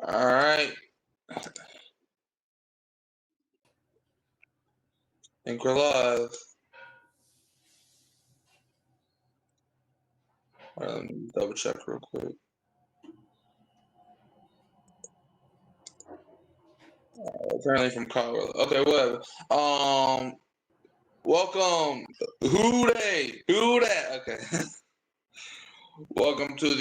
All right. I think we're live. All right, let me double check real quick. Apparently from Colorado. Okay, whatever. Welcome. Who they? Okay. Welcome to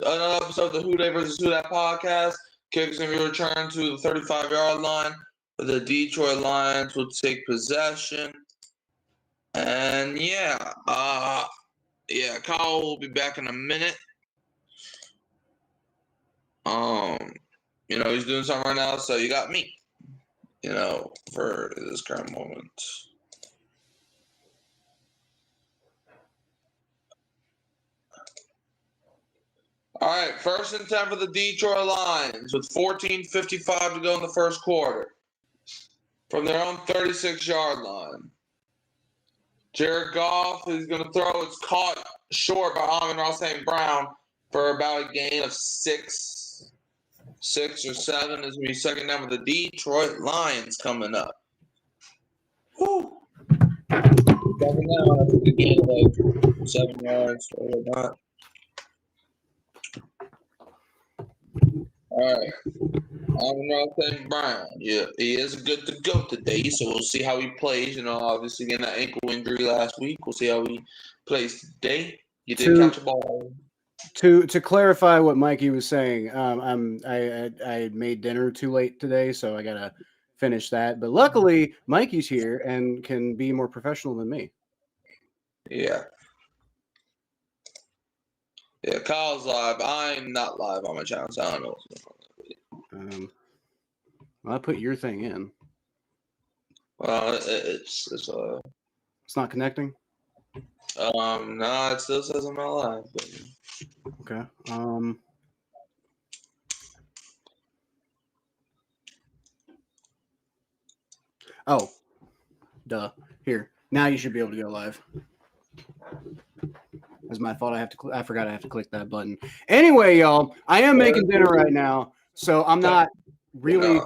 another episode of the Who They versus Who That podcast. Kicks and we return to the 35-yard line. The Detroit Lions will take possession. And Kyle will be back in a minute. He's doing something right now, so you got me, for this current moment. All right, 1st and 10 for the Detroit Lions with 14:55 to go in the first quarter. From their own 36-yard line. Jared Goff is going to throw. It's caught short by Amon-Ra St. for about a gain of 6 or 7. Is going to be second down with the Detroit Lions coming up. Woo! Second down, I think a gain of like 7 yards or whatnot. All right. Amon-Ra St. Yeah, he is good to go today, so we'll see how he plays. Obviously getting that ankle injury last week. We'll see how he plays today. You did catch a ball. To clarify what Mikey was saying, I made dinner too late today, so I gotta finish that. But luckily, Mikey's here and can be more professional than me. Yeah. Yeah, Kyle's live. I'm not live on my channel, so I don't know what's going on. Well, I put your thing in. Well, it's not connecting. No, it still says I'm not live. But... Okay. Oh, duh. Here. Now you should be able to go live. That's my fault. I forgot I have to click that button. Anyway, y'all, I am making dinner right now, so I'm not really.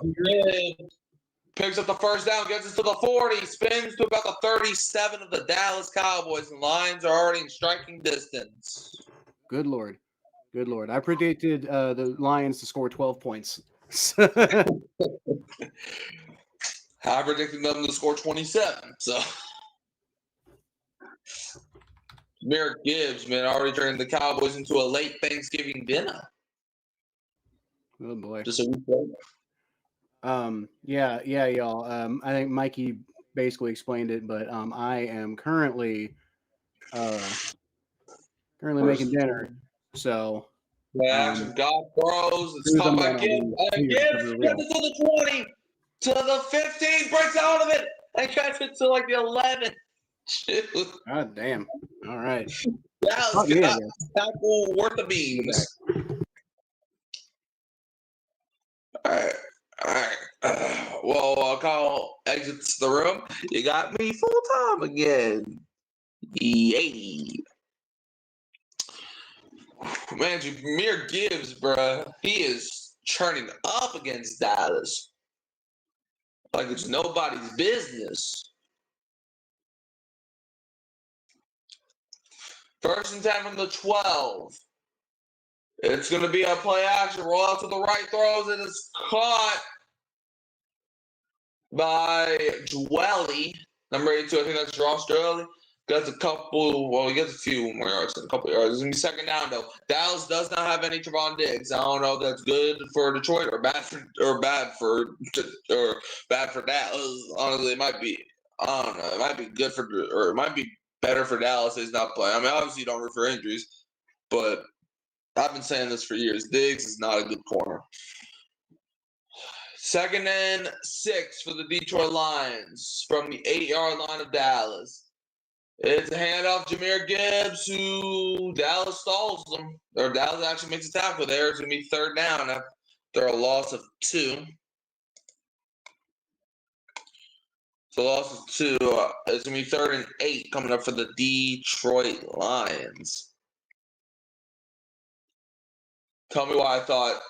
Picks up the first down, gets us to the 40, spins to about the 37 of the Dallas Cowboys, and Lions are already in striking distance. Good Lord. I predicted the Lions to score 12 points. I predicted them to score 27, so. Jared Gibbs, man, already turned the Cowboys into a late Thanksgiving dinner. Oh, boy. Just a week later. Yeah, y'all. I think Mikey basically explained it, but I am currently making dinner. So action, God throws. It's caught by Gibbs. Gibbs gets it to the 20, to the 15, breaks out of it, and gets it to like the 11. God damn. All right. Dallas got a tackle worth of beans. All right. Well, Kyle exits the room. You got me full time again. Yay. Man, Jameer Gibbs, bruh, he is churning up against Dallas. Like it's nobody's business. 1st and 10 from the 12. It's going to be a play action. Roll out to the right, throws it. It's caught by Dwelly. Number 82, I think that's Ross Dwelly. Gets a few more yards, a couple yards. It's going to be second down, though. Dallas does not have any Trevon Diggs. I don't know if that's good for Detroit or bad for Dallas. Honestly, it might be. I don't know. It might be good it might be better for Dallas is not playing. I mean, obviously you don't root for injuries, but I've been saying this for years. Diggs is not a good corner. 2nd and 6 for the Detroit Lions from the 8-yard line of Dallas. It's a handoff, Jameer Gibbs, who Dallas stalls them. Or Dallas actually makes a tackle there. It's going to be 3rd down after a loss of 2. So loss of 2. It's going to be 3rd and 8 coming up for the Detroit Lions. Tell me why I thought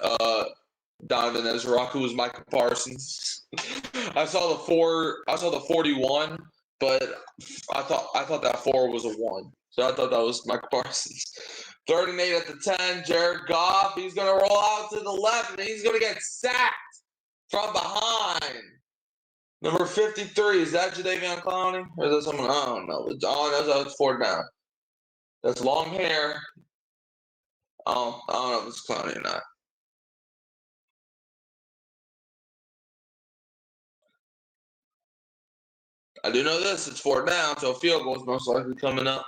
Donovan Ezraku was Michael Parsons. I saw the 41, but I thought that 4 was a 1. So I thought that was Michael Parsons. 3rd and 8 at the 10. Jared Goff. He's gonna roll out to the left and he's gonna get sacked from behind. Number 53, is that Jadeveon Clowney? Or is that someone? I don't know. That's 4th down. That's long hair. I don't know if it's Clowney or not. I do know this. It's 4th down, so a field goal is most likely coming up.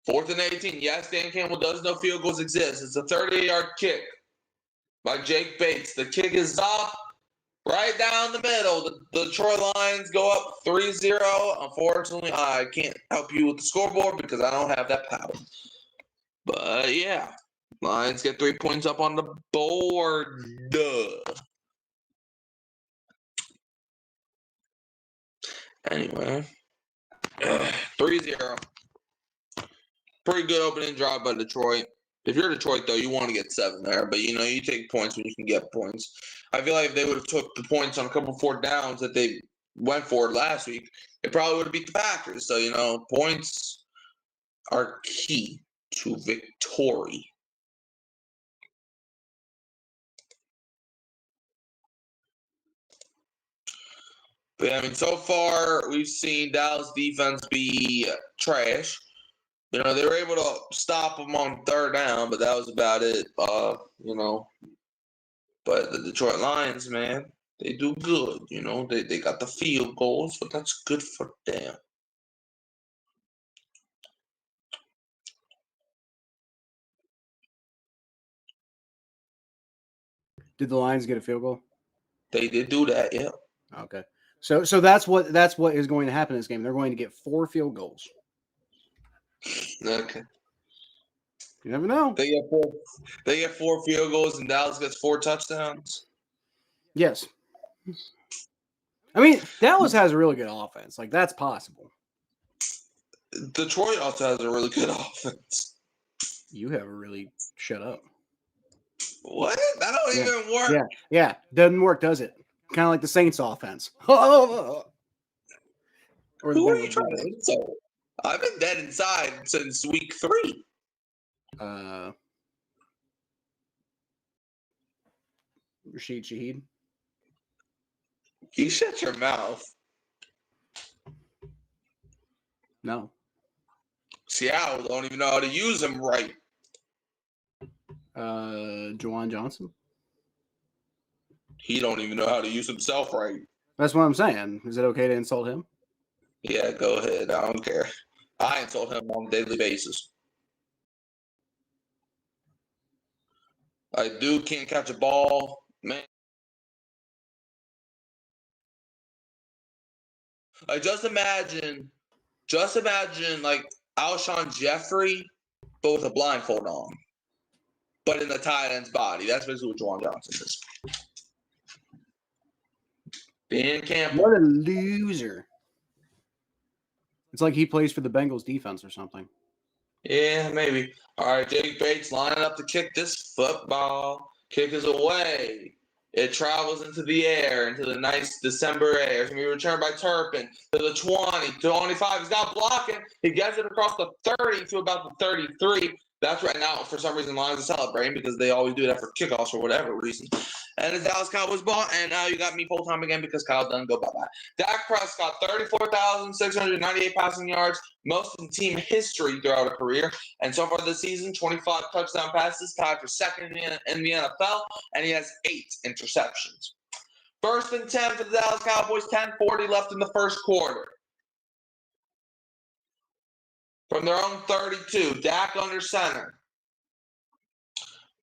4th and 18. Yes, Dan Campbell does know field goals exist. It's a 38-yard kick by Jake Bates. The kick is up right down the middle. The Detroit Lions go up 3-0. Unfortunately, I can't help you with the scoreboard because I don't have that power. But, yeah. Lions get 3 points up on the board. Duh. Anyway. 3-0. Pretty good opening drive by Detroit. If you're Detroit, though, you want to get 7 there. But, you take points when you can get points. I feel like if they would have took the points on a couple 4th downs that they went for last week, it probably would have beat the Packers. So, points are key to victory. But, so far, we've seen Dallas defense be trash. They were able to stop them on 3rd down, but that was about it. But the Detroit Lions, man, they do good. They got the field goals, but that's good for them. Did the Lions get a field goal? They did do that, yeah. Okay. So that's what is going to happen in this game. They're going to get 4 field goals. Okay. You never know. They get 4 field goals and Dallas gets 4 touchdowns. Yes. I mean, Dallas has a really good offense. Like, that's possible. Detroit also has a really good offense. You have a really shut up. What? That don't even work. Yeah. Doesn't work, does it? Kind of like the Saints offense. Or the Who are you trying to insult? I've been dead inside since week 3. Rashid Shaheed. You shut your mouth. No. Seattle don't even know how to use him right. Juwan Johnson. He don't even know how to use himself right. That's what I'm saying. Is it okay to insult him? Yeah, go ahead. I don't care. I insult him on a daily basis. Can't catch a ball. Man. Just imagine like Alshon Jeffrey, but with a blindfold on. But in the tight end's body. That's basically what Juwan Johnson is. Dan Campbell. What a loser. It's like he plays for the Bengals defense or something. Yeah, maybe. All right, Jake Bates lining up to kick this football. Kick is away. It travels into the air, into the nice December air. It's going to be returned by Turpin to the 20, 25. He's not blocking. He gets it across the 30 to about the 33. That's right now, for some reason, Lions are celebrating because they always do that for kickoffs for whatever reason. And it's Dallas Cowboys ball, and now you got me full time again because Kyle doesn't go bye-bye. Dak Prescott, 34,698 passing yards, most in team history throughout a career. And so far this season, 25 touchdown passes, tied for second in the NFL, and he has 8 interceptions. 1st and 10 for the Dallas Cowboys, 10:40 left in the first quarter. From their own 32, Dak under center.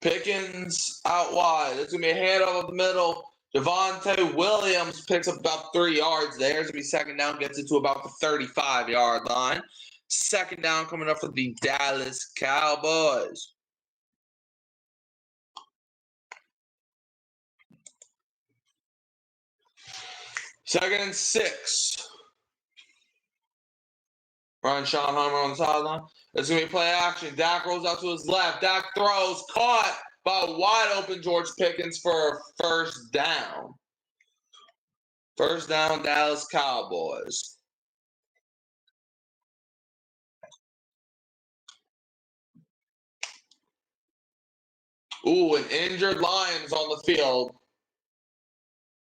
Pickens out wide. It's going to be a handoff up the middle. Javonte Williams picks up about 3 yards there. It's going to be 2nd down, gets it to about the 35-yard line. 2nd down coming up for the Dallas Cowboys. Second and 6. Brian Schottenheimer on the sideline. It's going to be play action. Dak rolls out to his left. Dak throws, caught by a wide open George Pickens for a first down. First down, Dallas Cowboys. Ooh, an injured Lions on the field.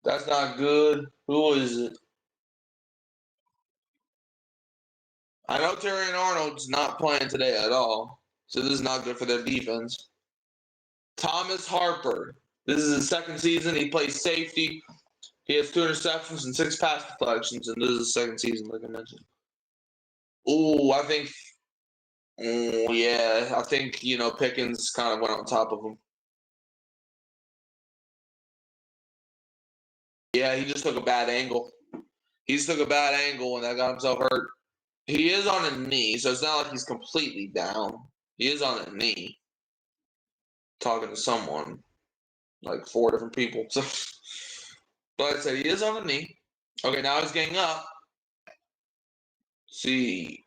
That's not good. Who is it? I know Terry Arnold's not playing today at all, so this is not good for their defense. Thomas Harper. This is his second season. He plays safety. He has 2 interceptions and 6 pass deflections, and this is his second season, like I mentioned. Ooh, I think Pickens kind of went on top of him. Yeah, he just took a bad angle. He just took a bad angle, and that got himself hurt. He is on a knee, so it's not like he's completely down. He is on a knee. Talking to someone, like 4 different people. So, but I said he is on a knee. Okay, now he's getting up. See.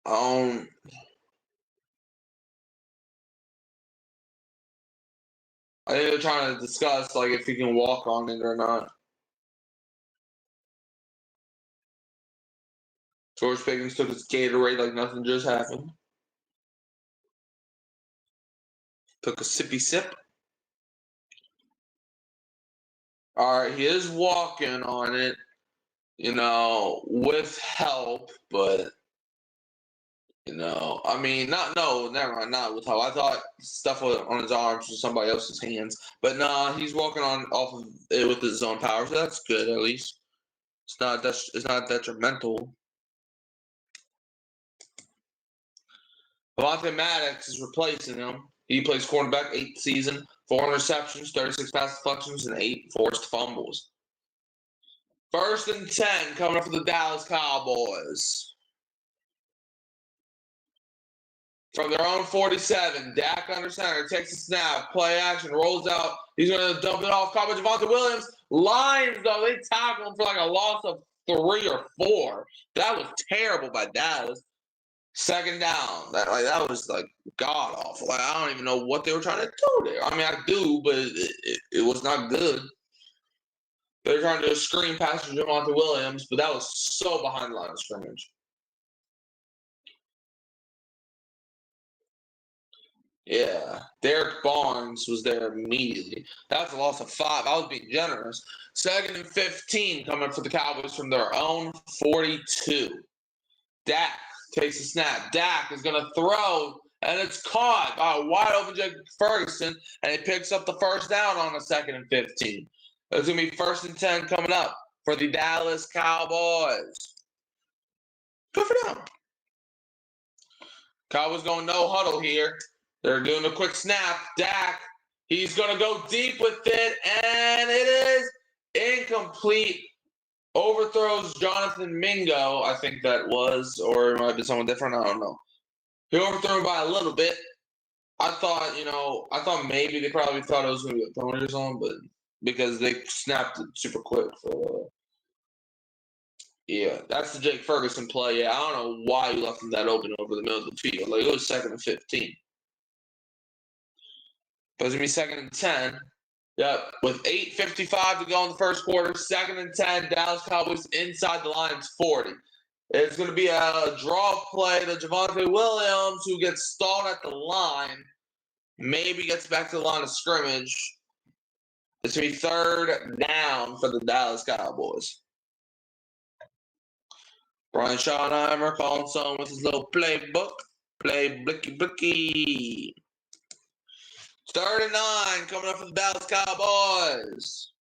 I think they're trying to discuss like if he can walk on it or not. George Pickens took his Gatorade like nothing just happened. Took a sippy sip. All right, he is walking on it, with help, but I mean, never mind, not with help. I thought stuff on his arms was somebody else's hands, but nah, he's walking on off of it with his own power, so that's good at least. It's not detrimental. Avonte Maddox is replacing him. He plays cornerback, 8th season, 4 interceptions, 36 pass deflections, and 8 forced fumbles. 1st and 10 coming up for the Dallas Cowboys. From their own 47, Dak under center, takes a snap, play action, rolls out. He's going to dump it off. Caught by Javonte Williams. Lions, though, they tackle him for like a loss of 3 or 4. That was terrible by Dallas. 2nd down. That was like god awful. Like, I don't even know what they were trying to do there. I mean, I do, but it was not good. They were trying to do a screen pass to Javonte Williams, but that was so behind the line of scrimmage. Yeah, Derek Barnes was there immediately. That was a loss of 5. I was being generous. 2nd and 15 coming for the Cowboys from their own 42. Dak takes a snap. Dak is going to throw, and it's caught by a wide open Jake Ferguson, and he picks up the first down on a 2nd and 15. It's going to be 1st and 10 coming up for the Dallas Cowboys. Good for them. Cowboys going no huddle here. They're doing a quick snap. Dak, he's going to go deep with it, and it is incomplete. Overthrows Jonathan Mingo, I think that was, or it might be someone different. I don't know. He overthrew him by a little bit. I thought maybe they probably thought it was going to be a penalty or something, but because they snapped it super quick. Yeah, that's the Jake Ferguson play. Yeah, I don't know why you left him that open over the middle of the field. Like, it was 2nd and 15. But it's going to be 2nd and 10. Yep, with 8:55 to go in the first quarter, 2nd and 10, Dallas Cowboys inside the Lions 40. It's going to be a draw play to Javonte Williams, who gets stalled at the line, maybe gets back to the line of scrimmage. It's going to be 3rd down for the Dallas Cowboys. Brian Schottenheimer calling someone with his little playbook. Play blicky. 3rd and 9 coming up for the Dallas Cowboys.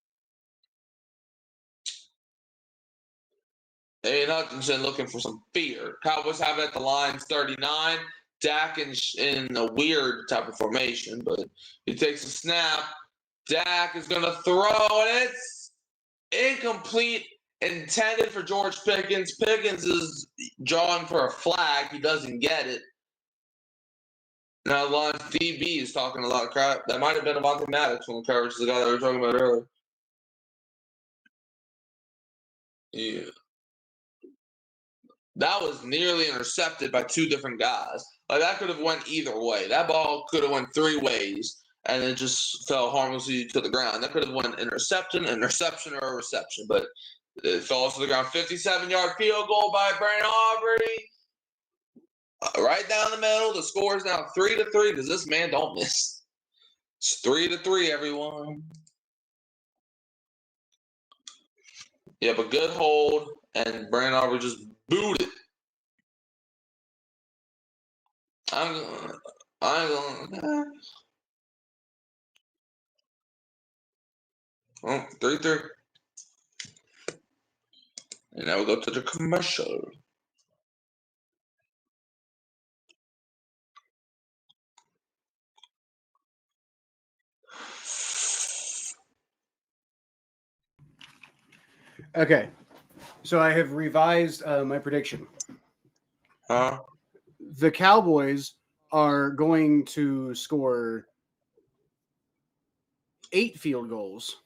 Aiden Hutchinson looking for some fear. Cowboys have it at the Lions 39. Dak in a weird type of formation, but he takes a snap. Dak is going to throw, and it's incomplete, intended for George Pickens. Pickens is drawing for a flag. He doesn't get it. Now, the Lions DB is talking a lot of crap. That might have been Avonte Maddox when the coverage is the guy that we were talking about earlier. Yeah. That was nearly intercepted by two different guys. Like, that could have went either way. That ball could have went three ways, and it just fell harmlessly to the ground. That could have went interception, or a reception, but it falls to the ground. 57-yard field goal by Brian Aubrey. Right down the middle. The score is now 3-3 because this man don't miss. It's 3-3, everyone. Yeah, but good hold, and Brian Aubrey just booted. I'm going. Oh, 3-3. And now we go to the commercial. Okay, so I have revised my prediction. The Cowboys are going to score 8 field goals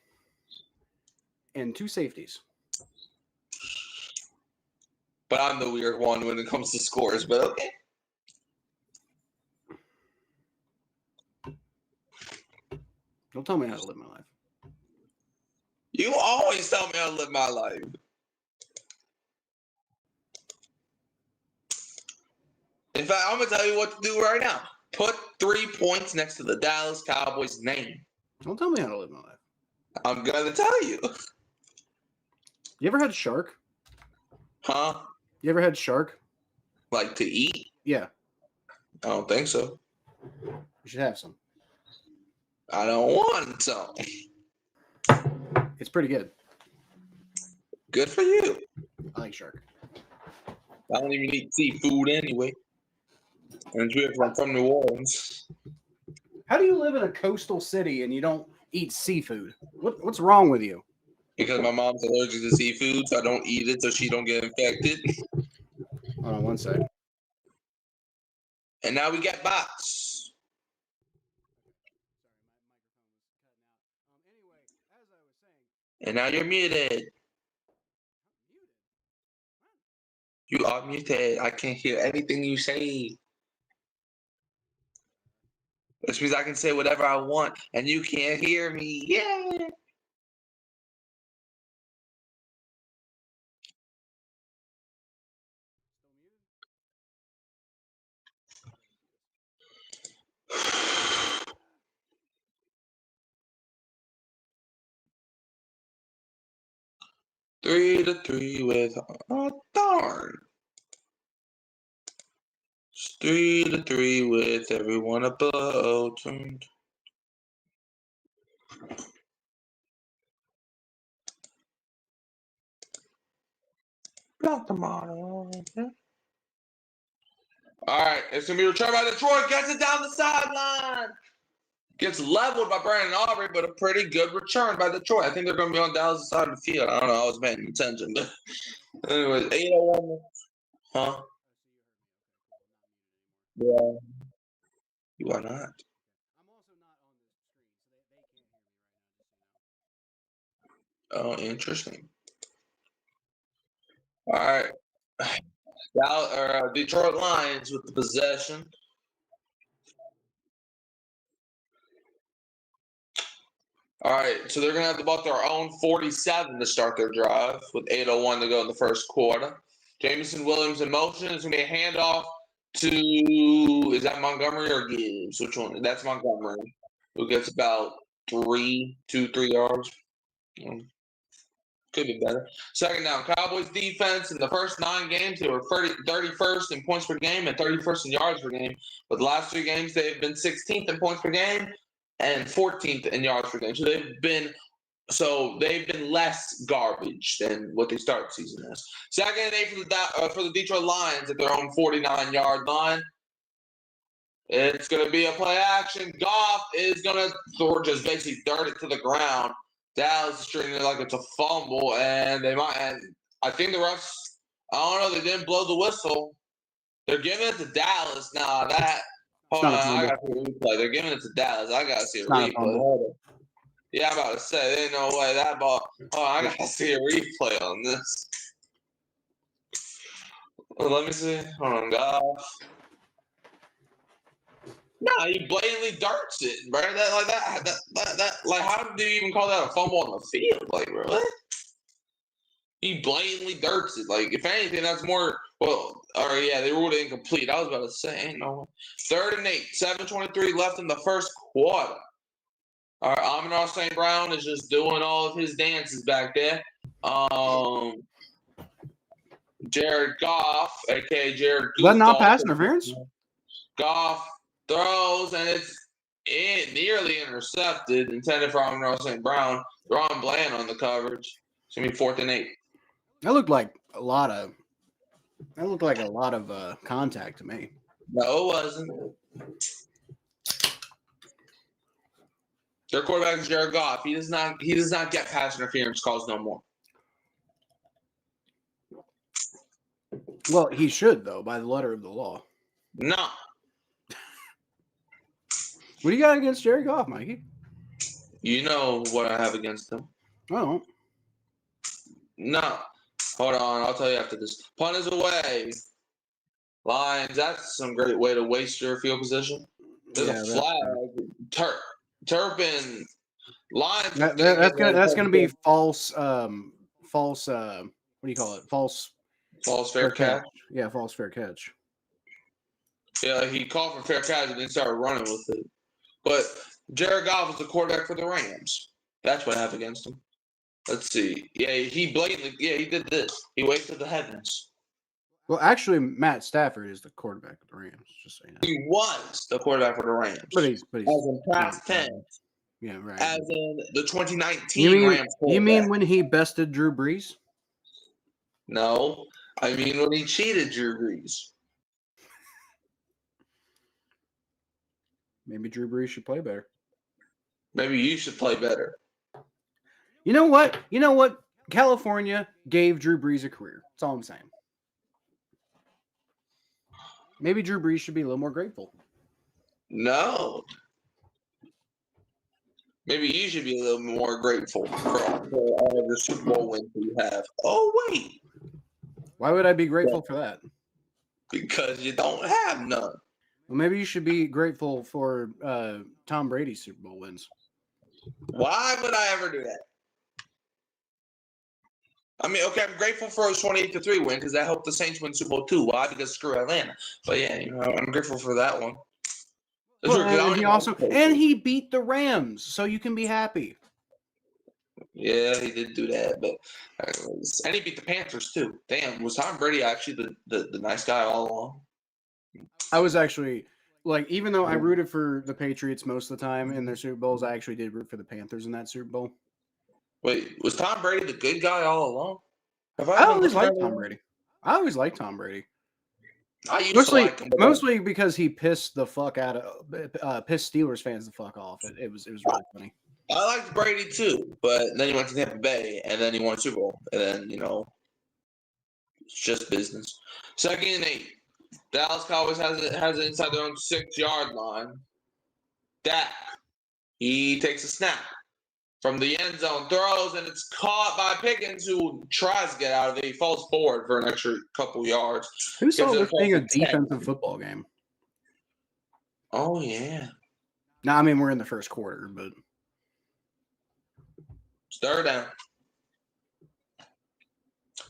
and 2 safeties. But I'm the weird one when it comes to scores, but okay. Don't tell me how to live my life. You always tell me how to live my life. In fact, I'm going to tell you what to do right now. Put 3 points next to the Dallas Cowboys name. Don't tell me how to live my life. I'm going to tell you. You ever had shark? Huh? You ever had shark? Like to eat? Yeah. I don't think so. You should have some. I don't want some. It's pretty good. Good for you. I like shark. I don't even eat seafood anyway. And I'm from New Orleans. How do you live in a coastal city and you don't eat seafood? What's wrong with you? Because my mom's allergic to seafood, so I don't eat it so she don't get infected. Hold on one side. And now we got bots. And now you're muted. You are muted. I can't hear anything you say. Which means I can say whatever I want, and you can't hear me. Yeah. Three to three with darn. 3-3 with everyone above. Block the model. All right, it's gonna be returned by Detroit. Gets it down the sideline. Gets leveled by Brandon Aubrey, but a pretty good return by Detroit. I think they're gonna be on Dallas' side of the field. I don't know. I was paying attention, but anyways, 801. Huh? Yeah. You are not. Oh, interesting. All right. Detroit Lions with the possession. All right, so they're going to have about their own 47 to start their drive with 8:01 to go in the first quarter. Jameson Williams in motion. It's going to be a handoff to, is that Montgomery or Gibbs? Which one? That's Montgomery, who gets about 3 yards. Could be better. Second down, Cowboys defense in the first 9 games, they were 31st in points per game and 31st in yards per game. But the last 3 games, they've been 16th in points per game and 14th in yards per game. So they've been less garbage than what they started the season as. Second and 8 for the Detroit Lions at their own 49-yard line. It's going to be a play action. Goff is going to just basically dirt it to the ground. Dallas is treating it like it's a fumble, and they might. And I think the refs, I don't know, they didn't blow the whistle. They're giving it to Dallas now. Hold on, I got to see a replay. They're giving it to Dallas. I got to see a replay. Yeah, I'm about to say, there's no way that ball. Oh, I got to see a replay on this. Well, let me see. Hold on, Goff. No, he blatantly darts it, bro. Like, how do you even call that a fumble on the field? Like, bro, what? He blatantly darts it. Like, if anything, that's more. Well, or yeah, they ruled it incomplete. I was about to say, ain't no. 3rd and 8, 7:23 left in the first quarter. All right, Amon-Ra St. Brown is just doing all of his dances back there. Jared Goff, aka Jared Goff. Was that not pass interference? Goff throws, and it's nearly intercepted, intended for Amon-Ra St. Brown. Ron Bland on the coverage. It's going to be 4th and 8. That looked like a lot of contact to me. No, it wasn't. Their quarterback is Jared Goff. He does not get pass interference calls no more. Well, he should, though, by the letter of the law. No. What do you got against Jared Goff, Mikey? You know what I have against him. Oh. No. Hold on. I'll tell you after this. Punt is away. Lions, that's some great way to waste your field position. There's a flag. Turpin. Lions. That's gonna be false. What do you call it? False fair catch. Yeah, false fair catch. Yeah, he called for fair catch and then started running with it. But Jared Goff was the quarterback for the Rams. That's what happened against him. Let's see. Yeah, he did this. He wasted the heavens. Well, actually, Matt Stafford is the quarterback of the Rams. Just so you know. He was the quarterback for the Rams. But he's as in past tense. Yeah, right. As in the 2019 Rams. You mean when he bested Drew Brees? No, I mean when he cheated Drew Brees. Maybe Drew Brees should play better. Maybe you should play better. You know what? California gave Drew Brees a career. That's all I'm saying. Maybe Drew Brees should be a little more grateful. No. Maybe you should be a little more grateful for all the Super Bowl wins you have. Oh, wait. Why would I be grateful for that? Because you don't have none. Well, maybe you should be grateful for Tom Brady's Super Bowl wins. Why would I ever do that? I mean, okay, I'm grateful for his 28-3 win because that helped the Saints win Super Bowl 2. Why? Because screw Atlanta. But yeah, I'm grateful for that one. Well, he beat the Rams, so you can be happy. Yeah, he did do that, but and he beat the Panthers too. Damn, was Tom Brady actually the nice guy all along? I was actually even though I rooted for the Patriots most of the time in their Super Bowls, I actually did root for the Panthers in that Super Bowl. Wait, was Tom Brady the good guy all along? I always liked Tom Brady. I always liked Tom Brady. I used to like him. Mostly because he pissed the fuck out of pissed Steelers fans the fuck off. It was really funny. I liked Brady too, but then he went to Tampa Bay and then he won a Super Bowl. And then, it's just business. 2nd and 8. Dallas Cowboys has it inside their own 6-yard line. Dak. He takes a snap from the end zone, throws, and it's caught by Pickens, who tries to get out of it. He falls forward for an extra couple yards. Who saw this being a defensive football game? Oh, yeah. No, I mean, we're in the first quarter, but... It's 3rd down.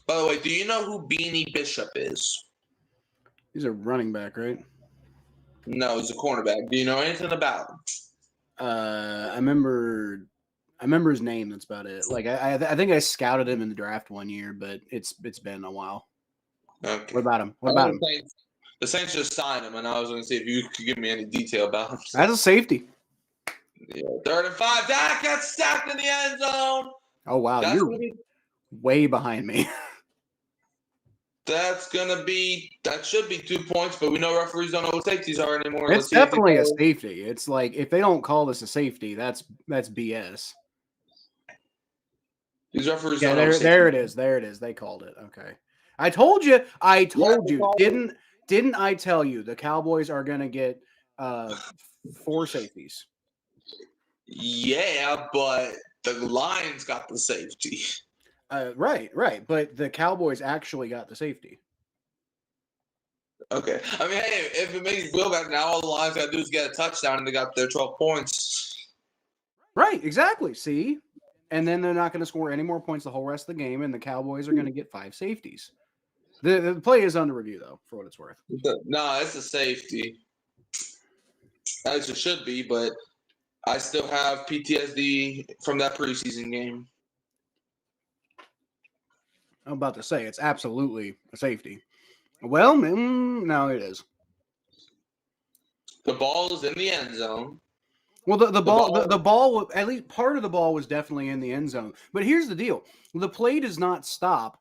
By the way, do you know who Beanie Bishop is? He's a running back, right? No, he's a cornerback. Do you know anything about him? I remember his name. That's about it. I think I scouted him in the draft one year, but it's been a while. Okay. What about him? What about him? The Saints just signed him, and I was going to see if you could give me any detail about him. That's a safety. Yeah, 3rd and 5. Dak gets stacked in the end zone. Oh wow, you're way behind me. That should be 2 points, but we know referees don't know what safeties are anymore. It's definitely a safety. It's like if they don't call this a safety, that's BS. These referees don't know. There it is. They called it. Okay. I told you. Didn't I tell you the Cowboys are going to get 4 safeties? Yeah, but the Lions got the safety. Right. But the Cowboys actually got the safety. Okay. I mean, hey, if it makes you feel better, now all the Lions got to do is get a touchdown, and they got their 12 points. Right, exactly. See? And then they're not going to score any more points the whole rest of the game, and the Cowboys are going to get 5 safeties. The play is under review, though, for what it's worth. No, it's a safety. As it should be, but I still have PTSD from that preseason game. I'm about to say it's absolutely a safety. Well, no, it is. The ball is in the end zone. Well, the ball, at least part of the ball was definitely in the end zone. But here's the deal: the play does not stop.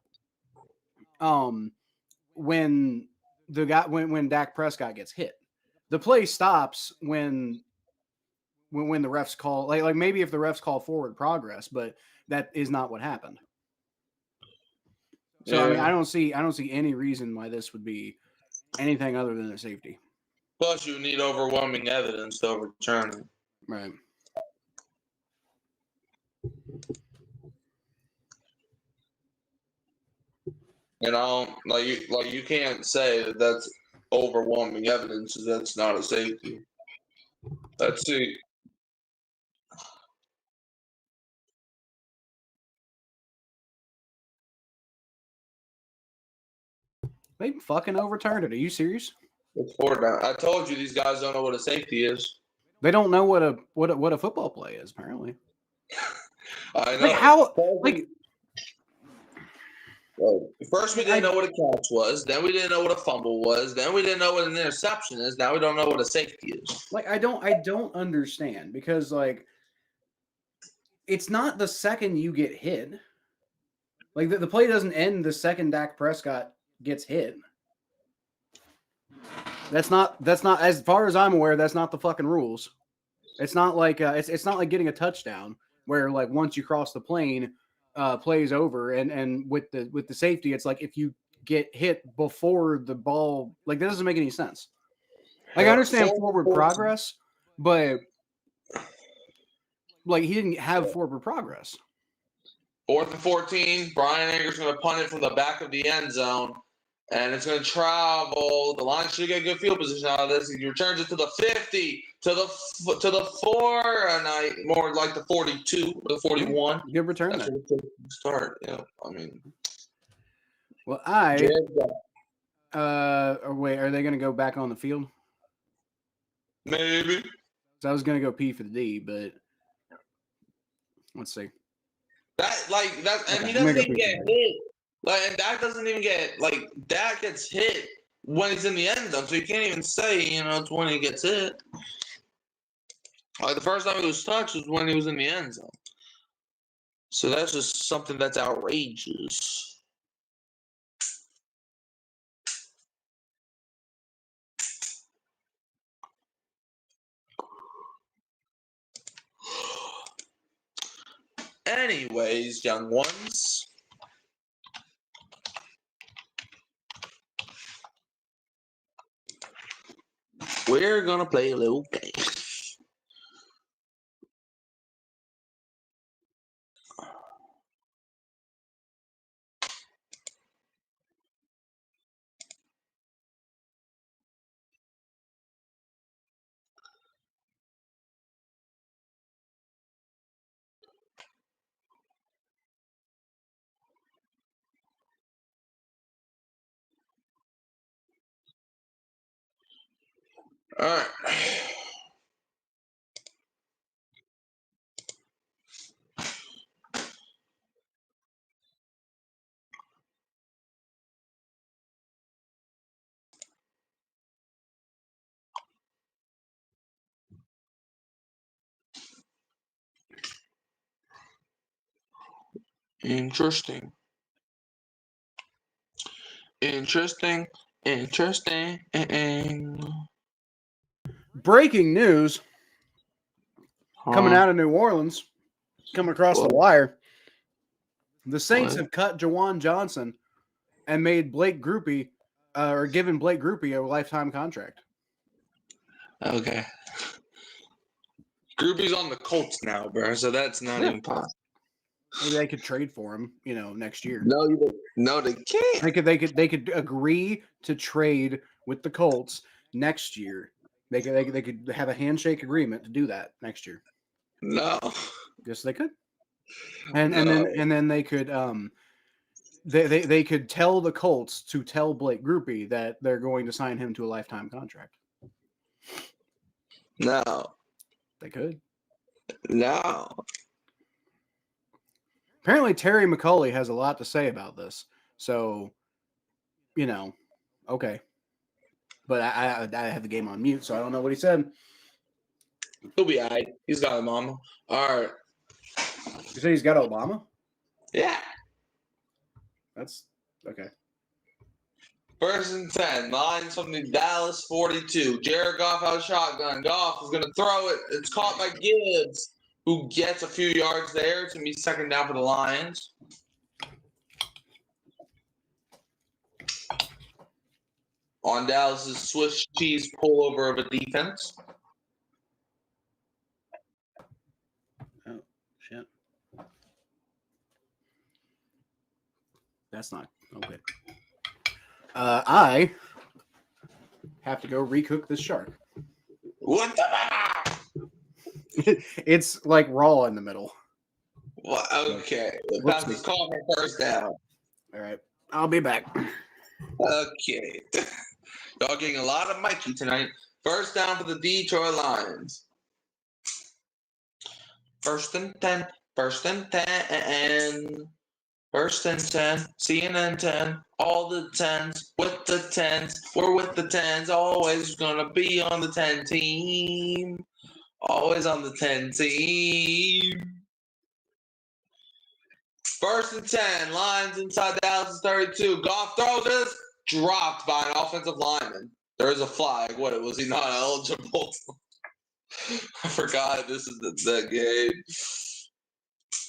When Dak Prescott gets hit, the play stops when the refs call like maybe if the refs call forward progress, but that is not what happened. So yeah. I mean, I don't see any reason why this would be anything other than a safety. Plus, you need overwhelming evidence to overturn it. Right. You know, you can't say that that's overwhelming evidence. That's not a safety. Let's see. They fucking overturned it. Are you serious? It's 4 down. I told you these guys don't know what a safety is. They don't know what a football play is. Apparently. I know. Like how? Like. Well, first, we didn't know what a catch was. Then we didn't know what a fumble was. Then we didn't know what an interception is. Now we don't know what a safety is. Like I don't understand because like it's not the second you get hit. Like the play doesn't end the second Dak Prescott gets hit. That's not as far as I'm aware. That's not the fucking rules. It's not like it's not like getting a touchdown where like once you cross the plane. Plays over and with the safety, it's like if you get hit before the ball, like that doesn't make any sense. Like I understand forward progress, but like he didn't have forward progress. 4th and 14. Brian Anger's going to punt it from the back of the end zone, and it's going to travel. The Lions should get good field position out of this. He returns it to the 50, to the 4, and more like the 42 or the 41. Good return there. Start, yeah. I mean, well, wait, are they going to go back on the field? Maybe. So I was going to go P for the D, but let's see. And he doesn't even get hit. And Dak doesn't even get Dak gets hit when he's in the end zone, so you can't even say it's when he gets hit. Like the first time he was touched was when he was in the end zone. So that's just something that's outrageous. Anyways, young ones. We're going to play a little game. All right. Interesting. Breaking news coming out of New Orleans, coming across the wire. The Saints have cut Jawan Johnson and made Blake Grupe, or given Blake Grupe a lifetime contract. Okay. Grupe's on the Colts now, bro, so that's not even possible. Maybe they could trade for him, next year. No, No, they can't. They could agree to trade with the Colts next year. They could have a handshake agreement to do that next year. No. Yes, they could. And then they could they could tell the Colts to tell Blake Grupe that they're going to sign him to a lifetime contract. No. They could. No. Apparently, Terry McAuley has a lot to say about this. So, okay. But I have the game on mute, so I don't know what he said. He'll be all right. He's got a mama. All right. You say he's got Obama? Yeah. That's okay. 1st and 10. Lions from the Dallas 42. Jared Goff has shotgun. Goff is going to throw it. It's caught by Gibbs, who gets a few yards there. It's going to be 2nd down for the Lions. On Dallas's Swiss cheese pullover of a defense. Oh, shit. That's not okay. I have to go recook this shark. What the? It's like raw in the middle. Well, okay. That's the call for 1st down. All right. I'll be back. Okay. Y'all getting a lot of Mikey tonight. 1st down for the Detroit Lions. 1st and 10. 1st and 10. 1st and 10. CNN 10. All the 10s. With the 10s. We're with the 10s. Always going to be on the 10 team. Always on the 10 team. 1st and 10. Lions inside Dallas 32. Goff throws this. Dropped by an offensive lineman. There is a flag. What, was he not eligible? I forgot this is the game. It's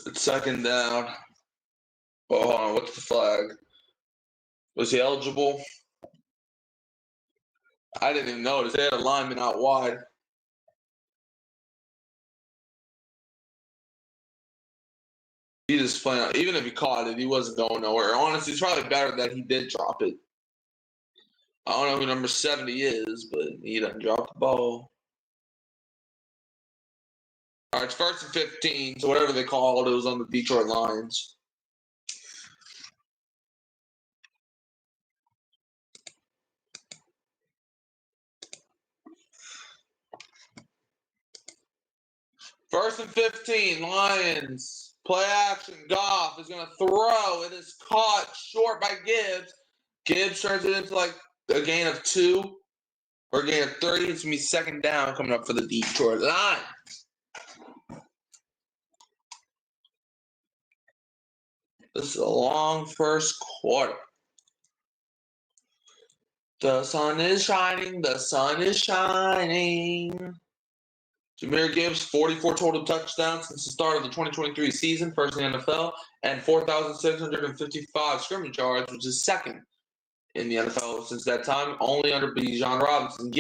2nd down. Oh, hold on. What's the flag? Was he eligible? I didn't even notice. They had a lineman out wide. He just playing. Even if he caught it, he wasn't going nowhere. Honestly, it's probably better that he did drop it. I don't know who number 70 is, but he doesn't drop the ball. All right, it's 1st and 15, so whatever they called, it was on the Detroit Lions. First and 15, Lions. Play action. Goff is going to throw. It is caught short by Gibbs. Gibbs turns it into like a gain of 2 or a gain of 30. It's going to be 2nd down coming up for the Detroit Lions. This is a long 1st quarter. The sun is shining. The sun is shining. Jahmyr Gibbs, 44 total touchdowns since the start of the 2023 season, 1st in the NFL, and 4,655 scrimmage yards, which is 2nd in the NFL since that time, only under Bijan Robinson.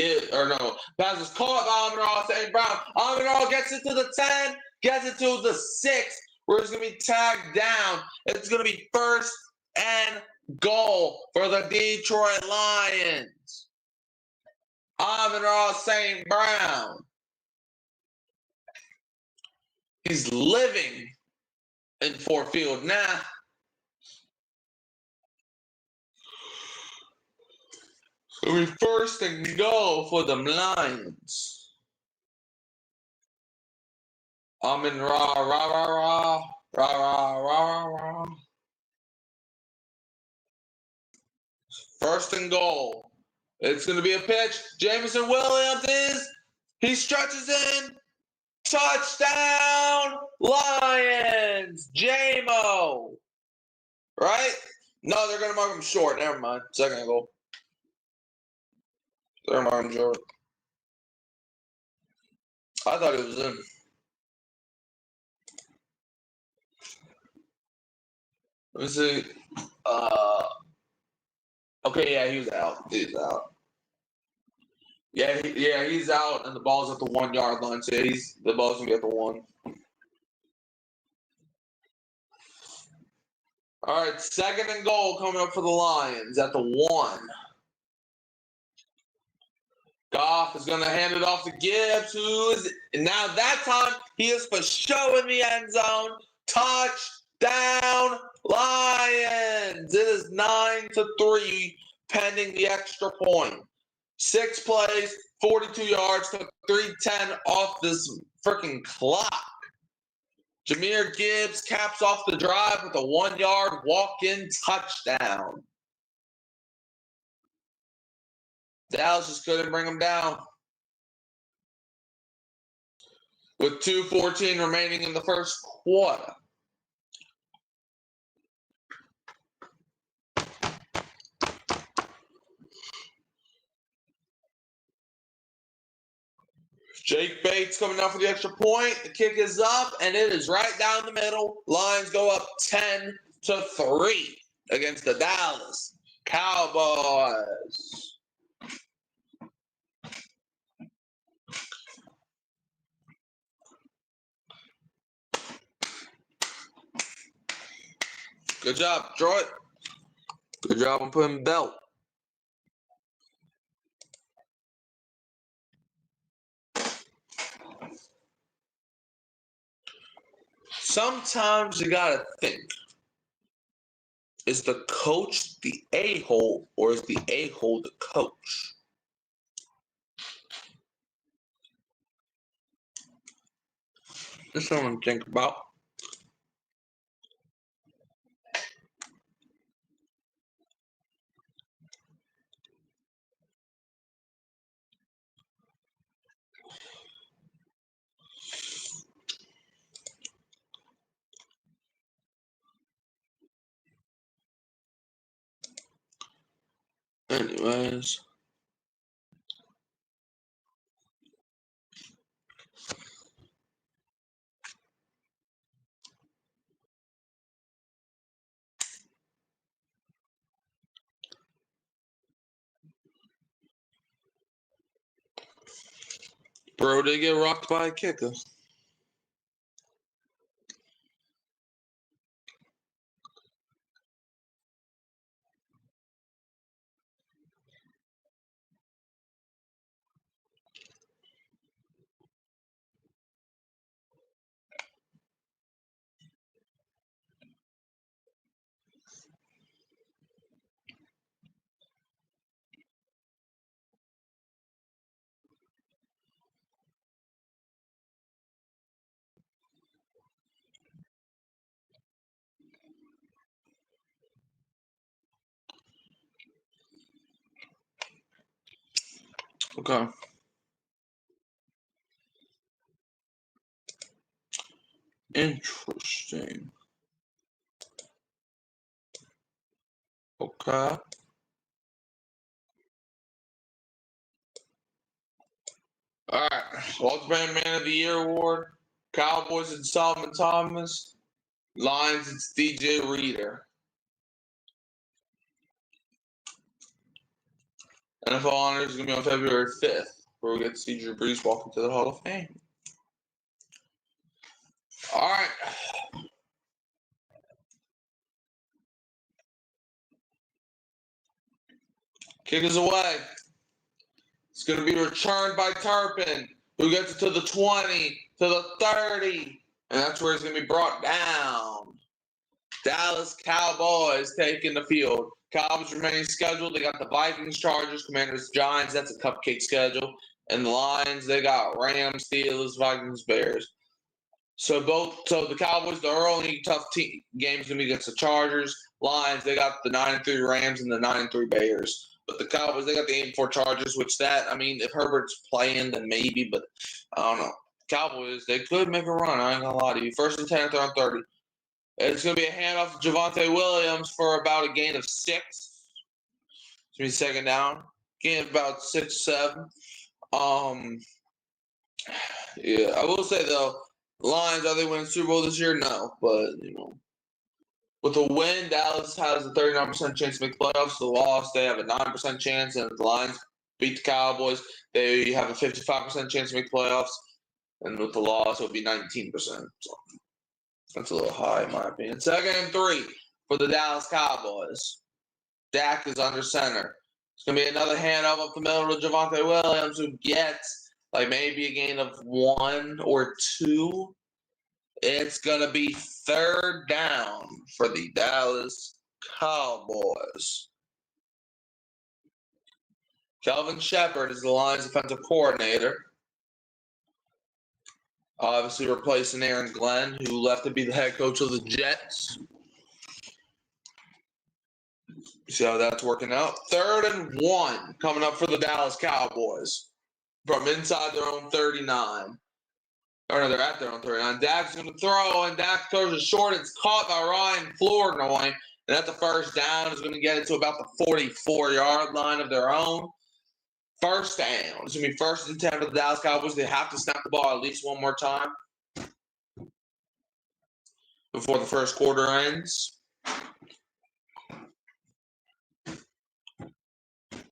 Pass is caught by Amon-Ra St. Brown. Amon-Ra gets it to the 10, gets it to the 6, where it's going to be tagged down. It's going to be 1st and goal for the Detroit Lions. Amon-Ra St. Brown. He's living in Ford Field now. So we 1st and goal for the Lions. Amon-Ra. 1st and goal. It's going to be a pitch. Jameson Williams he stretches in. Touchdown, Lions! J-Mo. Right? No, they're going to mark him short. Never mind. 2nd goal. They're marking him short. I thought it was in. Let me see. Okay, yeah, he was out. He's out. Yeah, he's out, and the ball's at the 1 yard line. So the ball's gonna be at the 1. All right, 2nd and goal coming up for the Lions at the 1. Goff is going to hand it off to Gibbs, and now that time he is for show in the end zone. Touchdown, Lions! It is 9-3, pending the extra point. 6 plays, 42 yards, took 3:10 off this freaking clock. Jahmyr Gibbs caps off the drive with a 1-yard walk-in touchdown. Dallas just couldn't bring him down. With 2:14 remaining in the first quarter. Jake Bates coming out for the extra point. The kick is up, and it is right down the middle. Lions go up 10-3 against the Dallas Cowboys. Good job, Detroit. Good job on putting belt. Sometimes you gotta think. Is the coach the a-hole, or is the a-hole the coach? Just something to think about. Anyways. Bro did get rocked by a kicker. Okay. Interesting. Okay. All right. Ultimate Man of the Year award. Cowboys and Solomon Thomas. Lions, it's DJ Reader. NFL honors is going to be on February 5th, where we get to see Drew Brees walk into the Hall of Fame. All right. Kick is away. It's going to be returned by Turpin, who gets it to the 20, to the 30, and that's where it's going to be brought down. Dallas Cowboys taking the field. Cowboys remaining scheduled. They got the Vikings, Chargers, Commanders, Giants. That's a cupcake schedule. And the Lions, they got Rams, Steelers, Vikings, Bears. So the Cowboys, their only tough games going to be against the Chargers. Lions, they got the 9-3 Rams and the 9-3 Bears. But the Cowboys, they got the 8-4 Chargers, if Herbert's playing, then maybe, but I don't know. Cowboys, they could make a run. I ain't going to lie to you. 1st and 10 at their own 30. It's going to be a handoff to Javonte Williams for about a gain of 6. It's going to be 2nd down. Gain of about 6, 7. Yeah, I will say, though, Lions, are they winning Super Bowl this year? No, but, with a win, Dallas has a 39% chance to make the playoffs. The loss, they have a 9% chance. And if the Lions beat the Cowboys, they have a 55% chance to make the playoffs. And with the loss, it would be 19%. So that's a little high, in my opinion. 2nd and 3. for the Dallas Cowboys. Dak is under center. It's going to be another handoff up the middle to Javonte Williams, who gets like maybe a gain of 1 or 2. It's going to be 3rd down for the Dallas Cowboys. Kelvin Shepard is the Lions' defensive coordinator. Obviously replacing Aaron Glenn, who left to be the head coach of the Jets. See how that's working out. 3rd and 1 coming up for the Dallas Cowboys from inside their own 39. Or no, they're at their own 39. Dak's going to throw, and Dak throws it short. It's caught by Ryan Flournoy. And at the 1st down, is going to get it to about the 44-yard line of their own. 1st down. It's going to be 1st and 10 for the Dallas Cowboys. They have to snap the ball at least one more time before the 1st quarter ends.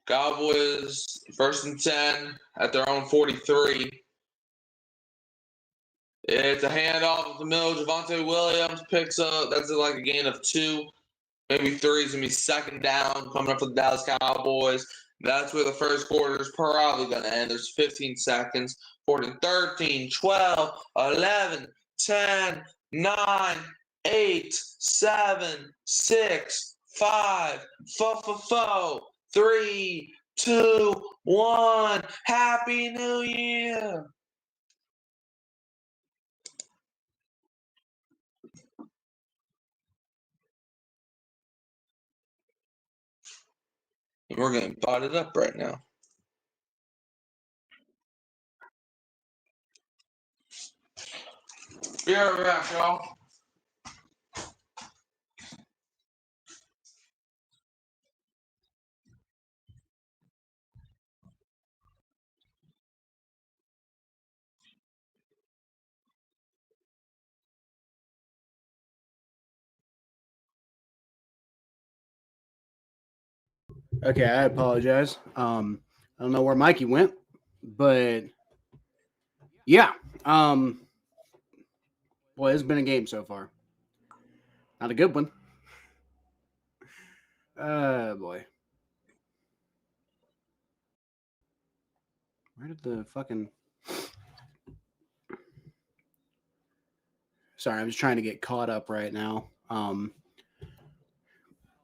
Cowboys, 1st and 10 at their own 43. It's a handoff of the middle. Javonte Williams picks up. That's like a gain of 2, maybe 3. It's going to be 2nd down coming up for the Dallas Cowboys. That's where the 1st quarter is probably going to end. There's 15 seconds. 14, 13, 12, 11, 10, 9, 8, 7, 6, 5, 4, 3, 2, 1. Happy New Year. We're getting botted up right now. Be right back, y'all. Okay, I apologize. I don't know where Mikey went, but yeah. Boy, it's been a game so far. Not a good one. Boy. Where did the fucking... Sorry, I'm just trying to get caught up right now.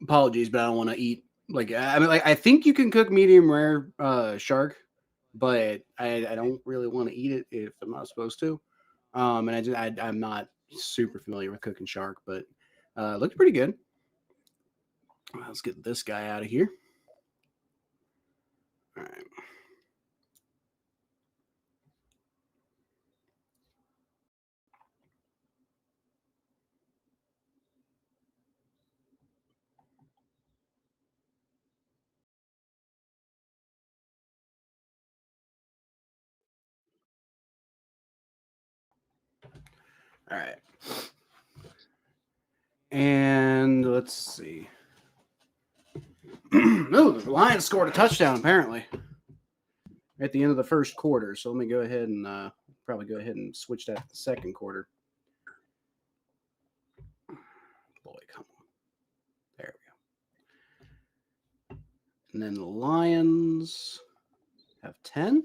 Apologies, but I don't want to eat. I think you can cook medium rare shark, but I don't really want to eat it if I'm not supposed to. And I'm not super familiar with cooking shark, but it looked pretty good. Let's get this guy out of here. All right. All right. And let's see. No, the Lions scored a touchdown apparently at the end of the 1st quarter. So let me go ahead and probably go ahead and switch that to the 2nd quarter. Boy, come on. There we go. And then the Lions have 10.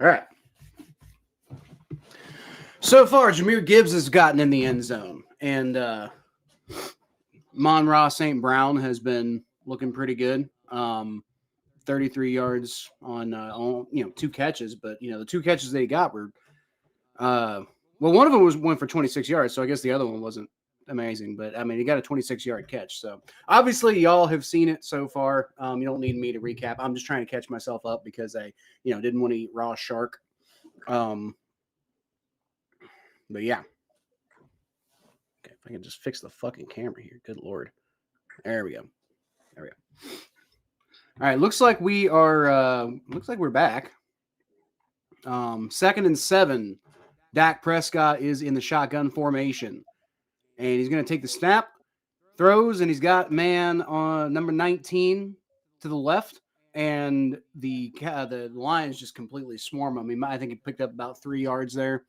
All right. So far, Jahmyr Gibbs has gotten in the end zone, and Amon-Ra St. Brown has been looking pretty good. 33 yards on 2 catches, but the 2 catches they got were one of them went for 26 yards, so I guess the other one wasn't amazing, but I mean he got a 26-yard catch. So obviously y'all have seen it so far. You don't need me to recap. I'm just trying to catch myself up because I didn't want to eat raw shark. But yeah. Okay, if I can just fix the fucking camera here. Good Lord. There we go. All right, looks like we are we're back. 2nd and 7. Dak Prescott is in the shotgun formation. And he's going to take the snap, throws, and he's got man on number 19 to the left. And the Lions just completely swarm him. I think he picked up about 3 yards there.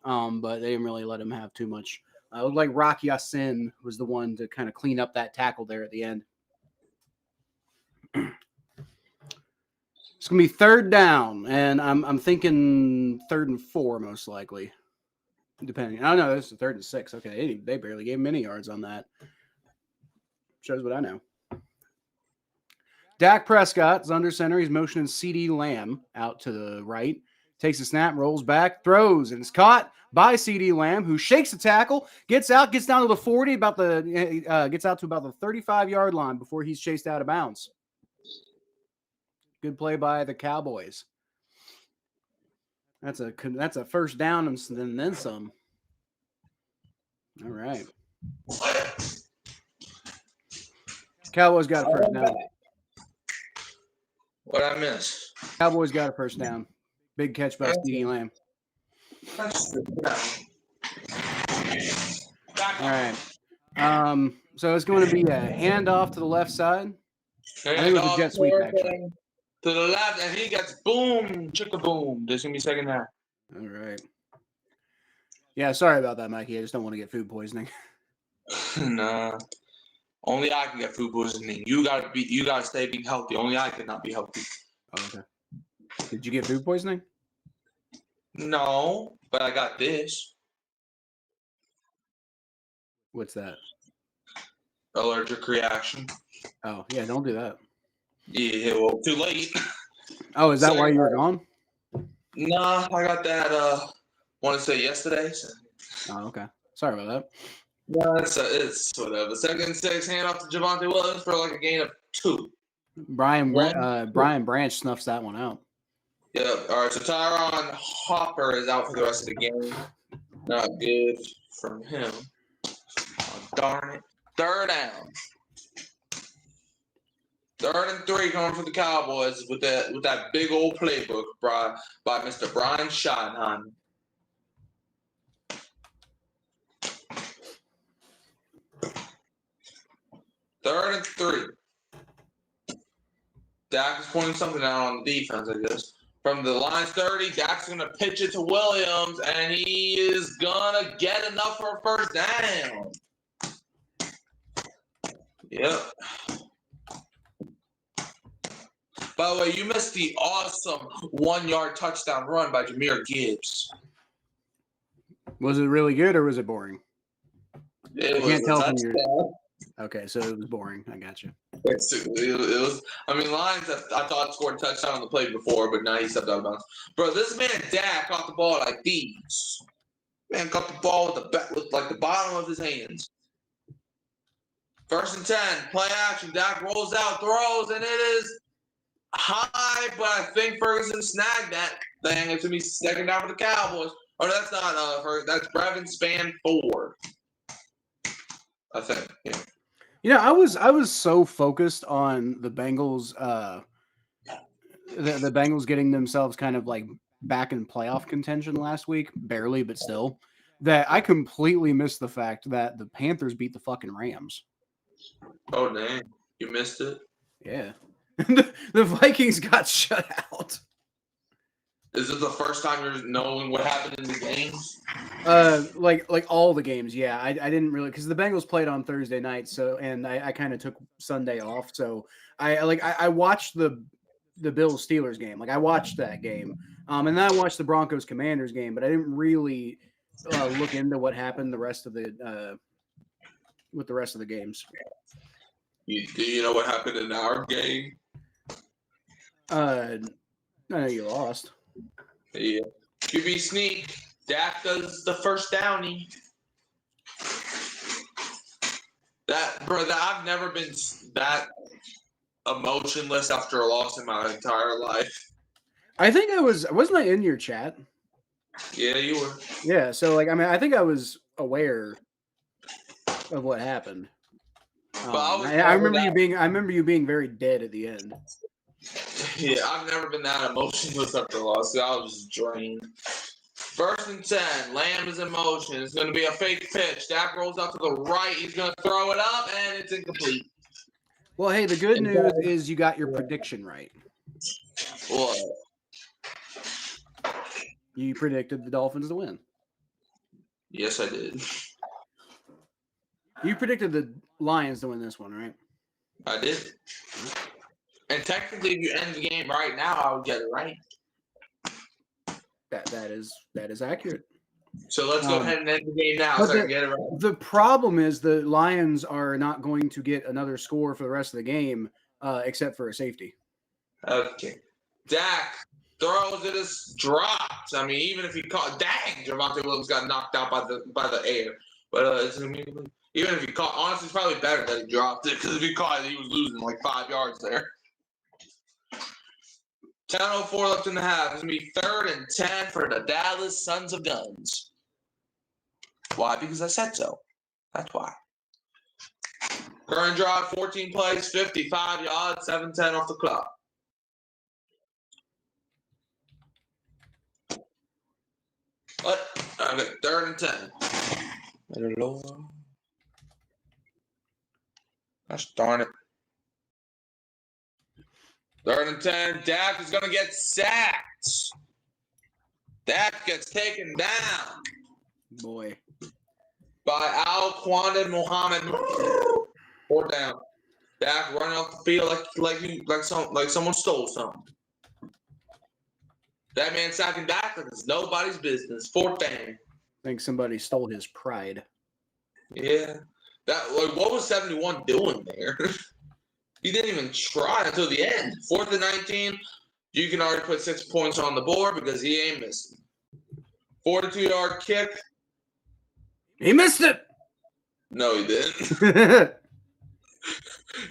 But they didn't really let him have too much It looked like Rocky Ya-Sin was the one to kind of clean up that tackle there at the end. It's gonna be third down, and I'm thinking 3rd and 4 most likely, depending. Oh no, this is 3rd and 6. Okay, they barely gave him any yards on that. Shows what I know. Dak Prescott is under center. He's motioning CeeDee Lamb out to the right. Takes a snap, rolls back, throws, and it's caught by CeeDee Lamb, who shakes the tackle, gets out, gets down to the 40, gets out to about the 35-yard line before he's chased out of bounds. Good play by the Cowboys. That's a first down and then some. All right. Cowboys got a first down. What I miss? Cowboys got a first down. Big catch by CeeDee Lamb. All right. So it's going to be a handoff to the left side. I think it was a jet sweep, actually. To the left, and he gets boom, chicka boom. There's going to be second half. All right. Yeah, sorry about that, Mikey. I just don't want to get food poisoning. Nah. Only I can get food poisoning. You gotta stay being healthy. Only I cannot be healthy. Oh, okay. Did you get food poisoning? No, but I got this. What's that? Allergic reaction. Oh, yeah, don't do that. Yeah, well, too late. Oh, is that why you were gone? Nah, I got that, want to say yesterday. So. Oh, okay. Sorry about that. No, it's whatever. 2nd and 6, hand off to Javonte Williams for like a gain of 2. Brian Branch snuffs that one out. Yeah, all right, so Tyron Hopper is out for the rest of the game. Not good from him. Oh, darn it. 3rd down. 3rd and 3 coming from the Cowboys with that big old playbook by Mr. Brian Schottenheimer. Third and 3. Dak is pointing something out on the defense, I guess. From the line's 30, Dak's going to pitch it to Williams, and he is going to get enough for a first down. Yep. By the way, you missed the awesome 1-yard touchdown run by Jahmyr Gibbs. Was it really good or was it boring? I can't tell from your... Okay, so it was boring. I got you. It was. I mean, Lions. I thought scored a touchdown on the play before, but now he stepped out of bounds. Bro, this man Dak caught the ball like these. Man caught the ball with like the bottom of his hands. 1st and 10, play action. Dak rolls out, throws, and it is high, but I think Ferguson snagged that thing. It's gonna be second down for the Cowboys. Oh, that's not that's Brevin Span 4. I think. Yeah. You know, I was so focused on the Bengals, the Bengals getting themselves kind of like back in playoff contention last week, barely, but still, that I completely missed the fact that the Panthers beat the fucking Rams. Oh dang, you missed it. Yeah, the Vikings got shut out. Is it the first time you're knowing what happened in the games? Like all the games, yeah. I didn't really because the Bengals played on Thursday night, so and I kind of took Sunday off, so I watched the Bills Steelers game, like I watched that game, and then I watched the Broncos Commanders game, but I didn't really look into what happened with the rest of the games. Do you know what happened in our game? I know you lost. Yeah. QB sneak. Dak does the first downy. I've never been that emotionless after a loss in my entire life. I think wasn't I in your chat? Yeah, you were. Yeah, so like I mean I think I was aware of what happened. I remember you being very dead at the end. Yeah, I've never been that emotionless after a loss. I was just drained. 1st and 10. Lamb is in motion. It's going to be a fake pitch. Dak rolls out to the right. He's going to throw it up, and it's incomplete. Well, hey, the good news is you got your prediction right. What? You predicted the Dolphins to win. Yes, I did. You predicted the Lions to win this one, right? I did. And technically, if you end the game right now, I would get it right. That is accurate. So let's go ahead and end the game now but so I can get it right. The problem is the Lions are not going to get another score for the rest of the game, except for a safety. Okay. Dak throws it as dropped. I mean, even if he caught, dang, Javonte Williams got knocked out by the air. But even if he caught, honestly, it's probably better that he dropped it because if he caught it, he was losing like 5 yards there. 10:04 left in the half. It's going to be 3rd and 10 for the Dallas Sons of Guns. Why? Because I said so. That's why. Current drive, 14 plays, 55 yards, 7:10 off the clock. What? Okay, 3rd and 10. Lord. Gosh darn it. 3rd and 10. Dak is going to get sacked. Dak gets taken down. Boy. By Al-Quandin Muhammad. 4th down. Dak running off the field like someone stole something. That man sacking Dak like it's nobody's business. 4th down. I think somebody stole his pride. Yeah. What was 71 doing there? He didn't even try until the end. 4th and 19. You can already put 6 points on the board because he ain't missing. 42-yard kick. He missed it. No, he didn't.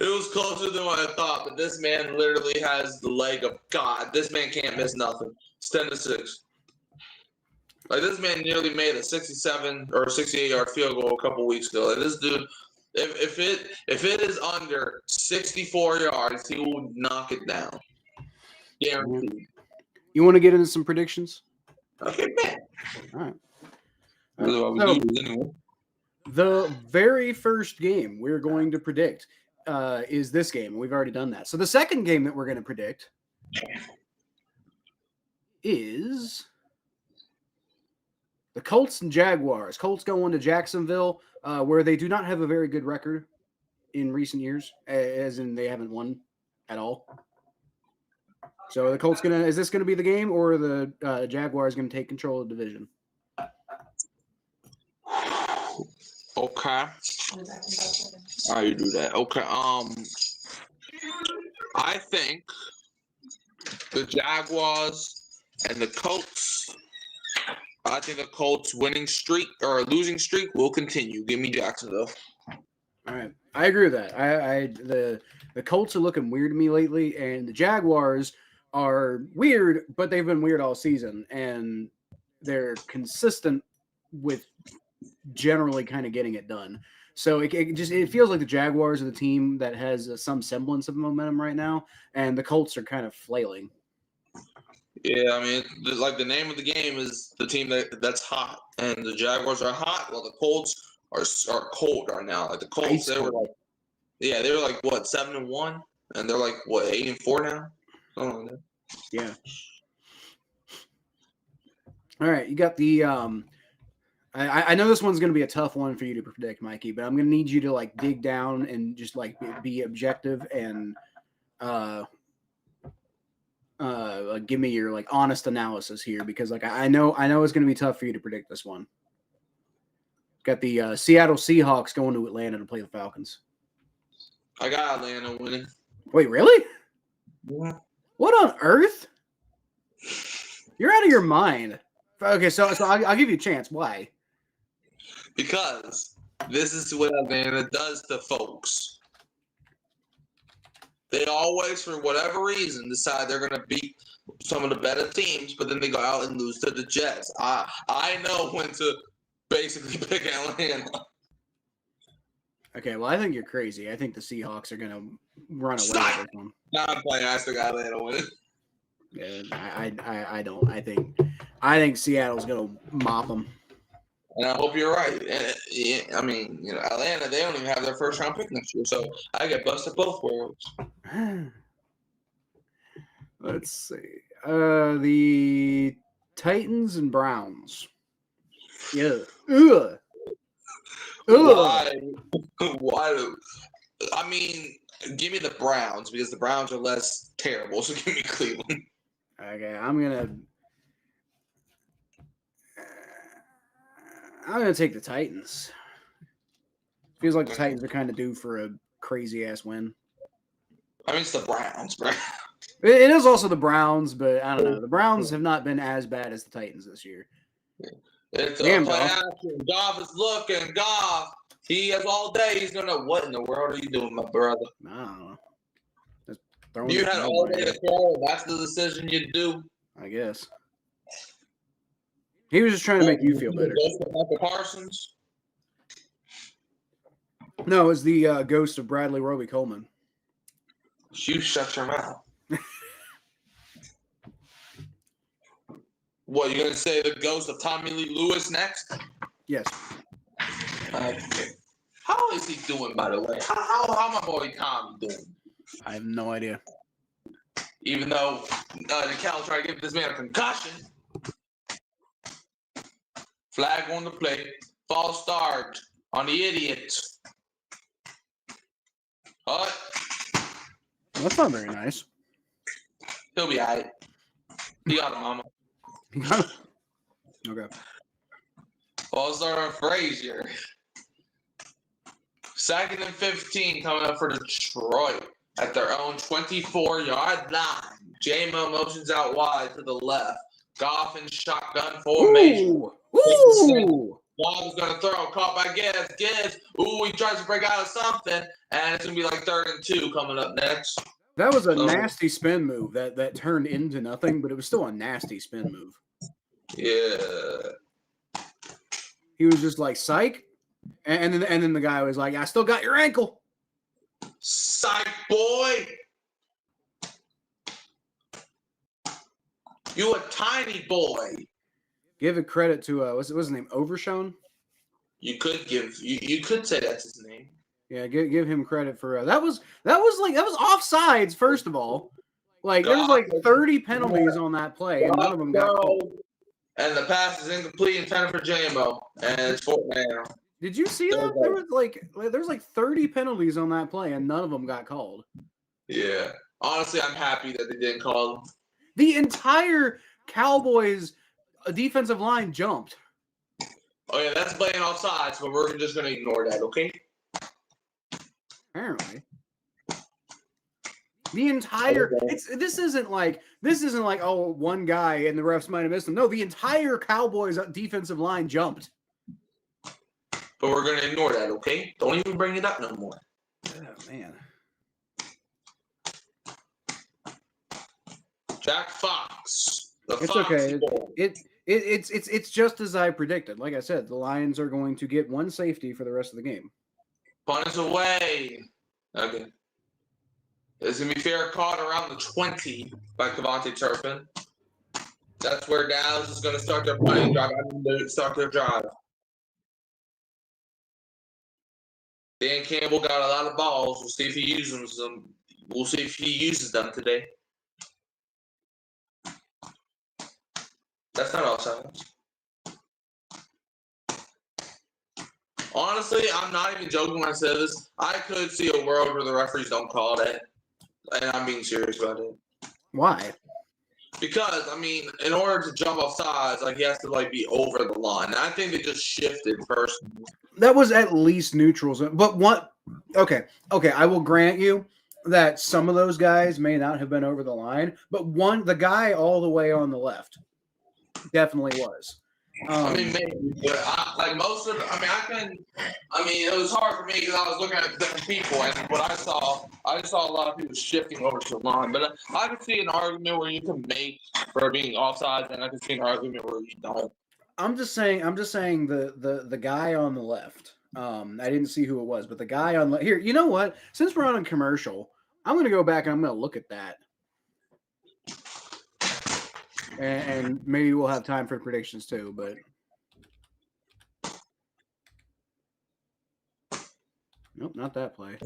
It was closer than what I thought, but this man literally has the leg of God. This man can't miss nothing. It's 10-6. Like, this man nearly made a 67 or 68-yard field goal a couple weeks ago. Like, this dude, if it is under 64 yards, he will knock it down. Guaranteed. You want to get into some predictions? Okay, man. All right. Anyway. The very first game we're going to predict is this game. We've already done that. So the second game that we're going to predict is the Colts and Jaguars. Colts going to Jacksonville, where they do not have a very good record in recent years, as in they haven't won at all. So the Colts is this going to be the game, or the Jaguars going to take control of the division? Okay. How you do that? Okay. I think the Jaguars and the Colts. I think the Colts winning streak or losing streak will continue. Give me Jacksonville. All right, I agree with that. The Colts are looking weird to me lately, and the Jaguars are weird, but they've been weird all season, and they're consistent with generally kind of getting it done. So it feels like the Jaguars are the team that has some semblance of momentum right now, and the Colts are kind of flailing. Yeah, I mean, like the name of the game is the team that's hot, and the Jaguars are hot, while the Colts are cold right now. Like the Colts, they were like what 7-1, and they're like what 8-4 now. Oh yeah. All right, you got the. I know this one's going to be a tough one for you to predict, Mikey, but I'm going to need you to like dig down and just like be objective and give me your like honest analysis here, because like I know it's going to be tough for you to predict this one. Got the Seattle Seahawks going to Atlanta to play the Falcons. I got Atlanta winning. Wait, really? Yeah. What on earth? You're out of your mind. Okay, so I'll give you a chance. Why? Because this is what Atlanta does to folks. They always, for whatever reason, decide they're going to beat some of the better teams, but then they go out and lose to the Jets. I know when to basically pick Atlanta. Okay, well, I think you're crazy. I think the Seahawks are going to run away with this one. No, I'm playing. I still got Atlanta winning. Yeah, I don't. I think Seattle's going to mop them. And I hope you're right. And, I mean, Atlanta, they don't even have their first round pick next year, so I get busted both ways. Let's see. The Titans and Browns. Yeah. Ugh. Why? Why? I mean, give me the Browns because the Browns are less terrible. So give me Cleveland. Okay, I'm gonna take the Titans. Feels like the Titans are kind of due for a crazy ass win. I mean, it's the Browns, bro. It is also the Browns, but I don't know. The Browns have not been as bad as the Titans this year. It's Damn, a play Goff. action. Goff is looking. Goff. He has all day. He's gonna. What in the world are you doing, my brother? I don't know. Just throwing You it had to all day nobody, to throw. That's the decision you do. I guess. He was just trying to make you feel better. Parsons. No, it's the ghost of Bradley Roby Coleman. You shut your mouth. What, you gonna say the ghost of Tommy Lee Lewis next? Yes. How is he doing, by the way? How my boy Tommy doing? I have no idea. Even though the Cal tried to give this man a concussion. Flag on the play. False start on the idiot. What? That's not very nice. He'll be all right. He got a mama. Okay. False start on Frazier. 2nd and 15 coming up for Detroit at their own 24-yard line. J-Mo motions out wide to the left. Goff in shotgun formation. Ooh! Goff is going to throw. Caught by Gibbs. Gibbs. Ooh, he tries to break out of something. And it's going to be like 3rd and 2 coming up next. That was a nasty spin move that turned into nothing, but it was still a nasty spin move. Yeah. He was just like, psych. And then the guy was like, I still got your ankle. Psych, boy. You a tiny boy. Give it credit to what's his name? Overshone? You could you could say that's his name. Yeah, give him credit for that was offsides, first of all. Like there was like 30 penalties on that play, and none of them got called. And the pass is incomplete intended for J-Mo, and it's 4th down. Did you see that? There was like 30 penalties on that play, and none of them got called. Yeah. Honestly, I'm happy that they didn't call them. The entire Cowboys defensive line jumped. Oh, yeah, that's playing off sides, but we're just going to ignore that, okay? Apparently. The entire this isn't like oh, one guy and the refs might have missed him. No, the entire Cowboys defensive line jumped. But we're going to ignore that, okay? Don't even bring it up no more. Oh, man. Jack Fox. It's okay. It's just as I predicted. Like I said, the Lions are going to get one safety for the rest of the game. Punt is away. Okay. It's going to be fair caught around the 20 by Kavontae Turpin. That's where Dallas is going to start their punting drive. Start their drive. Dan Campbell got a lot of balls. We'll see if he uses them. We'll see if he uses them today. That's not all signs. Honestly, I'm not even joking when I say this. I could see a world where the referees don't call that. And I'm being serious about it. Why? Because, I mean, in order to jump off sides, like, he has to, like, be over the line. And I think they just shifted first. That was at least neutral zone. But what? Okay, I will grant you that some of those guys may not have been over the line, but the guy all the way on the left definitely was. I mean, maybe, but like most of it was hard for me because I was looking at different people, and what I saw a lot of people shifting over to the line. But I could see an argument where you can make for being offside, and I could see an argument where you don't. I'm just saying the guy on the left. I didn't see who it was, but the guy on here. You know what? Since we're on a commercial, I'm going to go back and I'm going to look at that. And maybe we'll have time for predictions too, but nope, not that play.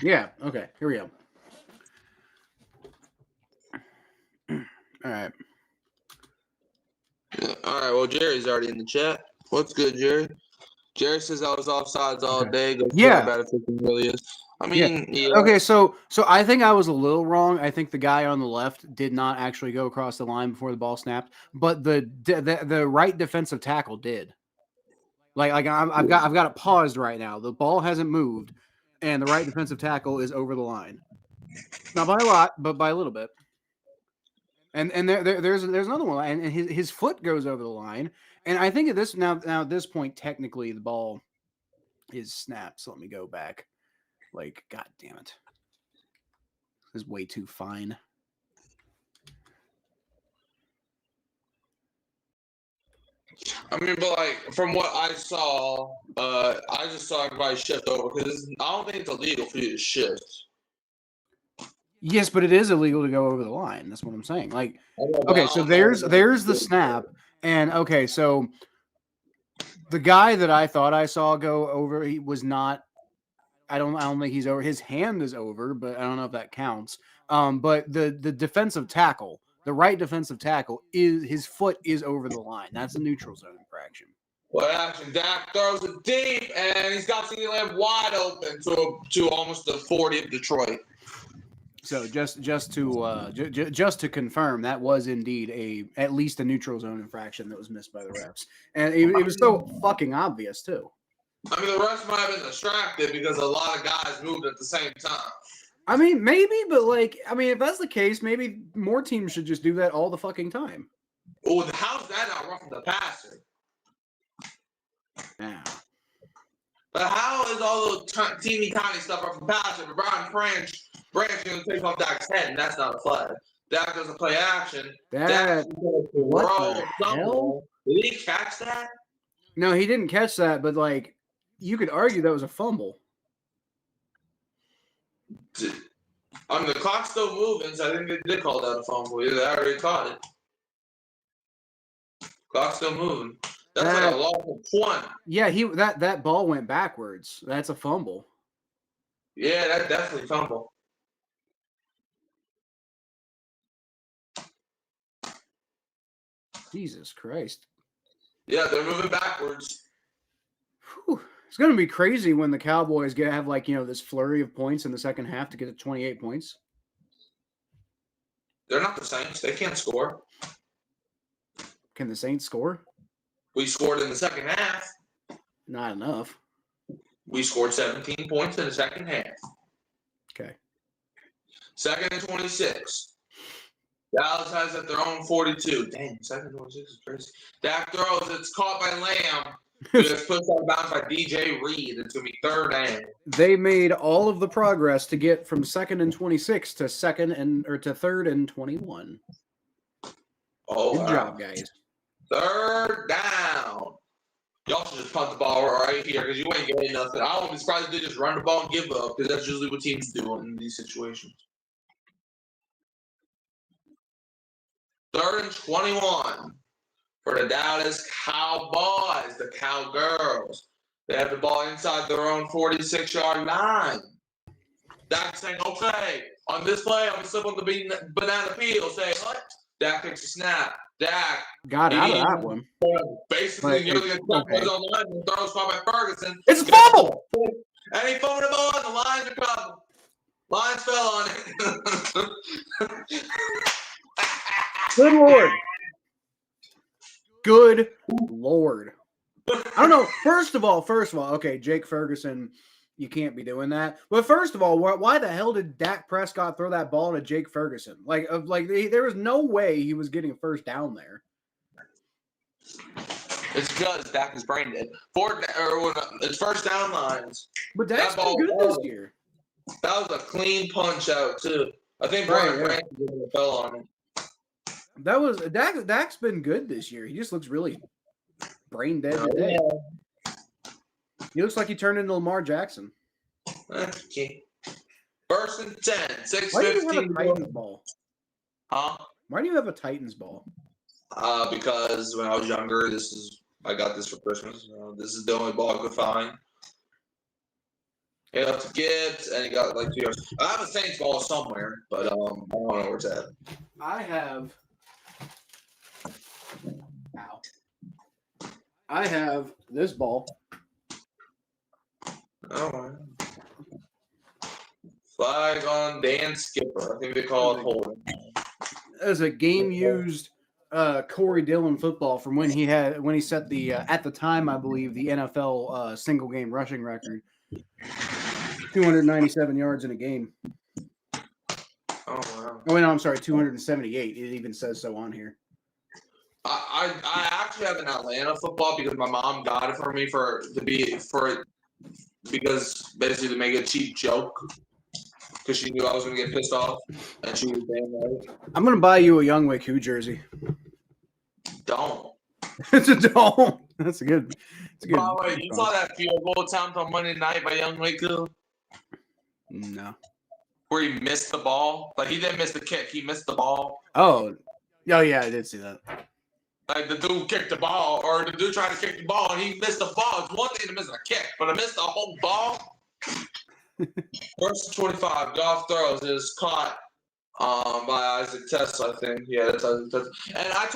Yeah, okay, here we go. All right. Yeah. All right. Well, Jerry's already in the chat. What's good, Jerry? Jerry says I was offsides all day. Go see how bad it really is. I mean, yeah. Okay, so I think I was a little wrong. I think the guy on the left did not actually go across the line before the ball snapped, but the right defensive tackle did. Like I've got it paused right now. The ball hasn't moved, and the right defensive tackle is over the line. Not by a lot, but by a little bit. And there's another one, and his foot goes over the line. And I think at this now at this point, technically the ball is snapped. So let me go back. Like, god damn it. This is way too fine. I mean, but like from what I saw, I just saw everybody shift over because I don't think it's illegal for you to shift. Yes, but it is illegal to go over the line. That's what I'm saying. Like, okay, so there's the snap, and okay, so the guy that I thought I saw go over, he was not. I don't think he's over. His hand is over, but I don't know if that counts. But the defensive tackle, the right defensive tackle, is his foot is over the line. That's a neutral zone infraction. Well, actually, Dak throws it deep, and he's got CeeDee Lamb wide open to almost the 40 of Detroit. So just to confirm, that was indeed at least a neutral zone infraction that was missed by the refs, and it was so fucking obvious too. I mean, the refs might have been distracted because a lot of guys moved at the same time. I mean, maybe, but if that's the case, maybe more teams should just do that all the fucking time. Oh, how's that not roughing the passer? Yeah. But how is all the teeny tiny stuff roughing the passer? But Brian Branch going to take off Dak's head, and that's not a flag. Dak doesn't play action. What the hell? Did he catch that? No, he didn't catch that, but you could argue that was a fumble. I mean, the clock's still moving, so I think they did call that a fumble. They already caught it. Clock's still moving. That's like a loss of 20. Yeah, that ball went backwards. That's a fumble. Yeah, that's definitely fumble. Jesus Christ. Yeah, they're moving backwards. Whew. It's going to be crazy when the Cowboys have this flurry of points in the second half to get to 28 points. They're not the Saints. They can't score. Can the Saints score? We scored in the second half. Not enough. We scored 17 points in the second half. Okay. 2nd and 26. Dallas has at their own 42. Dang, 2nd and 26 is crazy. Dak throws. It's caught by Lamb. It's pushed out of bounds by DJ Reed. It's going to be 3rd and. They made all of the progress to get from 2nd and 26 to 3rd and 21. Oh, good job, guys. 3rd down. Y'all should just punt the ball right here because you ain't getting nothing. I won't be surprised if they just run the ball and give up because that's usually what teams do in these situations. 3rd and 21 for the Dallas Cowboys, the Cowgirls. They have the ball inside their own 46-yard line. Dak's saying, okay, on this play, I'm going to slip on the banana peel. Say, what? Dak takes a snap. Dak got out of that one. Basically, nearly a on the line and throws by Ferguson. It's a fumble! And he fumbled the ball, and the Lions are covered. Lions fell on it. Good Lord. Good Lord. I don't know. First of all, okay, Jake Ferguson, you can't be doing that. But first of all, why the hell did Dak Prescott throw that ball to Jake Ferguson? There was no way he was getting a first down there. It's because Dak is brain dead. It's 1st down lines. But Dak's been good this year. That was a clean punch out too. I think Brian Branch fell on him. That was Dak's been good this year. He just looks really brain dead today. Yeah. He looks like he turned into Lamar Jackson. Okay. 1st and 10. 6:15. Why do you have a Titans ball? Huh? Why do you have a Titans ball? Because when I was younger, I got this for Christmas. This is the only ball I could find. He left to Gibbs, and he got 2 yards. I have a Saints ball somewhere, but I don't know where it's at. I have I have this ball. Oh, flag on Dan Skipper. I think they call it holding. As a game-used Corey Dillon football from when he set the at the time, I believe, the NFL single game rushing record, 297 yards in a game. Oh wow! Oh no, I'm sorry, 278. It even says so on here. I actually have an Atlanta football because my mom got it for me because basically to make a cheap joke because she knew I was gonna get pissed off and she was damn right. I'm gonna buy you a Younghoe Koo jersey. Don't. It's a don't. That's a good. By the way, you saw that field goal attempt on Monday night by Younghoe Koo? No. Where he missed the ball? Like he didn't miss the kick, he missed the ball. Oh yeah, I did see that. Like the dude kicked the ball, or the dude tried to kick the ball and he missed the ball. It's one thing to miss a kick, but to miss the whole ball. First 25, Goff throws is caught by Isaac Tesla, I think. Yeah, that's Isaac Tesla. And I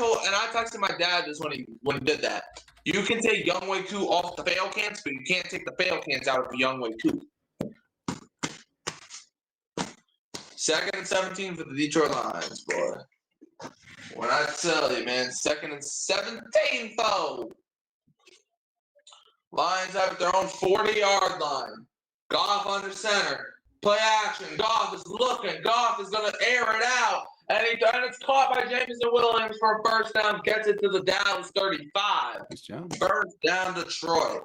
texted my dad this when he did that. You can take Younghoe Koo off the fail cans, but you can't take the fail cans out of the Younghoe Koo. 2nd and 17 for the Detroit Lions, boy. When I tell you, man, 2nd and 17, foe. Lions have their own 40-yard line. Goff under center. Play action. Goff is looking. Goff is going to air it out. And it's caught by Jameson Williams for a first down. Gets it to the Dallas 35. Nice job. First down Detroit.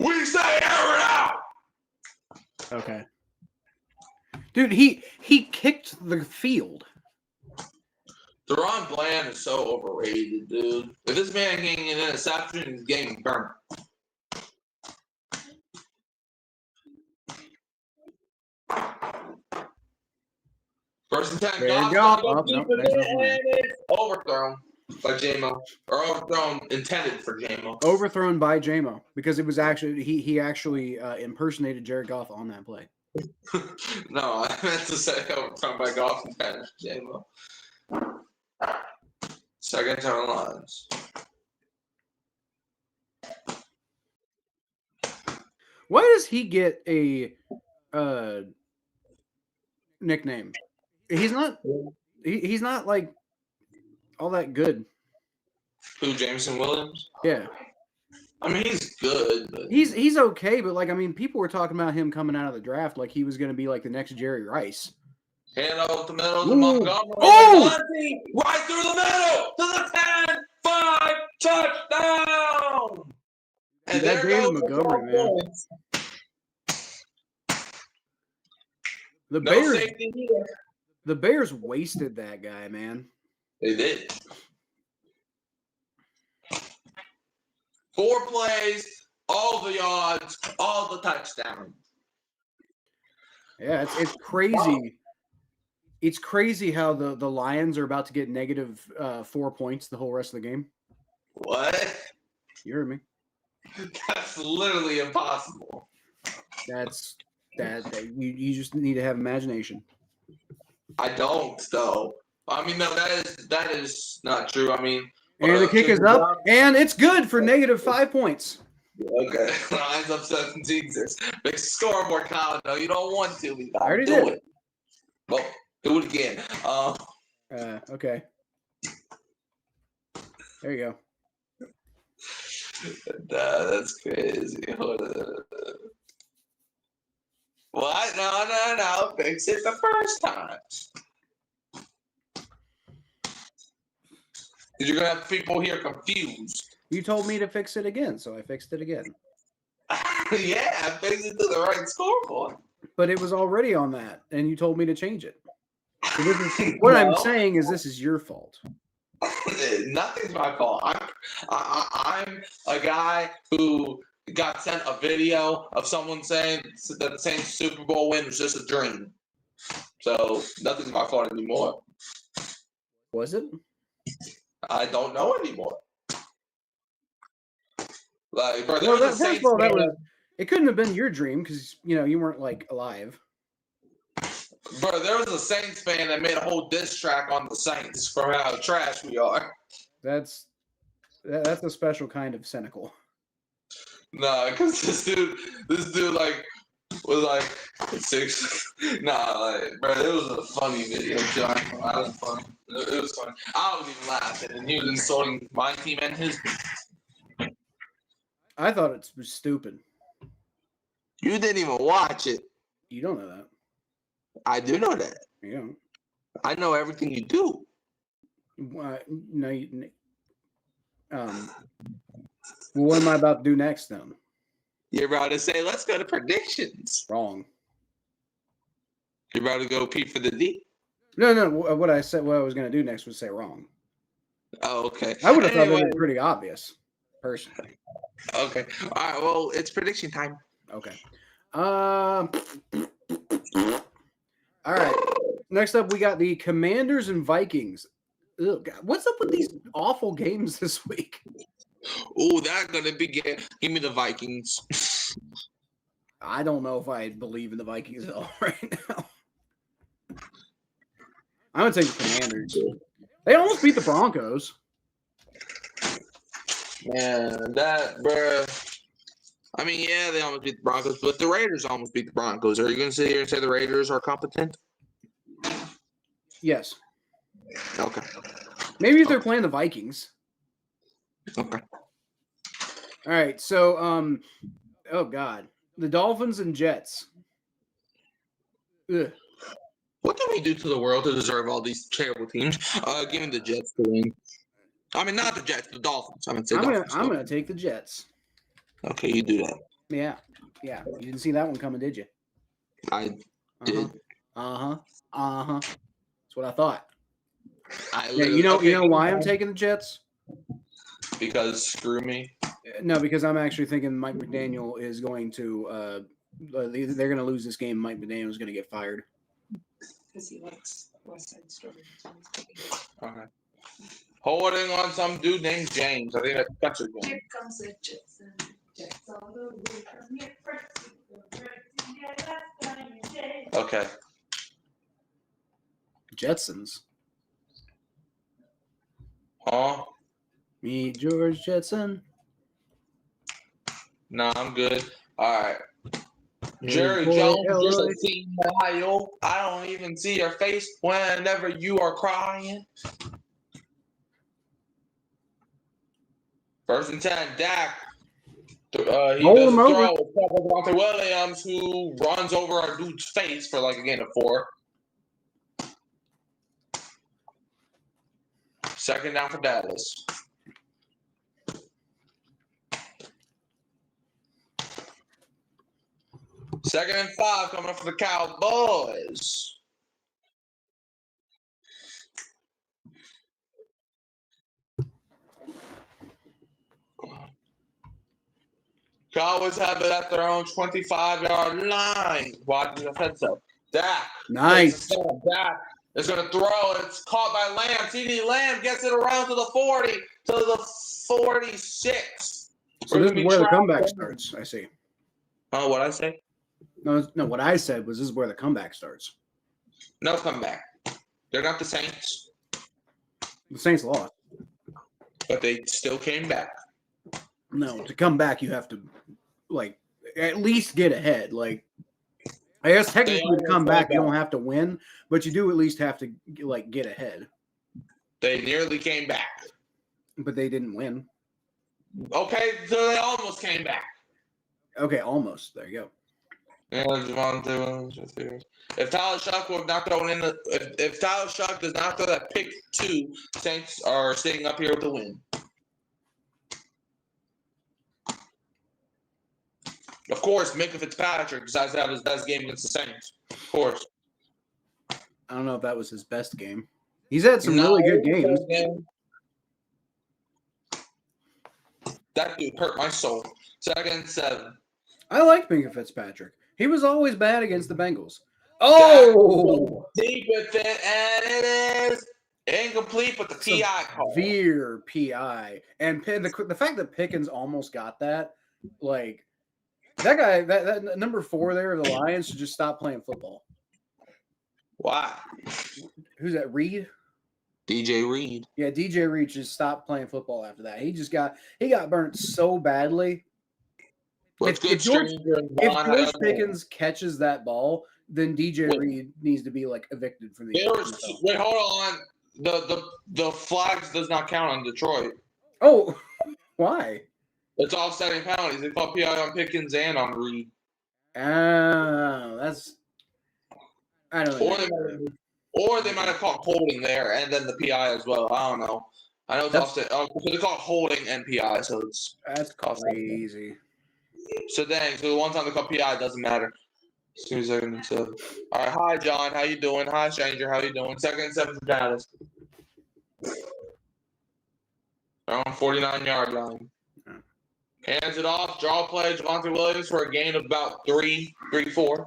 We say air it out. Okay. Dude, he kicked the field. Deron Bland is so overrated, dude. If this man getting an interception, he's getting burnt. First and 10. There you go. Oh, no, It's overthrown by J-Mo. Or overthrown intended for J-Mo. Overthrown by J-Mo because it was actually he actually impersonated Jared Goff on that play. No, I meant to say overthrown by Goff intended for J-Mo. 2nd down Lions. Why does he get a nickname? He's not like all that good. Who, Jameson Williams? Yeah. I mean, he's good. But... He's okay, but like I mean, people were talking about him coming out of the draft like he was going to be like the next Jerry Rice. Hand out the middle to Montgomery. Oh! Right through the middle to the 10-5 touchdown. And dude, that David Montgomery, man. The Bears wasted that guy, man. They did. 4 plays, all the yards, all the touchdowns. Yeah, it's crazy. It's crazy how the Lions are about to get negative 4 points the whole rest of the game. What? You heard me. That's literally impossible. That's you just need to have imagination. I don't, though. I mean, no, that is not true. I mean, and the kick is up, and it's good for negative 5 points. Okay, Lions up 17-6. Big scoreboard count. No, you don't want to. I already did it. Well, do it again. Okay. There you go. That's crazy. What? No. Fix it the first time. You're going to have people here confused. You told me to fix it again, so I fixed it again. Yeah, I fixed it to the right scoreboard. But it was already on that, and you told me to change it. So what I'm saying is this is your fault. Nothing's my fault. I'm a guy who got sent a video of someone saying that the Saints Super Bowl win was just a dream. So nothing's my fault anymore. Was it? I don't know anymore. Like, bro, well, first of all, it couldn't have been your dream because you weren't like alive. Bro, there was a Saints fan that made a whole diss track on the Saints for how trash we are. That's a special kind of cynical. Nah, because this dude like was like six. Nah, like bro, it was a funny video. John, it was funny. It was funny. I was even laughing, and he was insulting my team and his. I thought it was stupid. You didn't even watch it. You don't know that. I do know that. You don't. I know everything you do. No, well, what am I about to do next then? You're about to say, let's go to predictions. Wrong. You're about to go P for the D. No. What I was going to do next was say wrong. Oh, okay. I would have thought it was pretty obvious, personally. Okay. All right. Well, it's prediction time. Okay. All right. Next up, we got the Commanders and Vikings. Ugh, God, what's up with these awful games this week? Oh, that's gonna be good. Give me the Vikings. I don't know if I believe in the Vikings at all right now. I'm gonna take the Commanders. They almost beat the Broncos. Man, bruh. I mean, yeah, they almost beat the Broncos, but the Raiders almost beat the Broncos. Are you gonna sit here and say the Raiders are competent? Yes. Okay. Maybe if they're playing the Vikings. Okay. All right. So, oh God, the Dolphins and Jets. Ugh. What did we do to the world to deserve all these terrible teams? Give me the Jets to win. I mean, not the Jets, the Dolphins. I'm gonna take the Jets. Okay, you do that. Yeah. You didn't see that one coming, did you? I did. That's what I thought. Yeah, you know why I'm taking the Jets? Because screw me. No, because I'm actually thinking Mike McDaniel is going to. They're going to lose this game. Mike McDaniel is going to get fired. Because he likes West Side Story. Okay. Holding on some dude named James. I think that's a game. Here comes the Jetson. Jets all the way from here first. Okay. Jetsons. Huh? Meet George Jetson. No, I'm good. All right. Jerry Jones, just a smile. I don't even see your face whenever you are crying. 1st and 10, Dak. He does throw. Devontae Williams, who runs over our dude's face for like a gain of 4. 2nd down for Dallas. Second and 5 coming up for the Cowboys. Cowboys have it at their own 25-yard line. Why did I say so? Dak. Nice. Dak is going to throw. It's caught by Lamb. CD Lamb gets it around to the 40, to the 46. So this is where the comeback starts, I see. Oh, what'd I say? No, what I said was this is where the comeback starts. No comeback. They're not the Saints. The Saints lost. But they still came back. No, to come back, you have to, like, at least get ahead. Like, I guess technically to come back, you don't have to win, but you do at least have to, like, get ahead. They nearly came back. But they didn't win. Okay, so they almost came back. Okay, almost. There you go. If Tyler Shuck would not throw in if Tyler Shuck does not throw that pick 2, Saints are sitting up here with the win. Of course, Minka Fitzpatrick decides to have his best game against the Saints. Of course. I don't know if that was his best game. He's had some really good games. That dude hurt my soul. 2nd and 7. I like Minka Fitzpatrick. He was always bad against the Bengals. Oh! Deep with it, and it is incomplete, but the PI call. Severe PI. And the fact that Pickens almost got that, like, that guy, that number 4 there of the Lions should just stop playing football. Why? Who's that? Reed? DJ Reed. Yeah, DJ Reed just stopped playing football after that. He got burnt so badly. What's good, Stranger? If George Pickens catches that ball, then DJ Reed needs to be like evicted from the NFL. Wait, hold on. The flags does not count on Detroit. Oh, why? It's offsetting penalties. They call PI on Pickens and on Reed. Oh, that's I don't know. Or they might have called holding there and then the PI as well. I don't know. I know it's offset. Oh, they call it holding and PI, so that's crazy. So dang. So the one time they call PI doesn't matter. 2 seconds. So, all right. Hi, John. How you doing? Hi, Stranger. How you doing? 2nd and 7 for Dallas. They're on 49-yard line. Hands it off. Draw play. Javonte Williams for a gain of about 3, 4.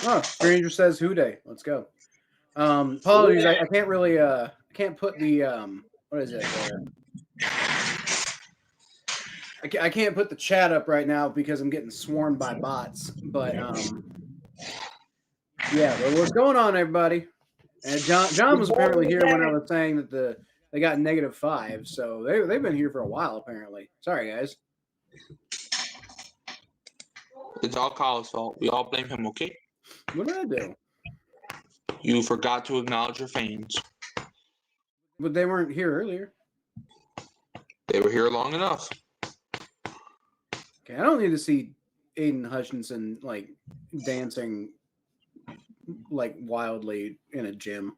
Oh, Stranger says Houday. Let's go. Apologies, I can't really can't put the what is it? I can't put the chat up right now because I'm getting swarmed by bots. But yeah, but what's going on, everybody? And John was apparently here when I was saying that they got -5, so they've been here for a while apparently. Sorry, guys. It's all Kyle's fault. We all blame him, okay? What did I do? You forgot to acknowledge your fans. But they weren't here earlier. They were here long enough. Okay, I don't need to see Aiden Hutchinson like dancing like wildly in a gym.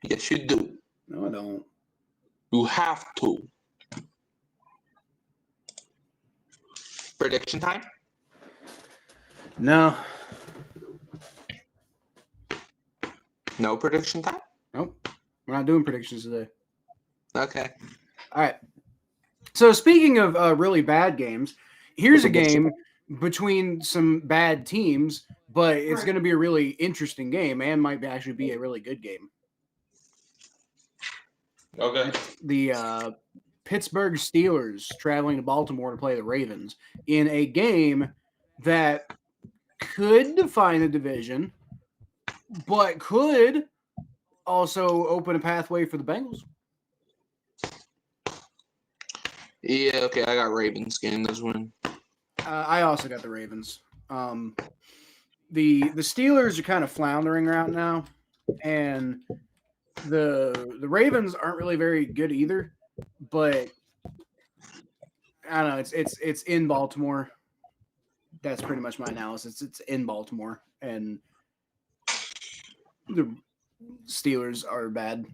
Yes, you do. No, I don't. You have to. Prediction time? No. No prediction time? Nope. We're not doing predictions today. Okay. All right. So speaking of really bad games, here's a game between some bad teams, but it's going to be a really interesting game and might actually be a really good game. Okay. The Pittsburgh Steelers traveling to Baltimore to play the Ravens in a game that could define the division, but could also open a pathway for the Bengals. Yeah, okay, I got Ravens getting this win. I also got the Ravens. The Steelers are kind of floundering right now, and the Ravens aren't really very good either. But I don't know. It's in Baltimore. That's pretty much my analysis. It's in Baltimore, and the Steelers are bad.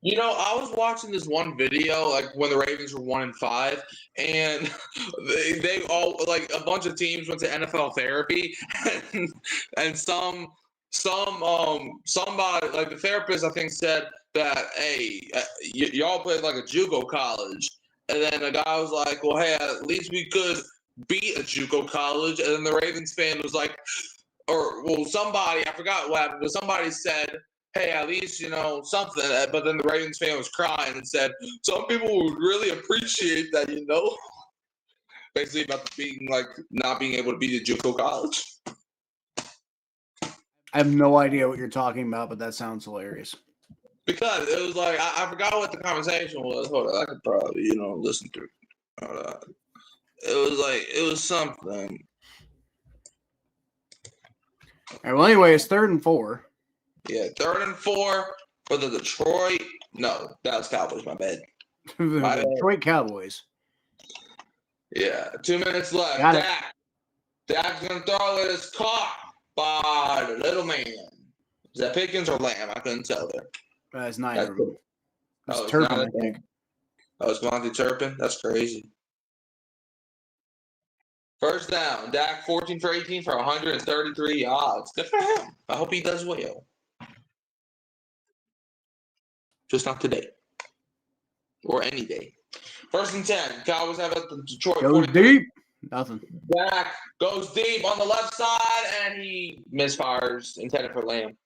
You know, I was watching this one video, like when the Ravens were 1-5, and they all, like a bunch of teams went to NFL therapy, and somebody, like the therapist, I think said that, hey, y'all played like a JUCO college, and then the guy was like, well, hey, at least we could beat a JUCO college, and then the Ravens fan was like, somebody, I forgot what happened, but somebody said, hey, at least, something. But then the Ravens fan was crying and said, some people would really appreciate that, basically about being like not being able to beat a JUCO college. I have no idea what you're talking about, but that sounds hilarious. Because it was like, I forgot what the conversation was. Hold on, I could probably, listen to it. It was something. All right, well, anyway, it's 3rd and 4. Yeah, 3rd and 4 for the Detroit. No, Dallas Cowboys, my bad. The Detroit Cowboys. Yeah, 2 minutes left. Dak's going to throw it. It's caught by the little man. Is that Pickens or Lamb? I couldn't tell there. It's neither of them. It's Turpin, I think. Oh, it's Monty Turpin? That's crazy. First down. Dak 14 for 18 for 133 yards. Good for him. I hope he does well. Just not today. Or any day. 1st and 10. Cowboys have at the Detroit. Goes deep. Nothing. Dak goes deep on the left side, and he misfires, intended for Lamb.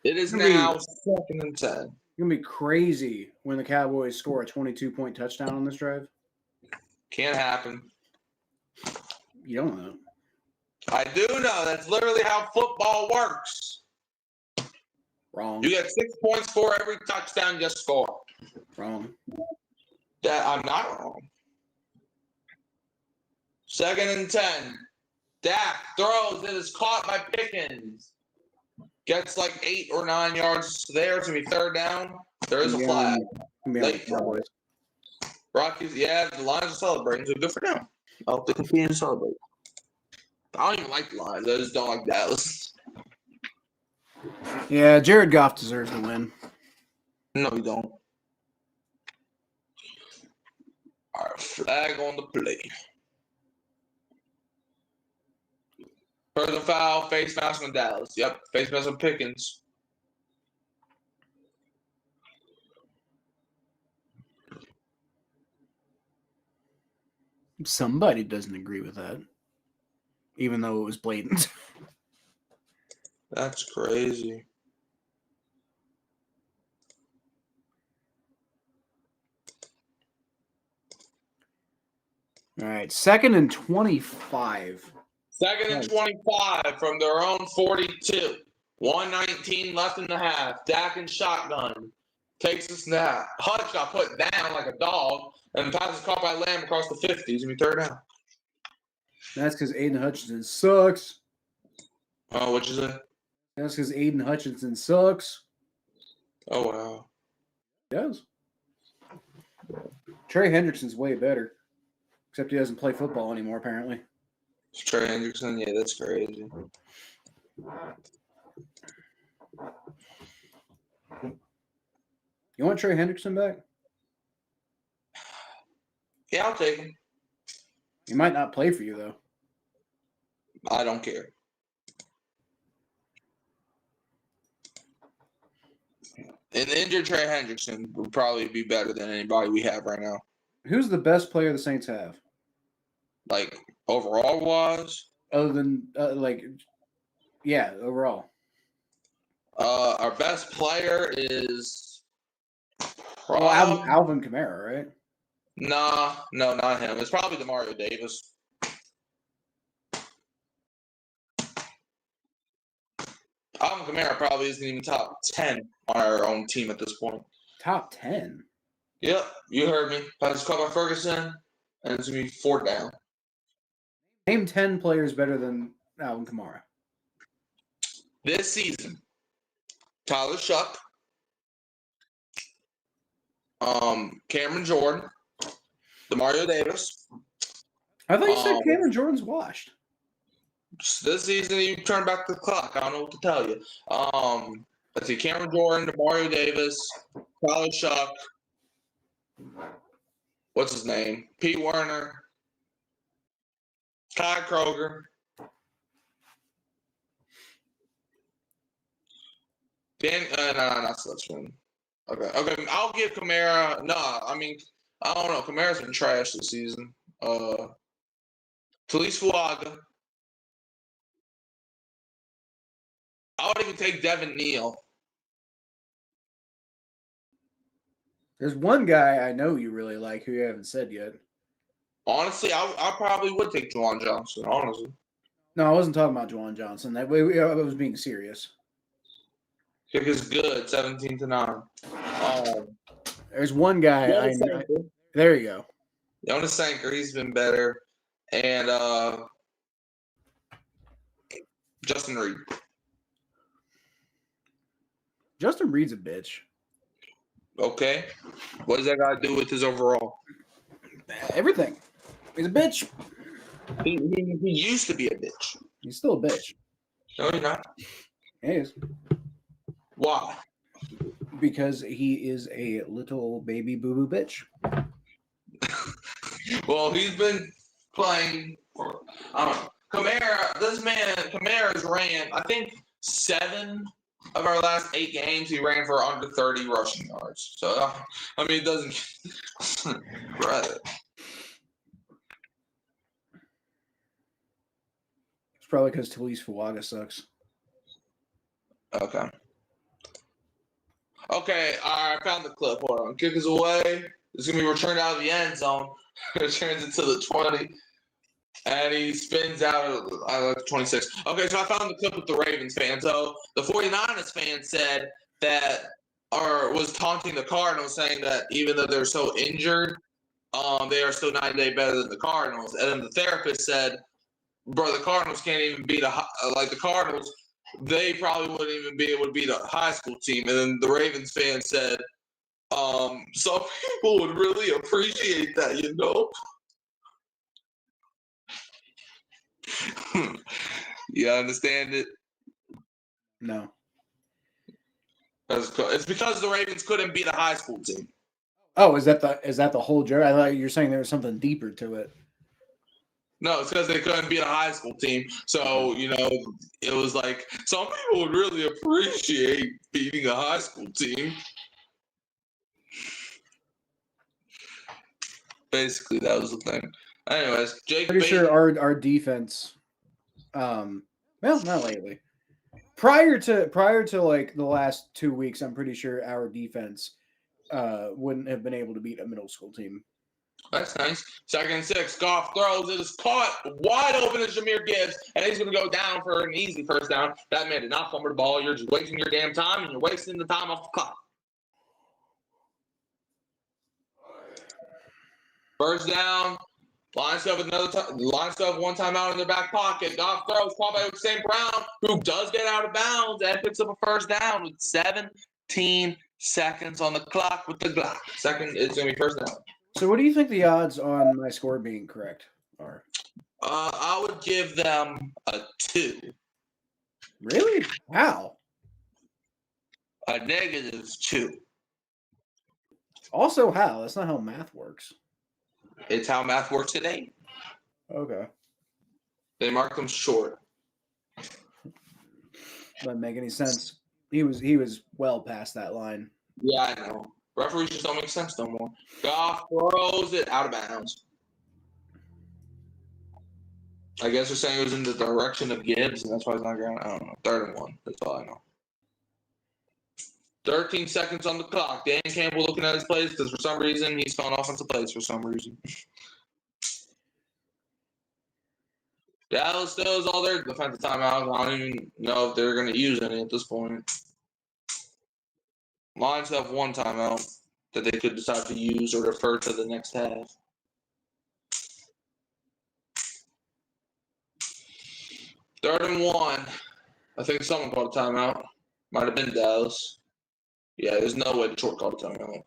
It is now 2nd and 10. It's going to be crazy when the Cowboys score a 22-point touchdown on this drive. Can't happen. You don't know. I do know. That's literally how football works. Wrong. You get 6 points for every touchdown you score. Wrong. That I'm not wrong. 2nd and 10. Dak throws. It is caught by Pickens. Gets like 8 or 9 yards there. It's going to be 3rd down. There is a flag. Late Cowboys. Rockies, yeah, the Lions are celebrating, so good for them. I hope they continue to celebrate. I don't even like the Lions. I just don't like Dallas. Yeah, Jared Goff deserves to win. No, you don't. All right, flag on the play. Personal foul, face mask on Dallas. Yep, face mask on Pickens. Somebody doesn't agree with that, even though it was blatant. That's crazy. All right, 2nd and 25. 2nd and 25 from their own 42. 1:19 left in the half. Dak and shotgun. Takes a snap. Hutch got put down like a dog, and the pass is caught by Lamb across the 50s. It's going to be 3rd down. That's because Aiden Hutchinson sucks. Oh, what'd you say? That's because Aiden Hutchinson sucks. Oh, wow. He does. Trey Hendrickson's way better. Except he doesn't play football anymore, apparently. Trey Hendrickson, yeah, that's crazy. You want Trey Hendrickson back? Yeah, I'll take him. He might not play for you, though. I don't care. An injured Trey Hendrickson would probably be better than anybody we have right now. Who's the best player the Saints have? Like, overall wise? Other than, yeah, overall. Our best player is Alvin Kamara, right? No, not him. It's probably DeMario Davis. Alvin Kamara probably isn't even top 10 on our own team at this point. Top 10? Yep, you heard me. Pass caught by Ferguson, and it's going to be 4th down. Name 10 players better than Alvin Kamara. This season, Tyler Shuck, Cameron Jordan, DeMario Davis. I thought you said Cameron Jordan's washed. This season, you turn back the clock. I don't know what to tell you. Let's see, Cameron Jordan, DeMario Davis, Tyler Shuck. What's his name? Pete Werner, Ty Kroger. Not Sletchman. Okay. I'll give Kamara. I don't know. Kamara's been trash this season. Talise Fuaga. I would even take Devin Neal. There's one guy I know you really like who you haven't said yet. Honestly, I probably would take Juwan Johnson, honestly. No, I wasn't talking about Juwan Johnson. I was being serious. Kick is good, 17-9. There's one guy I know. There you go. Jonas Sanker, he's been better. And Justin Reed. Justin Reed's a bitch. Okay. What does that got to do with his overall? Everything. He's a bitch. He used to be a bitch. He's still a bitch. No, he's not. He is. Why? Because he is a little baby boo-boo bitch. Well, he's been playing for, Kamara's ran, I think, 7 of our last 8 games. He ran for under 30 rushing yards. So, it doesn't. Right. It's probably because Talise Fuaga sucks. Okay. Okay, all right, I found the clip. Hold on. Kick is away. It's going to be returned out of the end zone. turns into the 20. And he spins out at 26. Okay, so I found the clip with the Ravens fan. So the 49ers fan said that, or was taunting the Cardinals, saying that even though they're so injured, they are still 9 day better than the Cardinals. And then the therapist said, bro, the Cardinals can't even beat the Cardinals. They probably wouldn't even be able to beat a high school team. And then the Ravens fan said, some people would really appreciate that, you know? You understand it? No. It's because the Ravens couldn't beat a high school team. Oh, is that the whole joke? I thought you were saying there was something deeper to it. No, it's because they couldn't beat a high school team. So, you know, it was like some people would really appreciate beating a high school team. Basically, that was the thing. Anyways, Jake. Pretty sure our defense. Well, not lately. Prior to like the last 2 weeks, I'm pretty sure our defense wouldn't have been able to beat a middle school team. That's nice. 2nd and 6. Goff throws. It is caught wide open as Jahmyr Gibbs, and he's going to go down for an easy first down. That man did not fumble the ball. You're just wasting your damn time, and you're wasting the time off the clock. First down. Lions have Lions have one timeout in their back pocket. Goff throws. Caught by St. Brown, who does get out of bounds and picks up a first down with 17 seconds on the clock with the Glock. Second, it's going to be first down. So what do you think the odds on my score being correct are? I would give them a 2. Really? How? A -2. Also how? That's not how math works. It's how math works today. Okay. They mark them short. Doesn't make any sense. He was well past that line. Yeah, I know. Referees just don't make sense no more. Goff throws it out of bounds. I guess they're saying it was in the direction of Gibbs, and that's why it's not going. I don't know. 3rd and 1. That's all I know. 13 seconds on the clock. Dan Campbell looking at his plays because for some reason he's calling offensive plays for some reason. Dallas still has all their defensive timeouts. I don't even know if they're going to use any at this point. Lions have one timeout that they could decide to use or defer to the next half. Third and 1. I think someone called a timeout. Might have been Dallas. Yeah, there's no way Detroit called a timeout.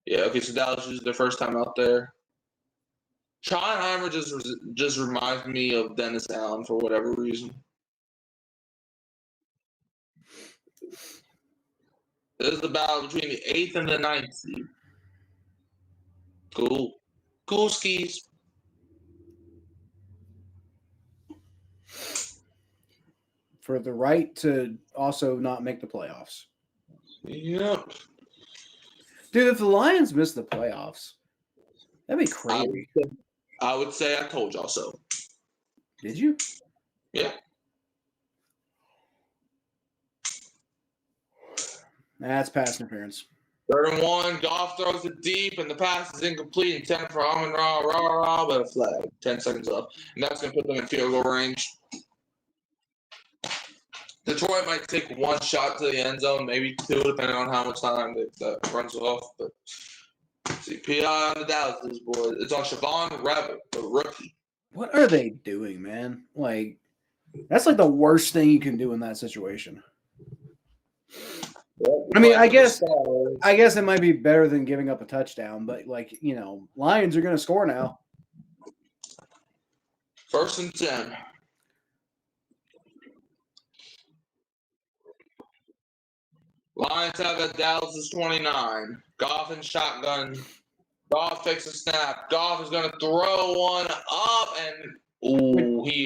Yeah, okay, so Dallas used their first time out there. Schottenheimer just reminds me of Dennis Allen for whatever reason. This is the battle between the 8th and the 9th seed. Cool. Cool skis. For the right to also not make the playoffs. Yep. Dude, if the Lions miss the playoffs, that'd be crazy. I would say I told y'all so. Did you? Yeah. That's pass interference. 3rd and 1. Goff throws it deep, and the pass is incomplete. Intended for Amon-Ra, but a flag. 10 seconds left. And that's going to put them in field goal range. Detroit might take one shot to the end zone, maybe 2, depending on how much time that runs off. But see, PI on the Dallas, boy. It's on Siobhan Rebel, the rookie. What are they doing, man? Like, that's like the worst thing you can do in that situation. I mean, I guess it might be better than giving up a touchdown, but like, you know, Lions are going to score now. 1st and 10. Lions have at Dallas' 29. Goff and shotgun. Goff takes a snap. Goff is going to throw one up, and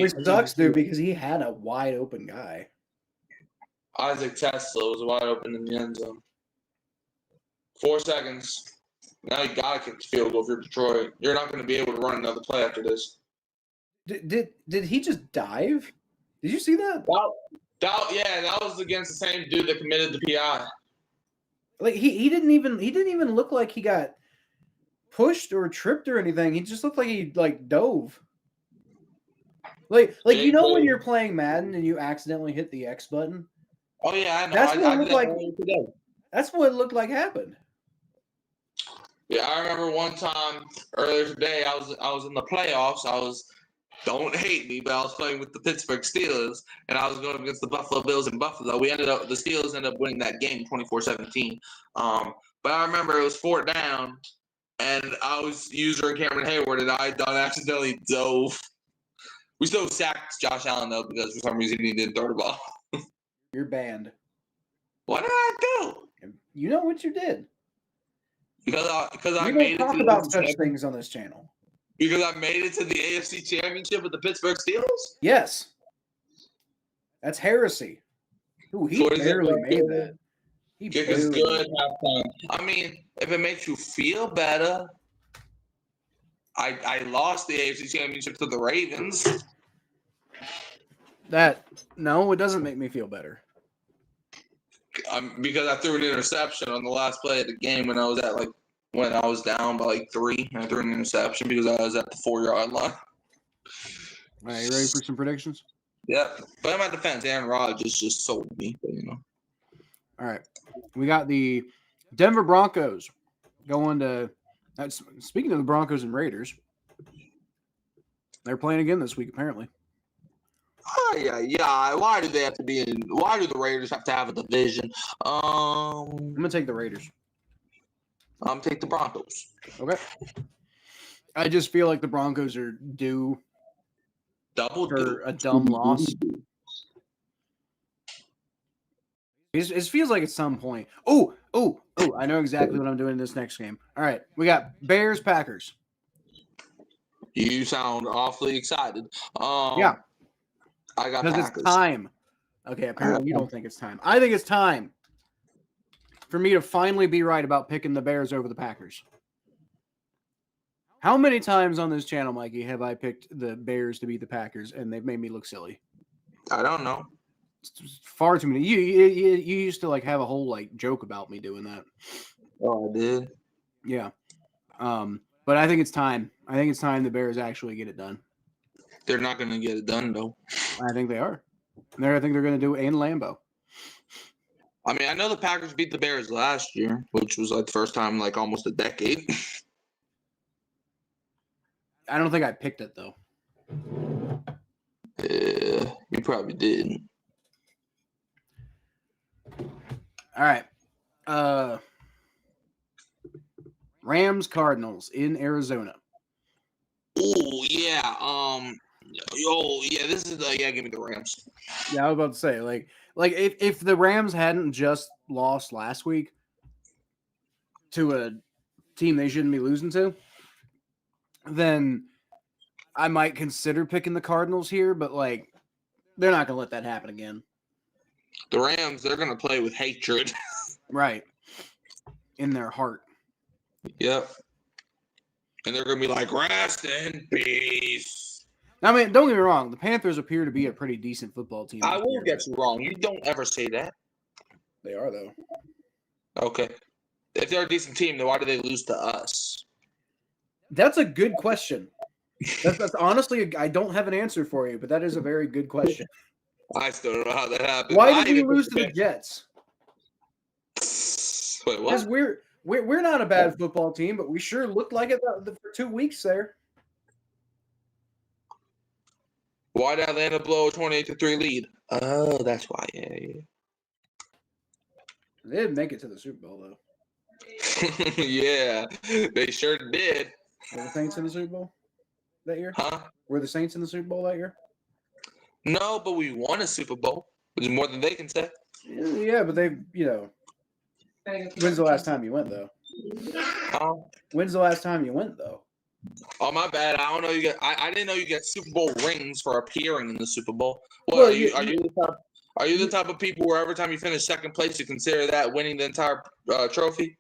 which sucks, dude, because he had a wide open guy. Isaac Tesla was wide open in the end zone. 4 seconds. Now you got to kick the field goal if you're Detroit. You're not going to be able to run another play after this. Did he just dive? Did you see that? That was against the same dude that committed the PI. Like he didn't even look like he got pushed or tripped or anything. He just looked like he like dove. Like you know when you're playing Madden and you accidentally hit the X button? Oh yeah, I know. That's what I it looked did that like. earlier today. That's what it looked like happened. Yeah, I remember one time earlier today. I was in the playoffs. Don't hate me, but I was playing with the Pittsburgh Steelers, and I was going against the Buffalo Bills in Buffalo. The Steelers ended up winning that game 24-17. But I remember it was 4th down, and I was using Cameron Hayward, and I accidentally dove. We still sacked Josh Allen, though, because for some reason he didn't throw the ball. You're banned. What did I do? You know what you did. Because I We made don't it talk to about the such things on this channel. Because I made it to the AFC Championship with the Pittsburgh Steelers? Yes. That's heresy. Ooh, he So is it barely like made good? that. He Kick is barely good halftime. I mean, if it makes you feel better, I lost the AFC Championship to the Ravens. No, it doesn't make me feel better. Because I threw an interception on the last play of the game when I was down by like 3. I threw an interception because I was at the 4-yard line. All right, you ready for some predictions? Yep. But in my defense, Aaron Rodgers just sold me. But, All right. We got the Denver Broncos going to speaking of the Broncos and Raiders, they're playing again this week, apparently. Oh, yeah. Why do the Raiders have to have a division? I'm going to take the Raiders. I'm take the Broncos. Okay. I just feel like the Broncos are due for a dumb loss. It feels like at some point. Oh, I know exactly what I'm doing in this next game. All right. We got Bears, Packers. You sound awfully excited. Yeah. I got Packers. Because it's time. Okay, apparently you don't think it's time. I think it's time for me to finally be right about picking the Bears over the Packers. How many times on this channel, Mikey, have I picked the Bears to beat the Packers and they've made me look silly? I don't know. It's far too many. You used to like have a whole like joke about me doing that. Oh, I did. Yeah. But I think it's time. I think it's time the Bears actually get it done. They're not going to get it done, though. I think they are. I think they're going to do it in Lambeau. I mean, I know the Packers beat the Bears last year, which was like the first time in like almost a decade. I don't think I picked it, though. Yeah, you probably did. All right. Rams Cardinals in Arizona. Oh, yeah. This is give me the Rams. Yeah, I was about to say, like if the Rams hadn't just lost last week to a team they shouldn't be losing to, then I might consider picking the Cardinals here, but like they're not gonna let that happen again. The Rams, they're gonna play with hatred. Right. In their heart. Yep. And they're gonna be like, rest in peace. I mean, don't get me wrong. The Panthers appear to be a pretty decent football team. I will get you wrong. You don't ever say that. They are, though. Okay. If they're a decent team, then why do they lose to us? That's a good question. That's honestly, I don't have an answer for you, but that is a very good question. I still don't know how that happened. Why did we lose to the Jets? Wait, what? Because we're not a bad football team, but we sure looked like it for 2 weeks there. Why did Atlanta blow a 28-3 lead? Oh, that's why. Yeah. They didn't make it to the Super Bowl, though. Yeah, they sure did. Were the Saints in the Super Bowl that year? Huh? Were the Saints in the Super Bowl that year? No, but we won a Super Bowl, which is more than they can say. Yeah, but they, when's the last time you went, though? When's the last time you went, though? Oh, my bad. I don't know. I didn't know you get Super Bowl rings for appearing in the Super Bowl. Well, Are you the type of people where every time you finish second place, you consider that winning the entire trophy?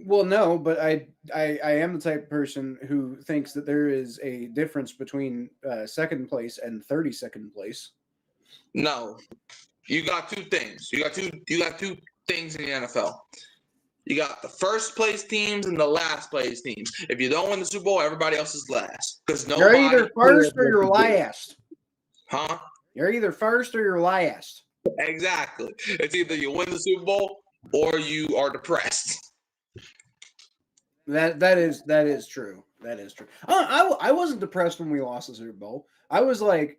Well, no, but I am the type of person who thinks that there is a difference between second place and 32nd place. No, you got two things. You got two things in the NFL. You got the first place teams and the last place teams. If you don't win the Super Bowl, everybody else is last. Because You're either first or you're last. Huh? You're either first or you're last. Exactly. It's either you win the Super Bowl or you are depressed. That is true. That is true. I wasn't depressed when we lost the Super Bowl. I was like,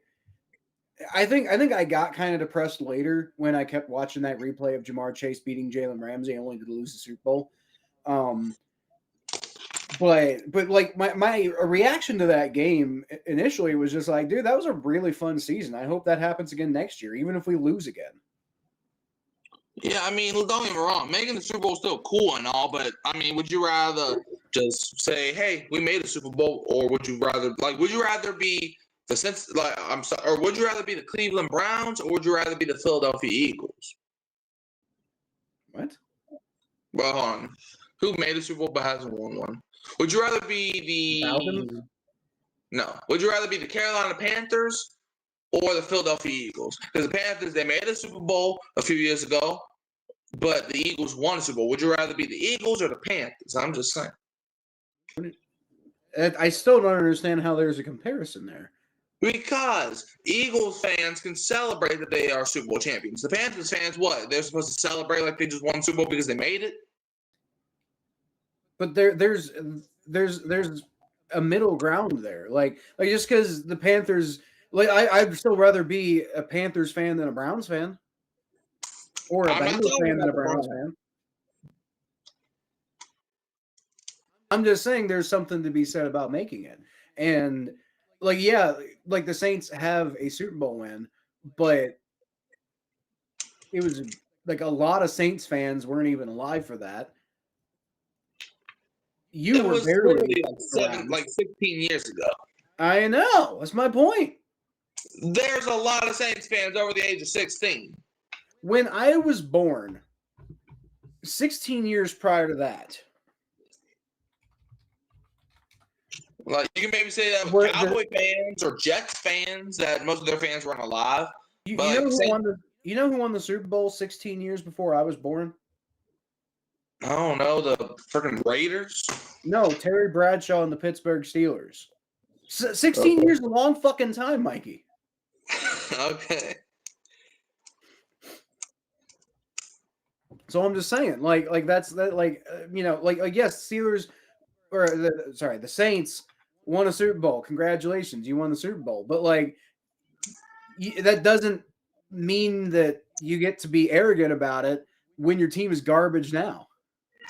I think I got kind of depressed later when I kept watching that replay of Jamar Chase beating Jalen Ramsey only to lose the Super Bowl. But like my reaction to that game initially was just like, dude, that was a really fun season. I hope that happens again next year, even if we lose again. Yeah, I mean, don't get me wrong. Making the Super Bowl is still cool and all, but I mean, would you rather just say, "Hey, we made a Super Bowl," or would you rather be or would you rather be the Cleveland Browns, or would you rather be the Philadelphia Eagles? What? Well, hold on. Who made a Super Bowl but hasn't won one? Would you rather be the Falcons? No. Would you rather be the Carolina Panthers or the Philadelphia Eagles? Because the Panthers, they made a Super Bowl a few years ago, but the Eagles won a Super Bowl. Would you rather be the Eagles or the Panthers? I'm just saying. I still don't understand how there's a comparison there. Because Eagles fans can celebrate that they are Super Bowl champions. The Panthers fans, what? They're supposed to celebrate like they just won Super Bowl because they made it? But there's a middle ground there. Like just because the Panthers, like I'd still rather be a Panthers fan than a Browns fan, or a Bengals fan than a Browns fan. I'm just saying there's something to be said about making it. And like, yeah, like the Saints have a Super Bowl win, but it was like a lot of Saints fans weren't even alive for that. You were barely like 16 years ago. I know. That's my point. There's a lot of Saints fans over the age of 16. When I was born, 16 years prior to that. Like, you can maybe say that with Cowboy fans or Jets fans, that most of their fans weren't alive. You know who won the Super Bowl 16 years before I was born? I don't know, the freaking Raiders? No, Terry Bradshaw and the Pittsburgh Steelers. 16 years is a long fucking time, Mikey. Okay. So I'm just saying, like that's that, like yes, Steelers or the Saints won a Super Bowl. Congratulations, you won the Super Bowl. But like that doesn't mean that you get to be arrogant about it when your team is garbage now.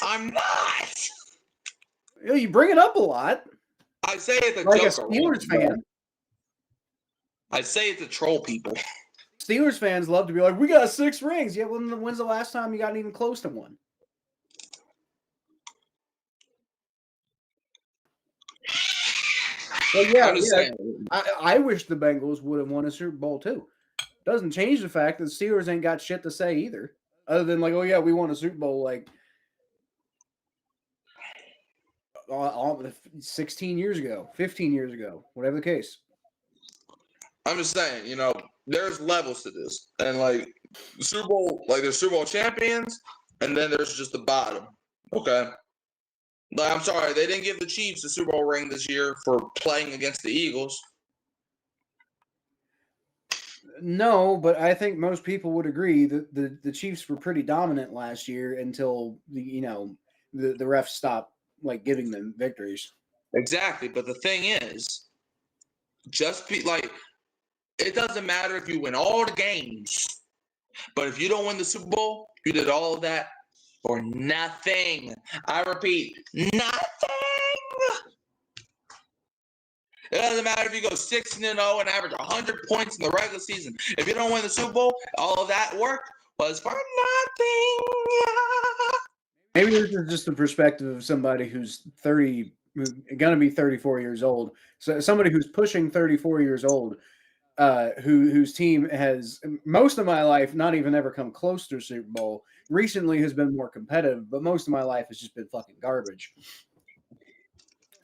I'm not. You bring it up a lot. I say it's a like joke. A Steelers fan. I say it to troll people. Steelers fans love to be like, we got 6 rings. Yeah, when's the last time you got even close to one? Well, yeah. I wish the Bengals would have won a Super Bowl too. Doesn't change the fact that the Steelers ain't got shit to say either, other than like, oh yeah, we won a Super Bowl like 16 years ago, 15 years ago, whatever the case. I'm just saying, there's levels to this, and like Super Bowl, like there's Super Bowl champions, and then there's just the bottom. Okay. Like, I'm sorry, they didn't give the Chiefs a Super Bowl ring this year for playing against the Eagles. No, but I think most people would agree that the Chiefs were pretty dominant last year until the refs stopped like giving them victories. Exactly, but the thing is, it doesn't matter if you win all the games, but if you don't win the Super Bowl, you did all of that for nothing. I repeat, nothing. It doesn't matter if you go 6-0 and average 100 points in the regular season. If you don't win the Super Bowl, all of that work was for nothing. Maybe this is just the perspective of somebody who's going to be 34 years old. So somebody who's pushing 34 years old, whose team has most of my life not even ever come close to a Super Bowl. Recently has been more competitive, but most of my life has just been fucking garbage.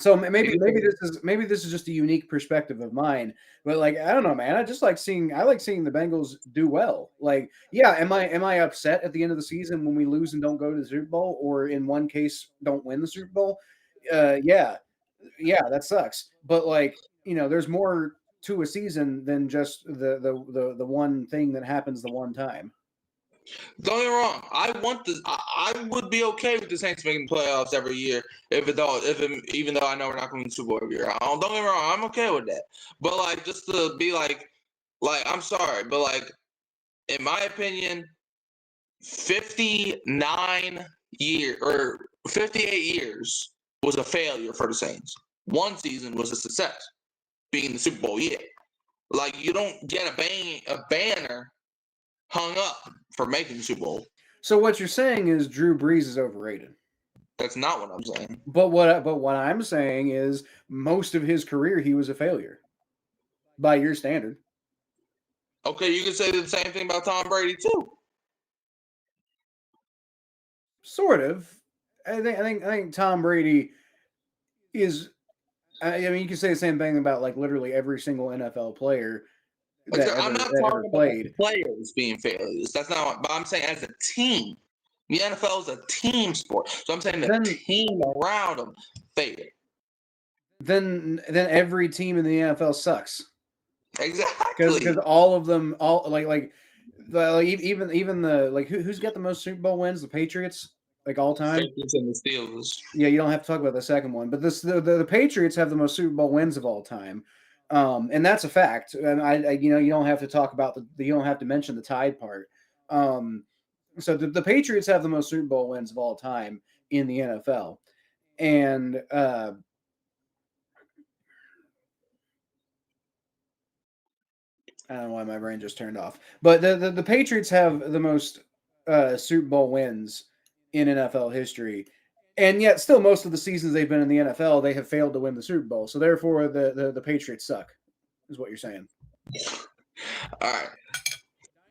So maybe this is just a unique perspective of mine, but like I don't know, man. I like seeing the Bengals do well. Like, yeah, am I upset at the end of the season when we lose and don't go to the Super Bowl, or in one case don't win the Super Bowl? Yeah, that sucks. But like, there's more to a season than just the one thing that happens the one time. Don't get me wrong. I would be okay with the Saints making playoffs every year even though I know we're not going to the Super Bowl every year. Don't get me wrong. I'm okay with that. But like, just to be like I'm sorry, but like, in my opinion, 58 years was a failure for the Saints. One season was a success, being the Super Bowl year. Like, you don't get a banner hung up for making the Super Bowl. So what you're saying is Drew Brees is overrated. That's not what I'm saying. But what I'm saying is most of his career he was a failure by your standard. Okay, you can say the same thing about Tom Brady too. Sort of. I think Tom Brady is. I mean, you can say the same thing about like literally every single NFL player I'm not talking about players being failures. That's not what, but I'm saying as a team. The NFL is a team sport. So I'm saying the team around them failed. Then every team in the NFL sucks. Exactly. Because all of them, even the like who's got the most Super Bowl wins? The Patriots, like all time. Patriots and the Steelers. Yeah, you don't have to talk about the second one, but the Patriots have the most Super Bowl wins of all time, and that's a fact. And I you don't have to talk about you don't have to mention the Tide part. So the Patriots have the most Super Bowl wins of all time in the NFL, and I don't know why my brain just turned off. But the Patriots have the most Super Bowl wins in NFL history. And yet still most of the seasons they've been in the NFL, they have failed to win the Super Bowl. So therefore the Patriots suck, is what you're saying. All right.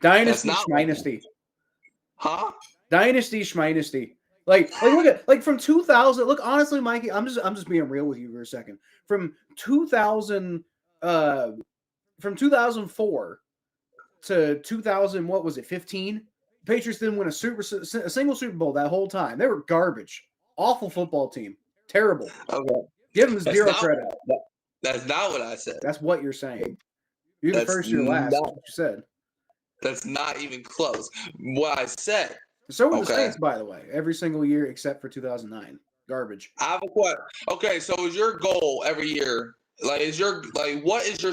Dynasty Schminesty. Huh? Dynasty Schminesty. Like look at from 2000. Look, honestly, Mikey, I'm just being real with you for a second. From 2004 to 2000, what was it, 15? Patriots didn't win a single Super Bowl that whole time. They were garbage. Awful football team. Terrible. Okay. Give them zero credit. That's not what I said. That's what you're saying. You're the first, you're last. That's what you said. That's not even close. What I said. So were the Saints, by the way, every single year except for 2009. Garbage. I have a question. Okay, so is your goal every year? What is your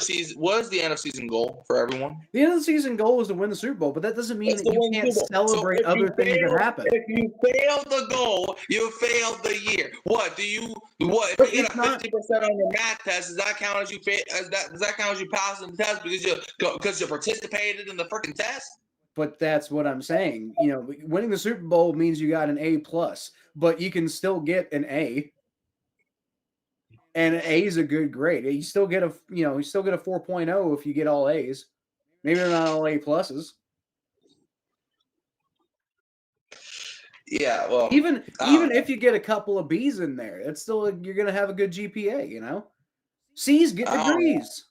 season? What is the end of season goal for everyone? The end of the season goal is to win the Super Bowl, but that doesn't mean that you can't celebrate other things that happen. If you fail the goal, you failed the year. What if you get a 50% on your math test? Does that count as you does that count as you passing the test because you participated in the freaking test? But that's what I'm saying. Winning the Super Bowl means you got an A+, but you can still get an A. And an A is a good grade. You still get a 4.0 if you get all A's. Maybe they're not all A pluses. Yeah, well, even if you get a couple of B's in there, it's still you're gonna have a good GPA. C's get degrees.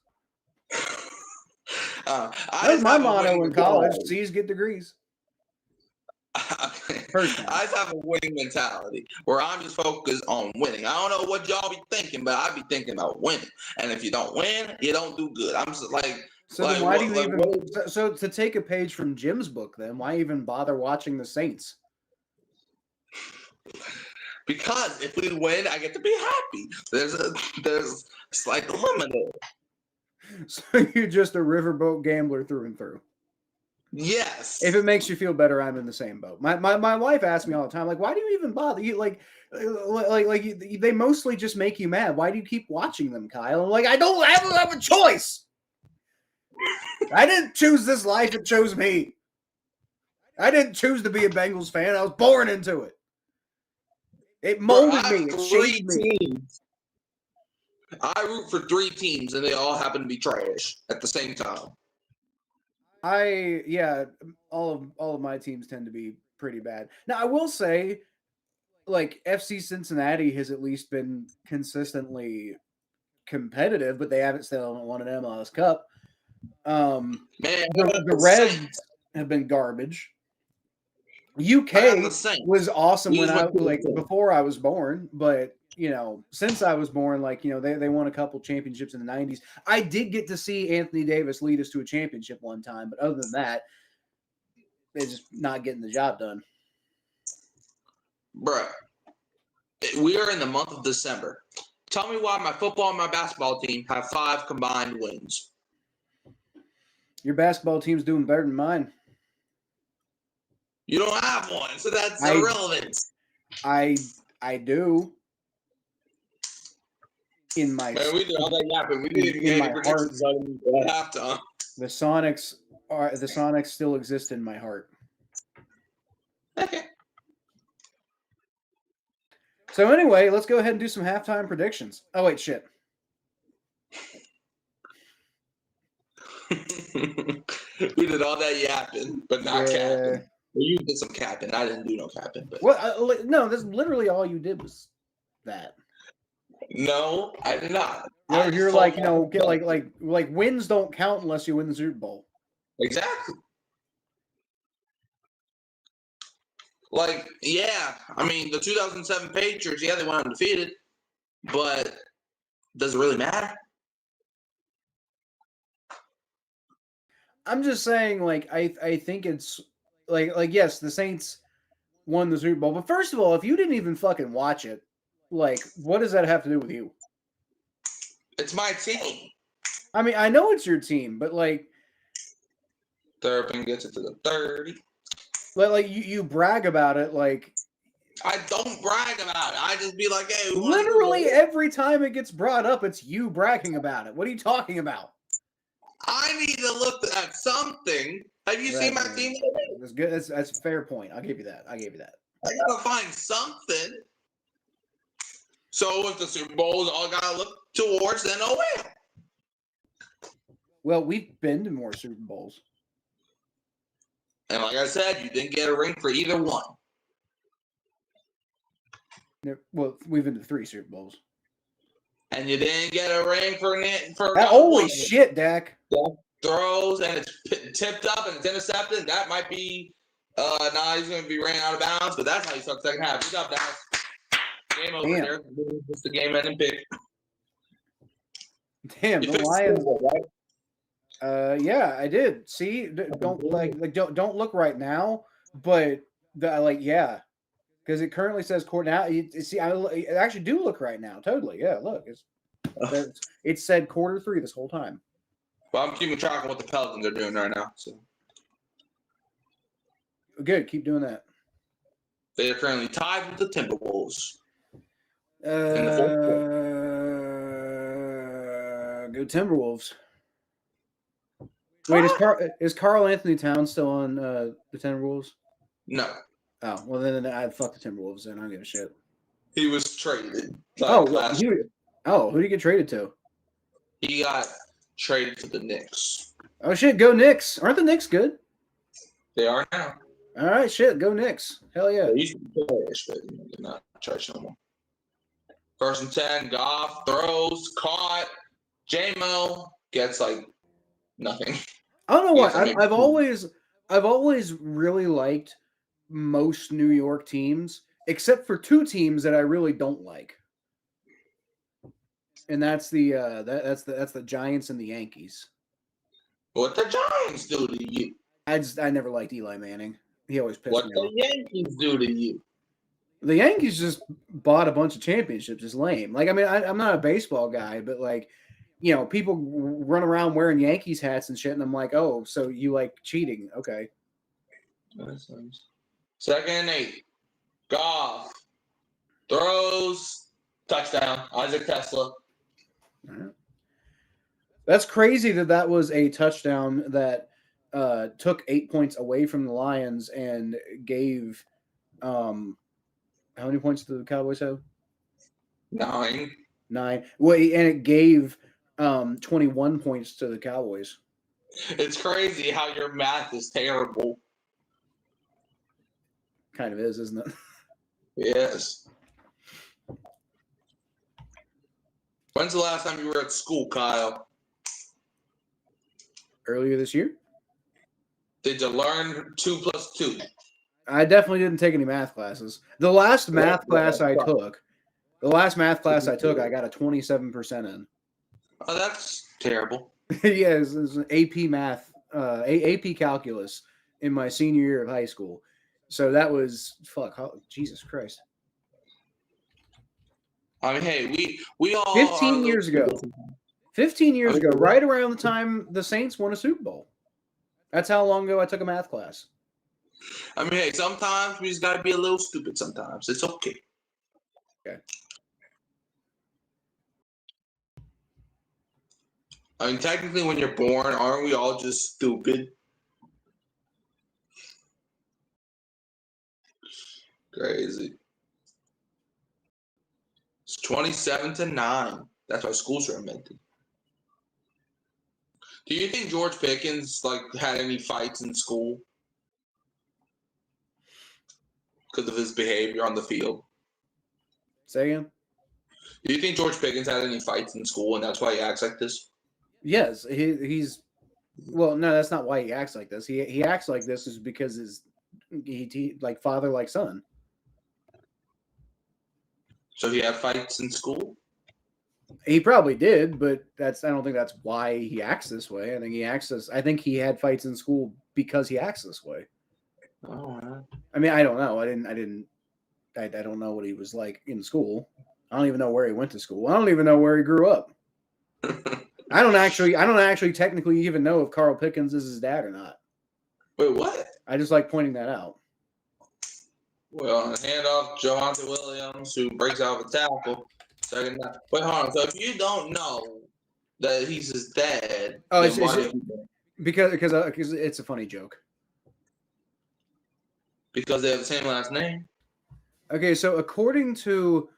That was my motto in college. C's get degrees. I just have a winning mentality where I'm just focused on winning. I don't know what y'all be thinking, but I be thinking about winning. And if you don't win, you don't do good. I'm just like. So then why do you even? So to take a page from Jim's book, then why even bother watching the Saints? Because if we win, I get to be happy. There's a slight dilemma there. So you're just a riverboat gambler through and through. Yes. If it makes you feel better, I'm in the same boat. My wife asks me all the time, like, why do you even bother? You like they mostly just make you mad. Why do you keep watching them, Kyle? I'm like, I don't have a choice. I didn't choose this life; it chose me. I didn't choose to be a Bengals fan. I was born into it. It molded me. It shaped me. I root for 3 teams, and they all happen to be trash at the same time. All of my teams tend to be pretty bad. Now I will say, like FC Cincinnati has at least been consistently competitive, but they haven't still won an MLS Cup. Man, The Reds have been garbage. UK I got the Saints. was awesome when These I went to the like Saints. before I was born, but since I was born, they won a couple championships in the 90s. I did get to see Anthony Davis lead us to a championship one time, but other than that, they're just not getting the job done. Bruh, we are in the month of December. Tell me why my football and my basketball team have 5 combined wins. Your basketball team's doing better than mine. You don't have one, so that's I- irrelevant. I do. In my Man, we did all that yapping. We didn't even in get my any predictions at halftime. the Sonics still exist in my heart. Okay. So anyway, let's go ahead and do some halftime predictions. Oh wait, shit. We did all that yapping, but not Yeah. capping. Well, you did some capping. I didn't do no capping. But Well, no, that's literally all you did was that. no, I did not. No, I you're just like, told get my- like wins don't count unless you win the Super Bowl. Exactly. Like, yeah, I mean, the 2007 Patriots, yeah, they went undefeated, but does it really matter? I'm just saying, like, I think it's like yes, the Saints won the Super Bowl, but first of all, if you didn't even fucking watch it, like, what does that have to do with you? It's my team. I mean, I know it's your team, but like, Turpin gets it to the 30. like you brag about it, like I don't brag about it. I just be like, hey, we won the Super literally Bowl. every time it gets brought up, it's you bragging about it. What are you talking about? I need to look at something. Have you seen my Right, team? That's good. That's a fair point. I'll give you that. I gotta find something. So if the Super Bowl is all I gotta look towards, then oh well. Well, we've been to more Super Bowls. And like I said, you didn't get a ring for either one. Well, we've been to 3 Super Bowls. And you didn't get a ring for Holy one. shit, Dak! Throws and it's tipped up and it's intercepted. That might be now he's gonna be ran out of bounds, but that's how you start the second half. Good job, Dallas. Game over Damn. there. Just the game ending pick. Damn, You the fixed Lions. the score, right? Yeah, I did. See, don't look right now, but yeah, because it currently says quarter now. See, I actually do look right now. Totally, yeah. Look, it said quarter 3 this whole time. Well, I'm keeping track of what the Pelicans are doing right now. So Good, keep doing that. they are currently tied with the Timberwolves. Go Timberwolves. Wait, is Karl Anthony Towns still on the Timberwolves? No, Oh, well then I'd fuck the Timberwolves. Then I don't give a shit. he was traded. Who did he get traded to? He got traded to the Knicks. Oh shit, go Knicks! Aren't the Knicks good? They are now. All right, shit, go Knicks! Hell yeah! They used to be trash, but they're not trash no more. 1st and 10, Goff throws, caught. J-Mo gets like nothing. I don't know why. Yes, I mean- I've always really liked most New York teams, except for 2 teams that I really don't like, and that's that's the Giants and the Yankees. What the Giants do to you? I never liked Eli Manning. He always pissed What me the off. Yankees do to you? The Yankees just bought a bunch of championships. It's lame. Like, I mean, I'm not a baseball guy, but like, people run around wearing Yankees hats and shit, and I'm like, oh, so you like cheating? Okay. 2nd and 8. Goff throws, touchdown. Isaac Tesla. All right. That's crazy that was a touchdown that took 8 points away from the Lions and gave how many points did the Cowboys have? 9. 9. Well, and it gave 21 points to the Cowboys. It's crazy how your math is terrible. Kind of is, isn't it? Yes. When's the last time you were at school, Kyle? Earlier this year, Did you learn 2 + 2? I definitely didn't take any math classes. The last math class I took, I got a 27% in. Oh, that's terrible. Yes, it's an AP math, AP calculus in my senior year of high school. So that was Jesus Christ. I mean, hey, we all 15 years ago. 15 years ago, right around the time the Saints won a Super Bowl. That's how long ago I took a math class. I mean, hey, sometimes we just gotta be a little stupid. Sometimes it's okay. Okay. I mean, technically, when you're born, aren't we all just stupid? Crazy. It's 27-9. That's why schools are invented. Do you think George Pickens had any fights in school because of his behavior on the field? Say again? Do you think George Pickens had any fights in school and that's why he acts like this? Yes, he's. Well, no, that's not why he acts like this. He acts like this is because he like father like son. So he had fights in school? He probably did, but I don't think that's why he acts this way. I think he had fights in school because he acts this way. Oh, man. I mean, I don't know. I don't know what he was like in school. I don't even know where he went to school. I don't even know where he grew up. I don't actually technically even know if Carl Pickens is his dad or not. Wait, what? I just like pointing that out. Well, hand off Javonte Williams, who breaks out of a tackle. Second down. Wait, hold on. So if you don't know that he's his dad, because it's a funny joke. Because they have the same last name. Okay, so according to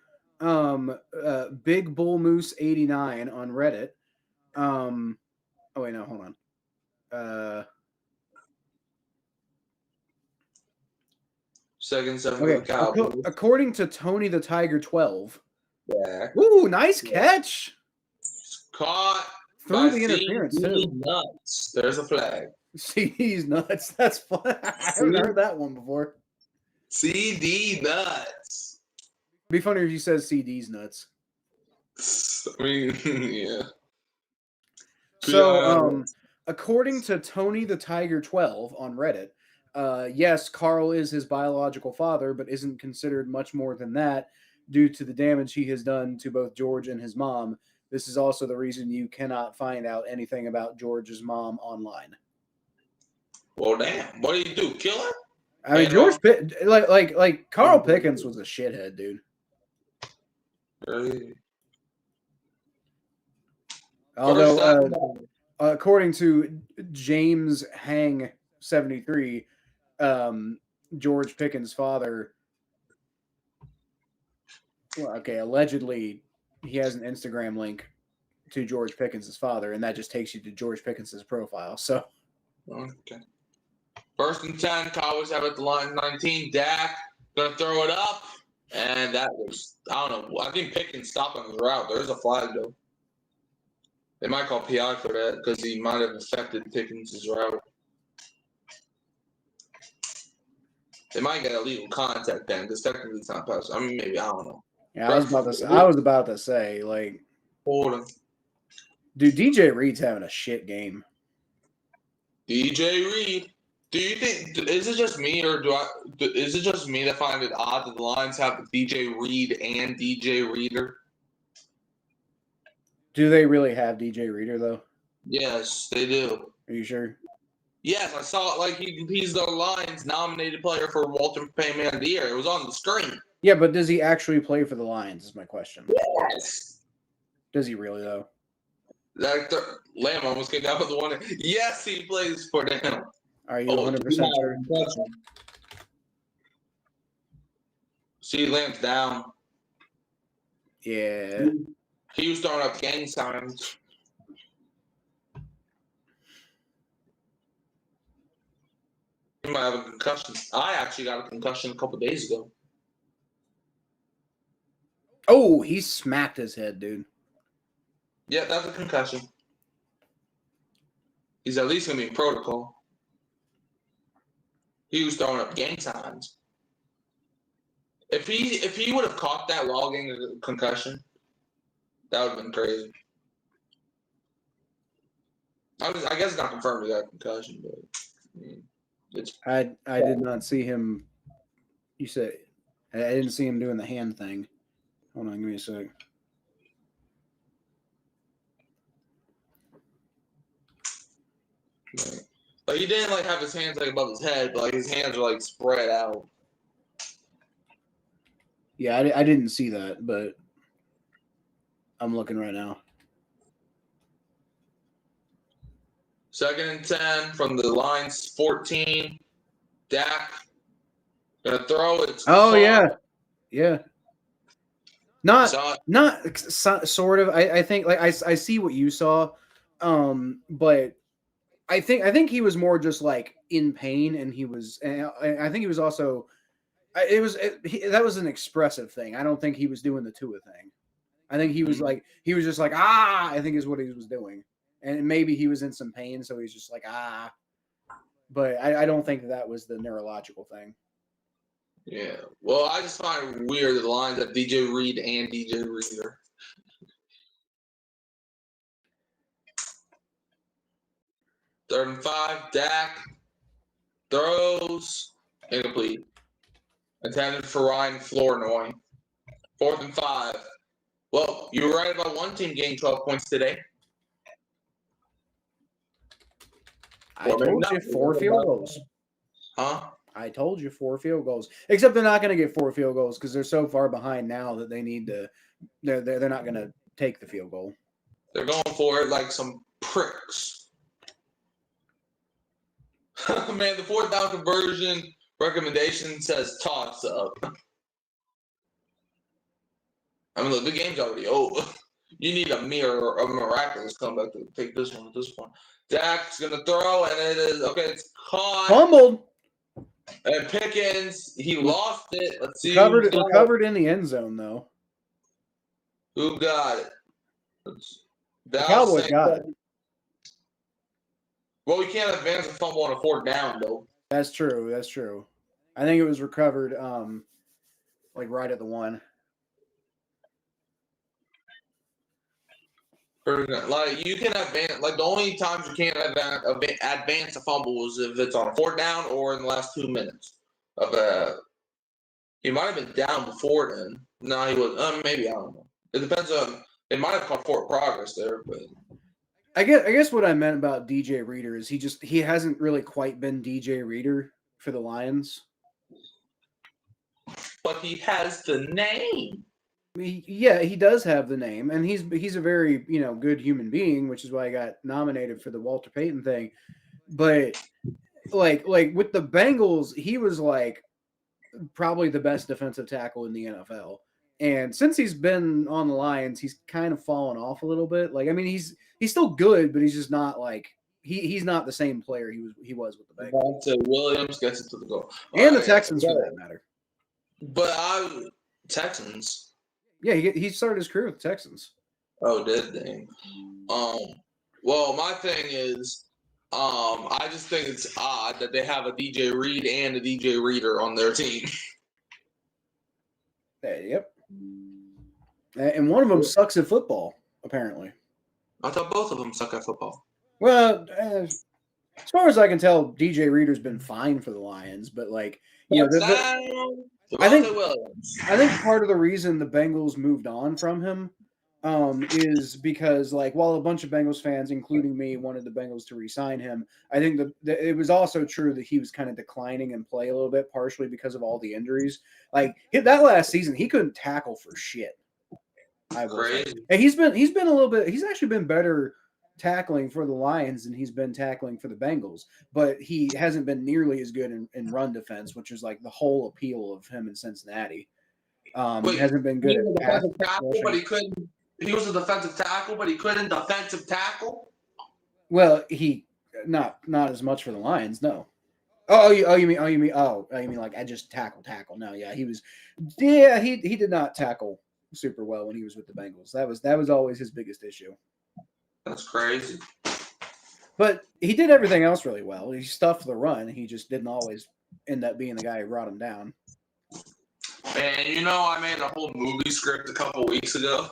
Big Bull Moose 89 on Reddit, oh wait, no, hold on. Second, seven for the Cowboys. According to Tony the Tiger 12. Yeah. Ooh, nice catch. Caught through the interference too. Nuts. There's a flag. CD's nuts. That's fun. I haven't heard that one before. CD nuts. It'd be funny if you said CD's nuts. I mean, yeah. So, according to Tony the Tiger 12 on Reddit, yes, Carl is his biological father, but isn't considered much more than that due to the damage he has done to both George and his mom. This is also the reason you cannot find out anything about George's mom online. Well, damn. What did he do? Kill her? I mean, George like Carl Pickens was a shithead, dude. Really? Although, according to James Hang 73, George Pickens' father, allegedly he has an Instagram link to George Pickens' father, and that just takes you to George Pickens' profile. So, okay. 1st and 10, Cowboys have at the line 19. Dak gonna throw it up, and that was, I don't know. I think Pickens stopped on his route. There's a flag though. They might call PI for that because he might have affected Pickens' route. They might get illegal contact then because technically it's not pass. I mean, maybe, I don't know. Yeah, I was about to say, like, hold on. Dude, DJ Reed's having a shit game. DJ Reed. Do you think, is it just me or is it just me that find it odd that the Lions have DJ Reed and DJ Reader? Do they really have DJ Reader though? Yes, they do. Are you sure? Yes, I saw it. Like he's the Lions nominated player for Walter Payne Man of the Year. It was on the screen. Yeah, but does he actually play for the Lions? Is my question. Yes. Does he really though? Lamb almost came out with the one. Yes, he plays for them. Are you 100% sure? See, Lamb's down. Yeah. He was throwing up gang signs. He might have a concussion. I actually got a concussion a couple days ago. Oh, he smacked his head, dude. Yeah, that's a concussion. He's at least gonna be in protocol. He was throwing up gang signs. If he would have caught that while getting a concussion, that would have been crazy. I guess it's not confirmed he got a concussion, but I mean, I did not see him. You said I didn't see him doing the hand thing. Hold on, give me a sec. like he didn't like have his hands like above his head, but like his hands were like spread out. Yeah, I didn't see that, but I'm looking right now. 2nd and 10 from the Lions 14. Dak gonna throw it. Oh yeah. Not Saw it. not sort of. I think like I see what you saw, but I think he was more just like in pain, and I think he was also. That was an expressive thing. I don't think he was doing the Tua thing. I think he was just like I think is what he was doing, and maybe he was in some pain, so he's just like But I don't think that was the neurological thing. Yeah. Well, I just find it weird that the lines of DJ Reed and DJ Reader. Third and 5. Dak throws incomplete. Intended for Ryan Flournoy. 4th and 5. Well, you were right about one team getting 12 points today. I told you 4 field goals. Huh? I told you 4 field goals. Except they're not going to get 4 field goals because they're so far behind now that they need to. They're not going to take the field goal. They're going for it like some pricks. Man, the 4th down conversion recommendation says toss up. I mean, look, the game's already over. You need a miraculous comeback to take this one at this point. Dak's gonna throw, and it is okay. It's caught. Fumbled. And Pickens, he lost it. Let's see. Recovered in the end zone though. Who got it? The Cowboys got it. Well, we can't advance a fumble on a 4th down though. That's true. I think it was recovered, like right at the 1. Like you can advance. Like the only times you can't advance a fumble is if it's on a 4th down or in the last 2 minutes. He might have been down before then. No, he was. Maybe I don't know. It depends on. It might have caught forward progress there, but I guess what I meant about DJ Reader is he hasn't really quite been DJ Reader for the Lions. But he has the name. He does have the name, and he's a very good human being, which is why I got nominated for the Walter Payton thing. But like with the Bengals, he was like probably the best defensive tackle in the NFL. And since he's been on the Lions, he's kind of fallen off a little bit. Like I mean, he's still good, but he's just not like he's not the same player he was with the Bengals. Williams gets it to the goal, and the Texans for that matter. But Texans. Yeah, he started his career with the Texans. Oh, did they? Well, my thing is, I just think it's odd that they have a DJ Reed and a DJ Reader on their team. Yep. And one of them sucks at football, apparently. I thought both of them suck at football. Well, as far as I can tell, DJ Reader's been fine for the Lions, but like I think part of the reason the Bengals moved on from him is because like while a bunch of Bengals fans, including me, wanted the Bengals to re-sign him, I think that it was also true that he was kind of declining in play a little bit, partially because of all the injuries. Like that last season, he couldn't tackle for shit. I will say. And he's been a little bit. He's actually been better tackling for the Lions than he's been tackling for the Bengals, but he hasn't been nearly as good in run defense, which is like the whole appeal of him in Cincinnati. He hasn't been good at pass tackle, but he couldn't. He was a defensive tackle, but he couldn't defensive tackle. Well, he not as much for the Lions, no. You mean like I just tackle. No, yeah, he was. Yeah, he did not tackle super well when he was with the Bengals. That was always his biggest issue. That's crazy. But he did everything else really well. He stuffed the run. He just didn't always end up being the guy who brought him down. Man, I made a whole movie script a couple weeks ago.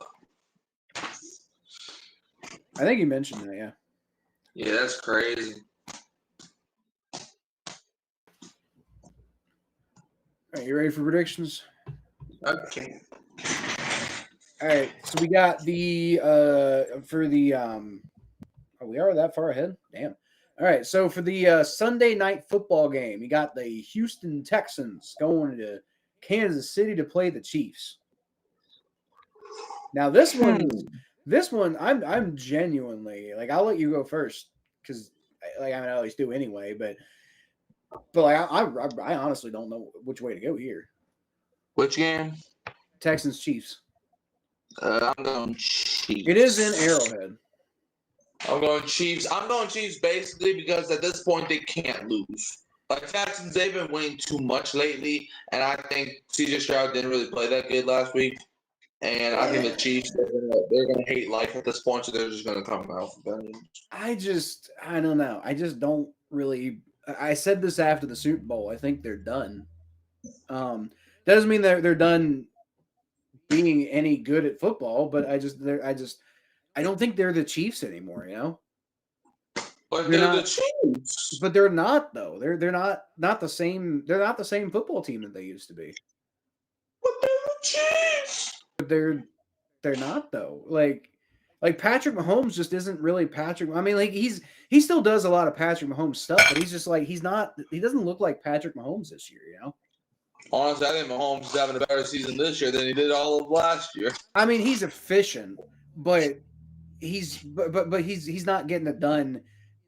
I think you mentioned that, yeah. Yeah, that's crazy. All right, you ready for predictions? Okay. All right, so we got the we are that far ahead. Damn. All right, so for the Sunday night football game, you got the Houston Texans going to Kansas City to play the Chiefs. Now this one, I'm genuinely like, I'll let you go first because I always do anyway, but like I honestly don't know which way to go here. Which game? Texans Chiefs. I'm going Chiefs. It is in Arrowhead. I'm going Chiefs. I'm going Chiefs basically because at this point they can't lose. Like Texans, they've been winning too much lately, and I think C.J. Stroud didn't really play that good last week. And I think the Chiefs, they're gonna hate life at this point, so they're just gonna come out for them. I don't know. I just don't really. I said this after the Super Bowl. I think they're done. Doesn't mean they're done being any good at football, but I don't think they're the Chiefs anymore. But they're the Chiefs. But they're not though. They're not the same. They're not the same football team that they used to be. But they're the Chiefs. But they're not though. Like Patrick Mahomes just isn't really Patrick. I mean, like he still does a lot of Patrick Mahomes stuff, but he's just like he doesn't look like Patrick Mahomes this year. Honestly, I think Mahomes is having a better season this year than he did all of last year. I mean, he's efficient, but he's not getting it done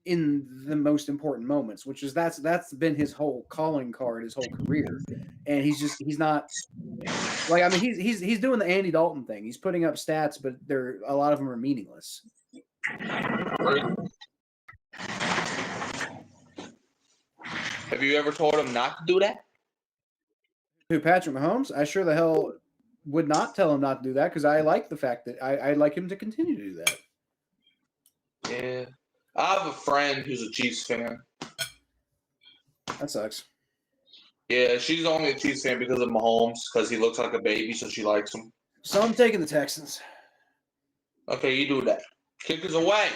in the most important moments, which is that's been his whole calling card his whole career, and he's not like, I mean, he's doing the Andy Dalton thing. He's putting up stats, but a lot of them are meaningless. Have you ever told him not to do that? Who, Patrick Mahomes? I sure the hell would not tell him not to do that because I like the fact that I like him to continue to do that. Yeah. I have a friend who's a Chiefs fan. That sucks. Yeah, she's only a Chiefs fan because of Mahomes, because he looks like a baby, so she likes him. So I'm taking the Texans. Okay, you do that. Kick is away.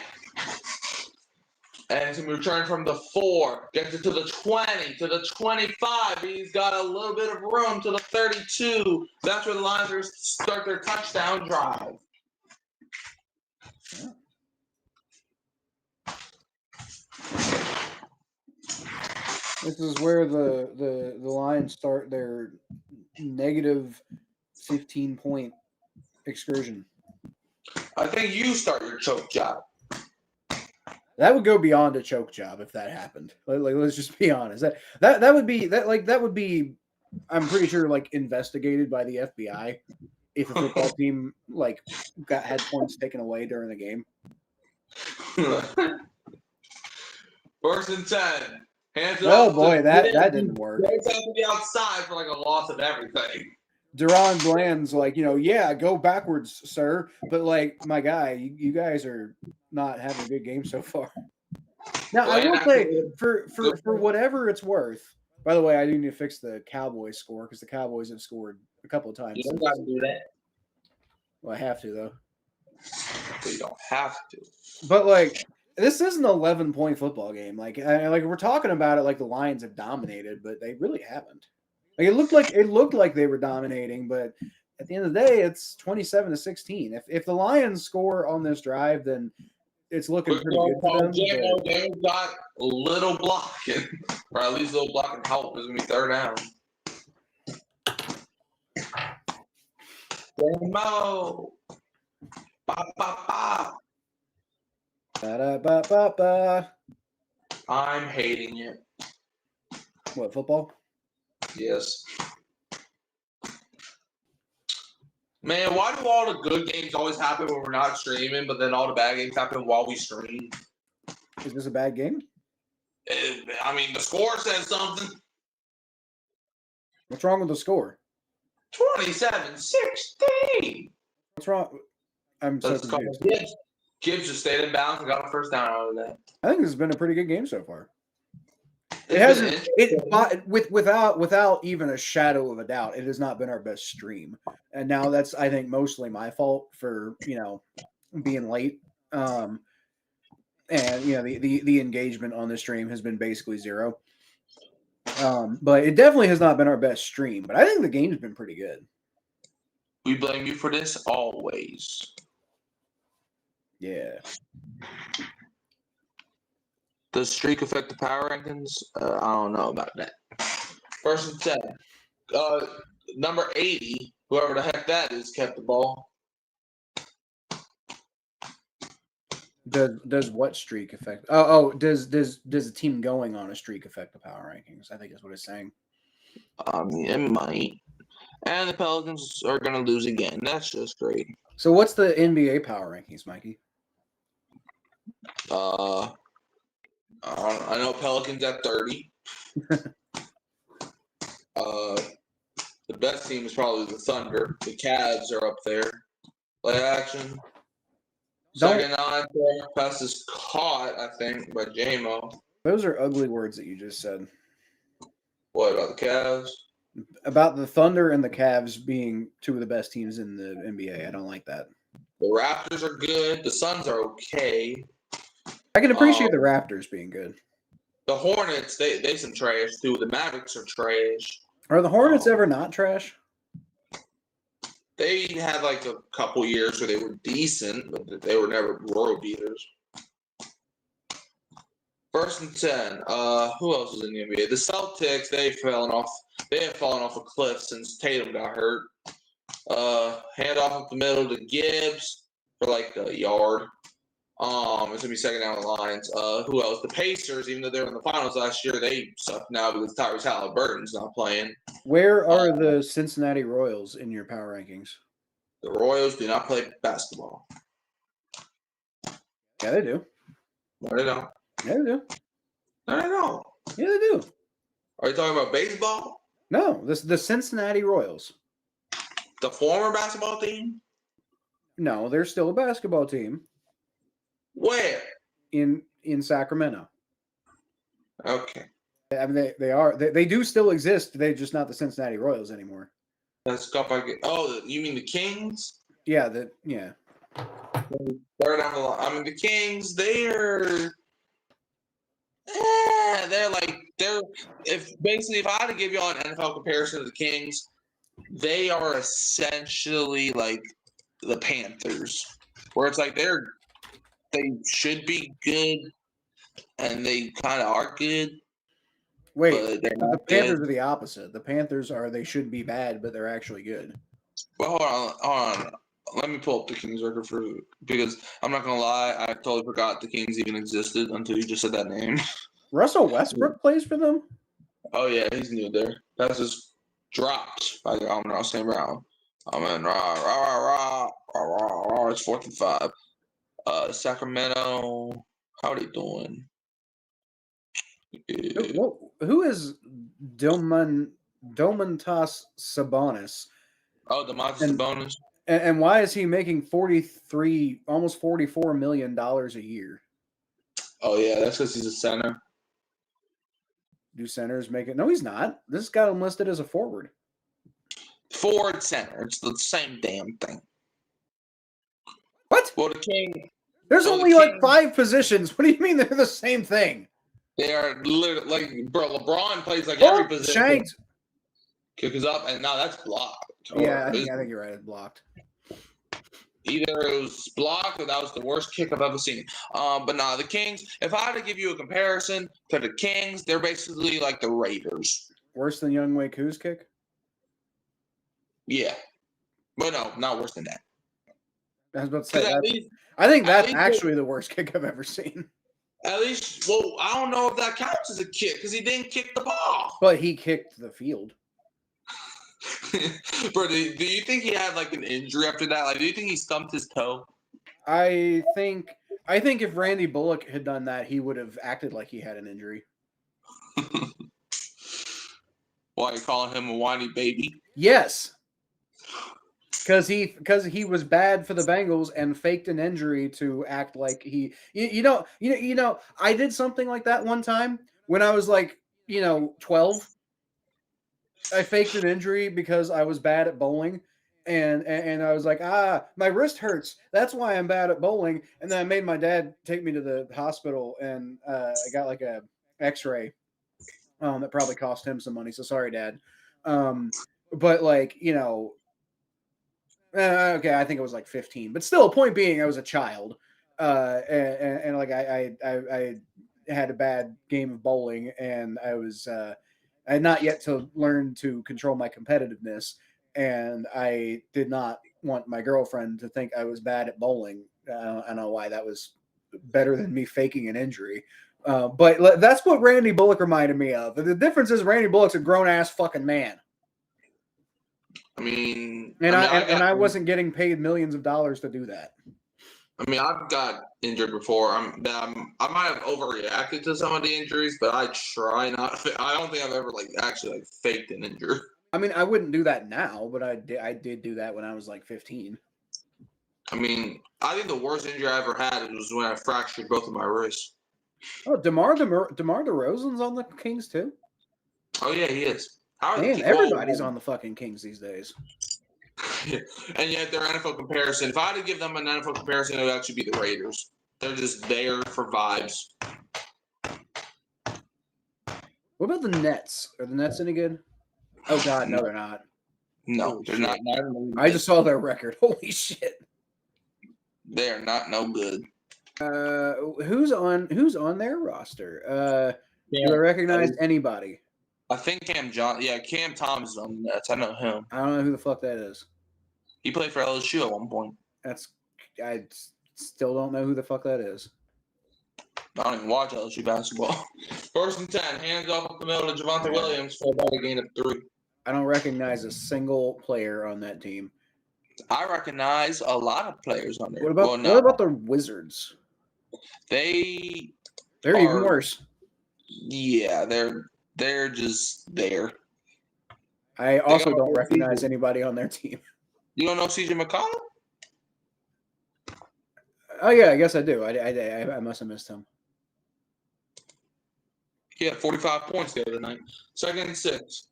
And he's return from the 4, gets it to the 20, to the 25. He's got a little bit of room to the 32. That's where the Lions start their touchdown drive. Yeah. This is where the Lions start their negative 15-point excursion. I think you start your choke job. That would go beyond a choke job if that happened. Like let's just be honest. That would be I'm pretty sure like investigated by the FBI if a football team like had points taken away during the game. 1st and 10. Hands it Oh off boy, to that Blanton. didn't work. They have to be outside for like a loss of everything. Deron Bland's like, yeah, go backwards, sir. But like, my guy, you guys are not having a good game so far. Now, I will say, for whatever it's worth. By the way, I do need to fix the Cowboys score because the Cowboys have scored a couple of times. You don't got to do that. Well, I have to though. But you don't have to. But like, this is an 11-point football game. Like we're talking about it like the Lions have dominated, but they really haven't. Like it looked like they were dominating, but at the end of the day, it's 27-16. If the Lions score on this drive, then it's looking pretty good for them. They've got a little blocking, or at least a little blocking help. It's gonna be 3rd down. Demo. Ba ba ba. Ba-da-ba-ba-ba. I'm hating it. What, football? Yes. Man, why do all the good games always happen when we're not streaming, but then all the bad games happen while we stream? Is this a bad game? I mean, the score says something. What's wrong with the score? 27-16. What's wrong? I'm so That's called confused. Gibbs. Gibbs just stayed in bounds and got a first down out of that. I think this has been a pretty good game so far. It It's hasn't. been It without even a shadow of a doubt, it has not been our best stream. And now that's, I think, mostly my fault for being late. And the engagement on the stream has been basically zero. But it definitely has not been our best stream. But I think the game's been pretty good. We blame you for this always. Yeah. Does streak affect the power rankings? I don't know about that. First and 10. Number 80, whoever the heck that is, kept the ball. Does what streak affect? Does the team going on a streak affect the power rankings? I think is what it's saying. It might. And the Pelicans are going to lose again. That's just great. So what's the NBA power rankings, Mikey? I know Pelicans at 30. The best team is probably the Thunder. The Cavs are up there. Play action. Second on, pass is caught, I think, by JMO. Those are ugly words that you just said. What about the Cavs? About the Thunder and the Cavs being two of the best teams in the NBA. I don't like that. The Raptors are good. The Suns are okay. I can appreciate the Raptors being good. The Hornets, they some trash too. The Mavericks are trash. Are the Hornets ever not trash? They had like a couple years where they were decent, but they were never world beaters. First and 10. Who else is in the NBA? The Celtics, they have fallen off a cliff since Tatum got hurt. Hand off up the middle to Gibbs for like a yard. It's gonna be second down the lines. Who else? The Pacers, even though they were in the finals last year, they suck now because Tyrese Halliburton's not playing. Where are the Cincinnati Royals in your power rankings? The Royals do not play basketball. Yeah, they do. No, they don't. Yeah, they do. No, they don't. Yeah, they do. Are you talking about baseball? No, the Cincinnati Royals. The former basketball team? No, they're still a basketball team. Where? In Sacramento. Okay. I mean, they do still exist. They're just not the Cincinnati Royals anymore. That's cup I get. Oh, you mean the Kings? Yeah, Third down the line. I mean, the Kings, they're if I had to give y'all an NFL comparison to the Kings, they are essentially like the Panthers, where it's like they should be good and they kind of are good. Wait, the Panthers are the opposite. The Panthers they should be bad, but they're actually good. Well, hold on. Let me pull up the Kings record because I'm not gonna lie, I totally forgot the Kings even existed until you just said that name. Russell Westbrook plays for them? Oh yeah, he's new there. That's just dropped by the Amon-Ra St. Amon-Ra. It's 4th and 5. Sacramento, how are they doing? Who is Domantas Sabonis? Oh, Domantas Sabonis. And why is he making almost $44 million a year? Oh yeah, that's because he's a center. Do centers make it? No, he's not. This got him listed as a forward. Forward center. It's the same damn thing. What? Well, the King. There's only like 5 positions. What do you mean they're the same thing? They are literally like, bro, LeBron plays like every position. Shanked. Kick is up, and now that's blocked. Yeah, I think you're right. It's blocked. Either it was blocked or that was the worst kick I've ever seen. But nah, the Kings, if I had to give you a comparison to the Kings, they're basically like the Raiders. Worse than Younghoe Koo's kick? Yeah. But no, not worse than that. I was about to say, I think that's actually the worst kick I've ever seen. At least, well, I don't know if that counts as a kick because he didn't kick the ball. But he kicked the field. Bro, do you think he had like an injury after that? Like, do you think he stumped his toe? I think if Randy Bullock had done that, he would have acted like he had an injury. Why, you calling him a whiny baby? Yes. because he was bad for the Bengals and faked an injury to act like I did something like that one time when I was like 12. I faked an injury because I was bad at bowling. And I was like, my wrist hurts. That's why I'm bad at bowling. And then I made my dad take me to the hospital, and I got like a X-ray. That probably cost him some money. So sorry, Dad. But like okay, I think it was like 15. But still, point being, I was a child, and like I had a bad game of bowling, and I had not yet to learn to control my competitiveness. And I did not want my girlfriend to think I was bad at bowling. I don't know why that was better than me faking an injury. But that's what Randy Bullock reminded me of. The difference is Randy Bullock's a grown-ass fucking man. I wasn't getting paid millions of dollars to do that. I mean, I've got injured before. I might have overreacted to some of the injuries, but I try not. I don't think I've ever actually faked an injury. I mean, I wouldn't do that now, but I did do that when I was like 15. I mean, I think the worst injury I ever had was when I fractured both of my wrists. Oh, DeMar DeRozan's on the Kings too? Oh, yeah, he is. Man, everybody's on the fucking Kings these days. And yet their NFL comparison, if I had to give them an NFL comparison, it would actually be the Raiders. They're just there for vibes. What about the Nets? Are the Nets any good? Oh, God, no, they're not. No, they're not. I just saw their record. Holy shit. They are not no good. Who's on their roster? Do I recognize anybody? I think Cam Thomas is on the Nets. I know him. I don't know who the fuck that is. He played for LSU at one point. I still don't know who the fuck that is. I don't even watch LSU basketball. 1st and 10, hands off the middle to Javonte Williams for about a gain of 3. I don't recognize a single player on that team. I recognize a lot of players on there. What about the Wizards? They're even worse. Yeah, they're just there. I also don't recognize anybody on their team. You don't know CJ McCollum? Oh yeah, I guess I do. I must have missed him. He had 45 points the other night. 2nd and 6.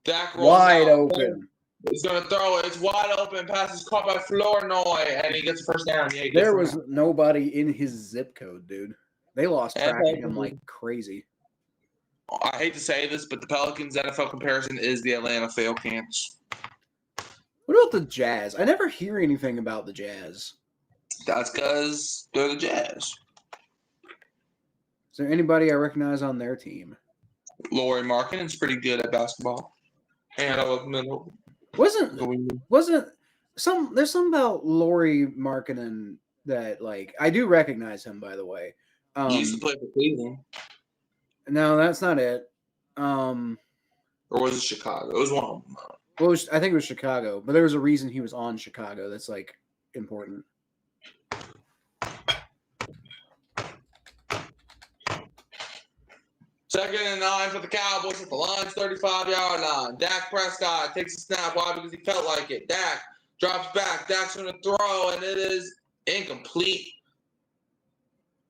Dak rolls wide out. Open. He's going to throw it. It's wide open. Pass is caught by Flournoy, and he gets the first down. Yeah, there was nobody in his zip code, dude. They lost track of him like crazy. I hate to say this, but the Pelicans' NFL comparison is the Atlanta Falcons. What about the Jazz? I never hear anything about the Jazz. That's because they're the Jazz. Is there anybody I recognize on their team? Lauri Markkanen's pretty good at basketball. And Wasn't there's something about Lauri Markkanen that I do recognize him, by the way. He used to play for Cleveland. No, that's not it. Or was it Chicago? It was one of them. Well, I think it was Chicago, but there was a reason he was on Chicago that's important. Second and 9 for the Cowboys at the line's 35-yard line. Dak Prescott takes a snap. Why? Because he felt like it. Dak drops back. Dak's going to throw, and it is incomplete.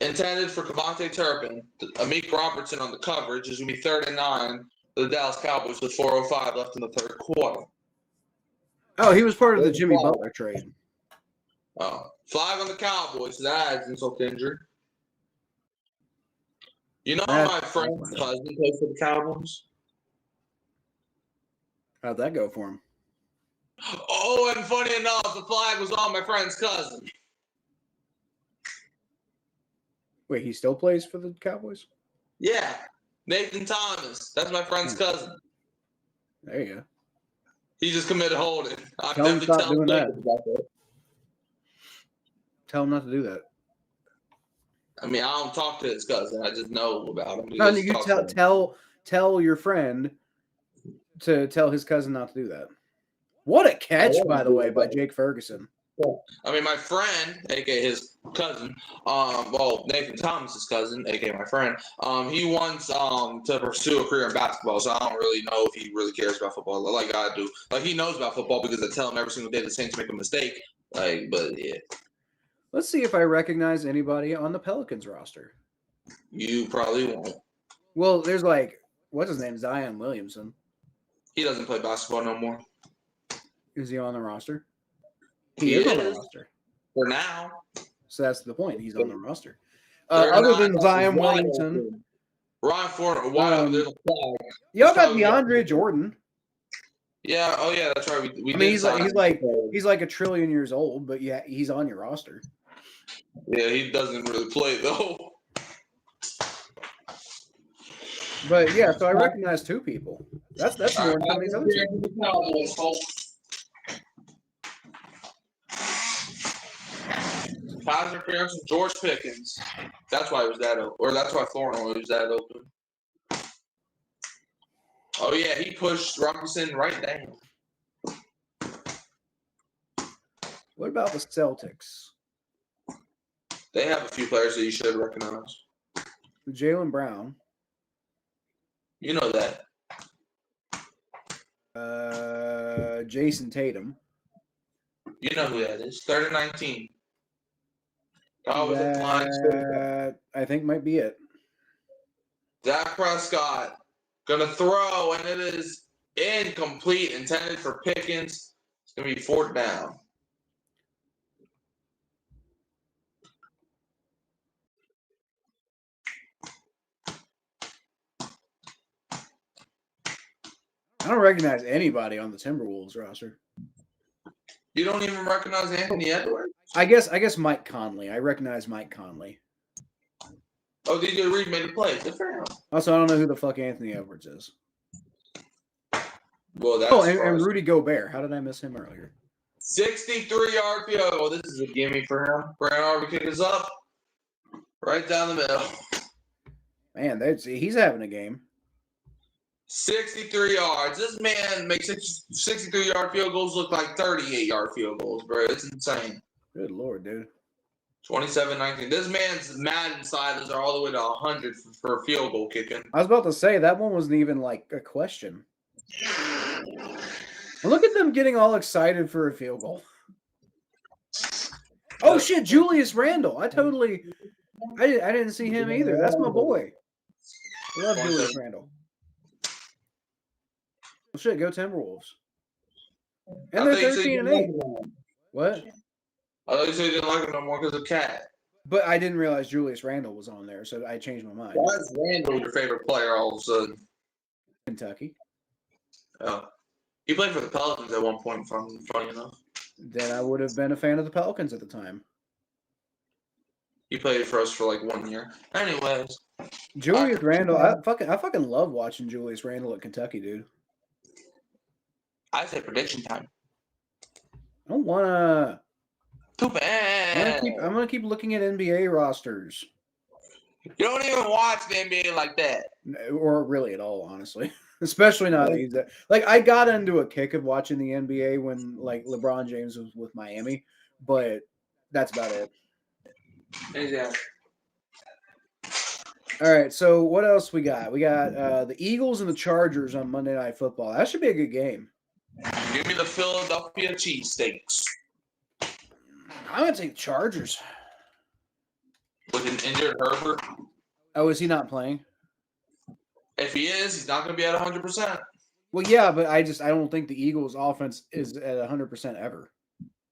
Intended for Kevontae Turpin. Amik Robertson on the coverage is going to be 3rd and 9 for the Dallas Cowboys with 4:05 left in the 3rd quarter. Oh, he was part of the Jimmy Butler trade. Oh, flag on the Cowboys. That adds insult to injury. You know my friend's cousin plays for the Cowboys? How'd that go for him? Oh, and funny enough, the flag was on my friend's cousin. Wait, he still plays for the Cowboys? Yeah. Nathan Thomas. That's my friend's cousin. There you go. He just committed holding. Tell him stop doing that. Tell him not to do that. I mean, I don't talk to his cousin. I just know about him. No, you tell your friend to tell his cousin not to do that. What a catch, by the way, by Jake Ferguson. I mean, my friend, aka his cousin, Nathan Thomas's cousin, aka my friend, he wants to pursue a career in basketball. So I don't really know if he really cares about football like I do. Like he knows about football because I tell him every single day the Saints make a mistake. Like, but yeah, Let's see if I recognize anybody on the Pelicans roster. you probably won't. Well, there's like, what's his name? Zion Williamson. He doesn't play basketball no more Is he on the roster? He is on the is. roster. for now. So that's the point. He's on the roster. They're Other not than Zion wide Williamson, open. Ryan Ford, wide open. There's a flag. y'all got Probably- DeAndre Jordan. Yeah. Oh yeah, that's right. We I mean, did he's sign like him. he's like a trillion years old, but yeah, he's on your roster. Yeah, he doesn't really play though. But yeah, so I recognize two people. That's more than some of these other two. Pass interference from George Pickens. That's why it was that open. Or that's why Thornhill was that open. Oh, yeah, he pushed Robinson right down. What about the Celtics? They have a few players that you should recognize. Jaylen Brown. You know that. Jason Tatum. You know who that is. 3rd and 19. Oh, was it Lions? That, I think might be it. Dak Prescott gonna throw, and it is incomplete, intended for Pickens. It's gonna be 4th down. I don't recognize anybody on the Timberwolves roster. You don't even recognize Anthony Edwards? I guess Mike Conley. I recognize Mike Conley. Oh, DJ Reed made a play. Good for him. Also, I don't know who the fuck Anthony Edwards is. Well, that's and Rudy Gobert. How did I miss him earlier? 63-yard field goal. This is a gimme for him. Brandon Harvey kick is up. Right down the middle. Man, he's having a game. 63 yards. This man makes 63-yard field goals look like 38-yard field goals, bro. It's insane. Good Lord, dude. 27-19. This man's Madden sliders are all the way to 100 for field goal kicking. I was about to say, that one wasn't even like a question. Look at them getting all excited for a field goal. Oh, shit, Julius Randle. I didn't see him either. That's my boy. I love Julius Randle. Well, shit, go Timberwolves. And they're 13-8. What? I thought you said you didn't like him no more because of Cat. But I didn't realize Julius Randle was on there, so I changed my mind. Why is Randall your favorite player all of a sudden? Kentucky. Oh. He played for the Pelicans at one point, funny enough. Then I would have been a fan of the Pelicans at the time. He played for us for like 1 year. Anyways. Julius Randle, I fucking love watching Julius Randle at Kentucky, dude. I say prediction time. I don't wanna. Too bad. I'm gonna keep looking at NBA rosters. You don't even watch the NBA like that. Or really at all, honestly. Especially not these days. Like, I got into a kick of watching the NBA when, like, LeBron James was with Miami, but that's about it. Exactly. All right, so what else we got? We got the Eagles and the Chargers on Monday Night Football. That should be a good game. Give me the Philadelphia cheesesteaks. I'm going to take the Chargers. With an injured Herbert. Oh, is he not playing? If he is, he's not going to be at 100%. Well, yeah, but I don't think the Eagles' offense is at 100% ever.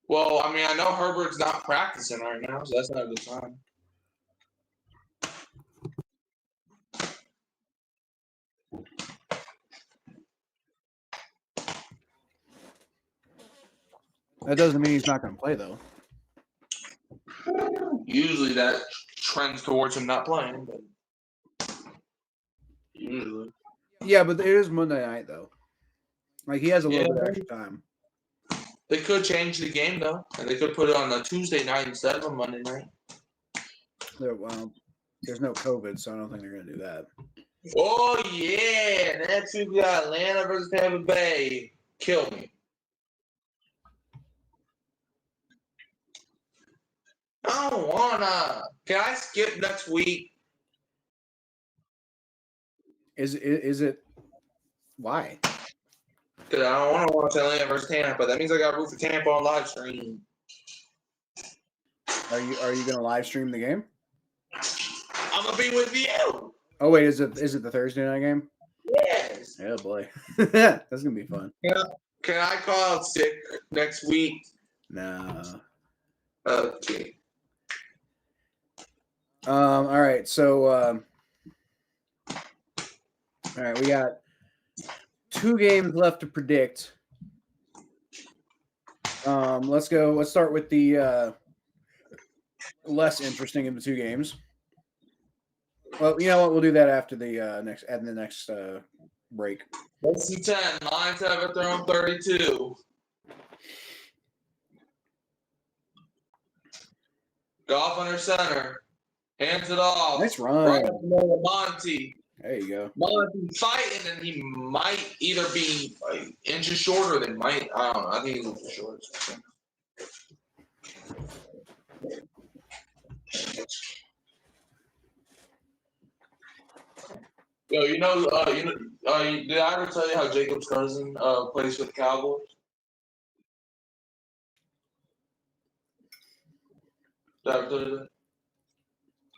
Well, I mean, I know Herbert's not practicing right now, so that's not a good sign. That doesn't mean he's not going to play, though. Usually that trends towards him not playing, but usually. Yeah, but it is Monday night, though. Like, he has a little bit of extra time. They could change the game, though, and they could put it on a Tuesday night instead of a Monday night. Well, there's no COVID, so I don't think they're going to do that. Oh, yeah. Next week we got Atlanta versus Tampa Bay. Kill me. I don't wanna. Can I skip next week? Is it? Why? Because I don't want to watch Atlanta versus Tampa. That means I got to root for Tampa on live stream. Are you gonna live stream the game? I'm gonna be with you. Oh wait, is it the Thursday night game? Yes. Oh boy, that's gonna be fun. Can I call out sick next week? No. Okay. All right. So, all right, we got 2 games left to predict. Let's go. Let's start with the less interesting of the 2 games. Well, you know what? We'll do that after the next break. Let's see 10. Lions have it their own 32. Goff under center. Hands it off. Nice run. Right up the middle of Monty. There you go. Monty fighting, and he might either be like inches shorter than might. I don't know. I think he's a little short. Yo, did I ever tell you how Jacob's cousin plays for the Cowboys? Did I ever tell you that?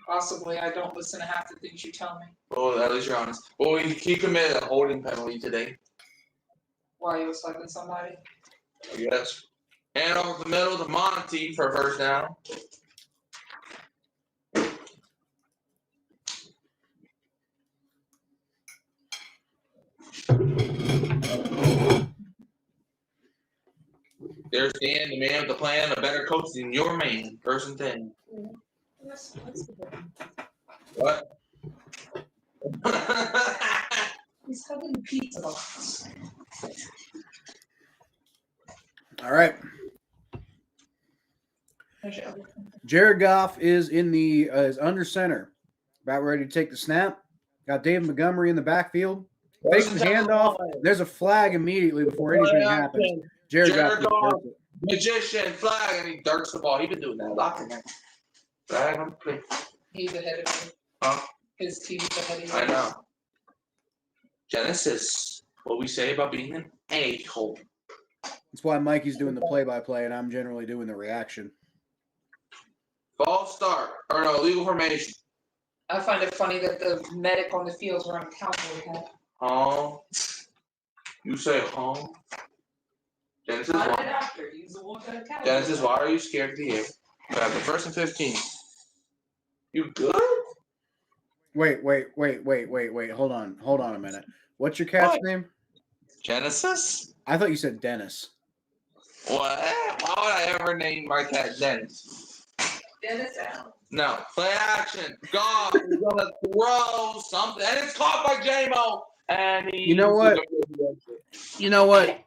Possibly, I don't listen to half the things you tell me. Well, at least you're honest. Well, he committed a holding penalty today. Why you was fucking somebody? I guess. Hand over the middle to Monty for a first down. There's Dan, the man with the plan, a better coach than your man. First and 10. What? He's having the pizza box. All right. Jared Goff is is under center, about ready to take the snap. Got David Montgomery in the backfield. Takes the handoff. There's a flag immediately before anything happens. Jared Goff, magician flag, and he darts the ball. He's been doing that a lot tonight. Flag on the play. He's ahead of me. Huh? His team's ahead of you. I know. Genesis, what we say about being an a-hole. That's why Mikey's doing the play-by-play, and I'm generally doing the reaction. False start. Or no, legal formation. I find it funny that the medic on the field is wearing a cowboy hat. You say, Genesis, Not the why? doctor. He's the one that a cowboy. Genesis, why are you scared of the air? Got the first and 15. You good? Wait. Hold on a minute. What's your cat's name? Genesis? I thought you said Dennis. What? Why would I ever name my cat Dennis? Dennis Allen. No. Play action. God, he's gonna throw something, and it's caught by J-Mo. And he. You know what?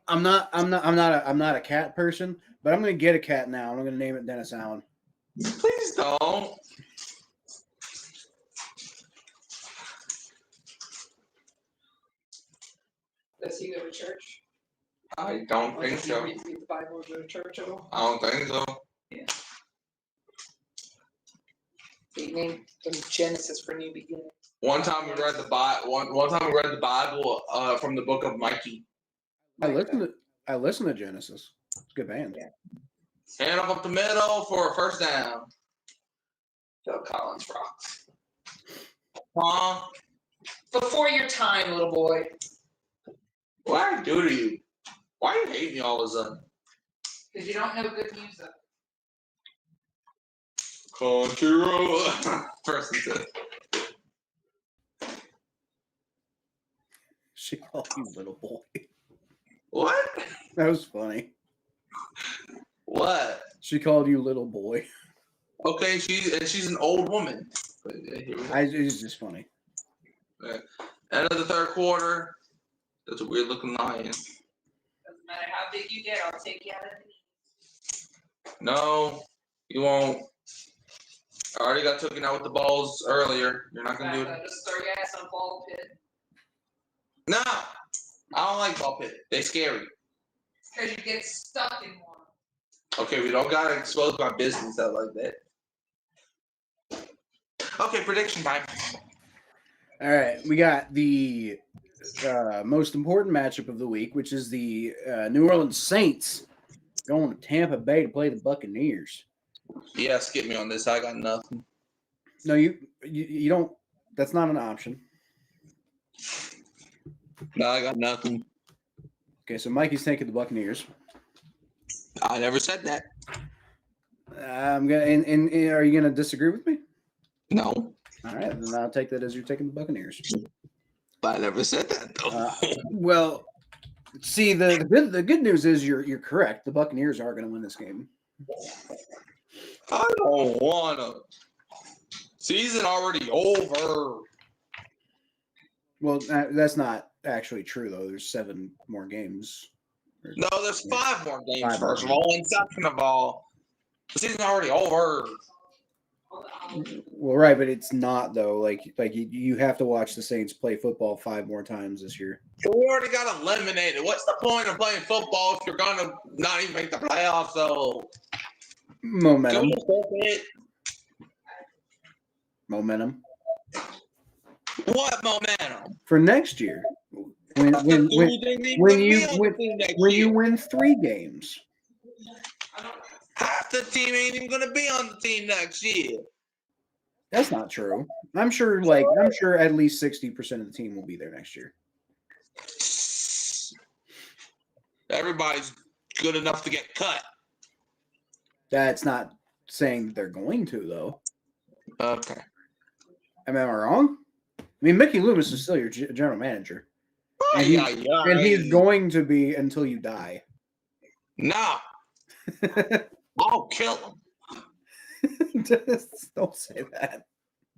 I'm not a cat person, but I'm gonna get a cat now, and I'm gonna name it Dennis Allen. Please don't. Does he go to church? I don't Or think does he so. read the Bible or go to church at all? I don't think so. He named them Genesis for New Beginning. One time we read the Bible. One time we read the Bible from the book of Mikey. I listen to Genesis. It's a good band. Yeah. Hand up the middle for a first down. Phil Collins rocks. Huh? Before your time, little boy. What did I do to you? Why do you hate me all of a sudden? Because you don't know good music. Country road. First and 10. She called you little boy. What? That was funny. What? She called you little boy. Okay, she's an old woman. It's just funny. End of the third quarter. That's a weird looking lion. Doesn't matter how big you get, I'll take you out of the No, you won't. I already got taken out with the balls earlier. You're not gonna do it. Just throw your ass on a ball pit. No, I don't like ball pit. They scary. Because you get stuck in one. Okay, we don't gotta expose my business out like that. Okay, prediction time. All right, we got the most important matchup of the week, which is the New Orleans Saints going to Tampa Bay to play the Buccaneers. Yes, get me on this. I got nothing. No, you don't. That's not an option. No, I got nothing. Okay, so Mikey's taking the Buccaneers. I never said that. I'm gonna. And are you gonna disagree with me? No, All right, then I'll take that as you're taking the Buccaneers. I never said that though. Well, see, the good news is you're correct. The Buccaneers are going to win this game. I don't want to. Season already over. Well, that's not actually true though. There's 7 more games. No, there's 5 more games. 5 more First of all, and second of all, the season's already over. Well, right, but it's not though. Like you have to watch the Saints play football 5 more times this year. We already got eliminated. What's the point of playing football if you're gonna not even make the playoffs? So Momentum. What momentum? For next year. When you win 3 games. Half the team ain't even gonna be on the team next year. That's not true. I'm sure at least 60% of the team will be there next year. Everybody's good enough to get cut. That's not saying that they're going to, though. Okay. Am I wrong? I mean, Mickey Loomis is still your general manager. And he's going to be until you die. No. I'll kill him. Just don't say that.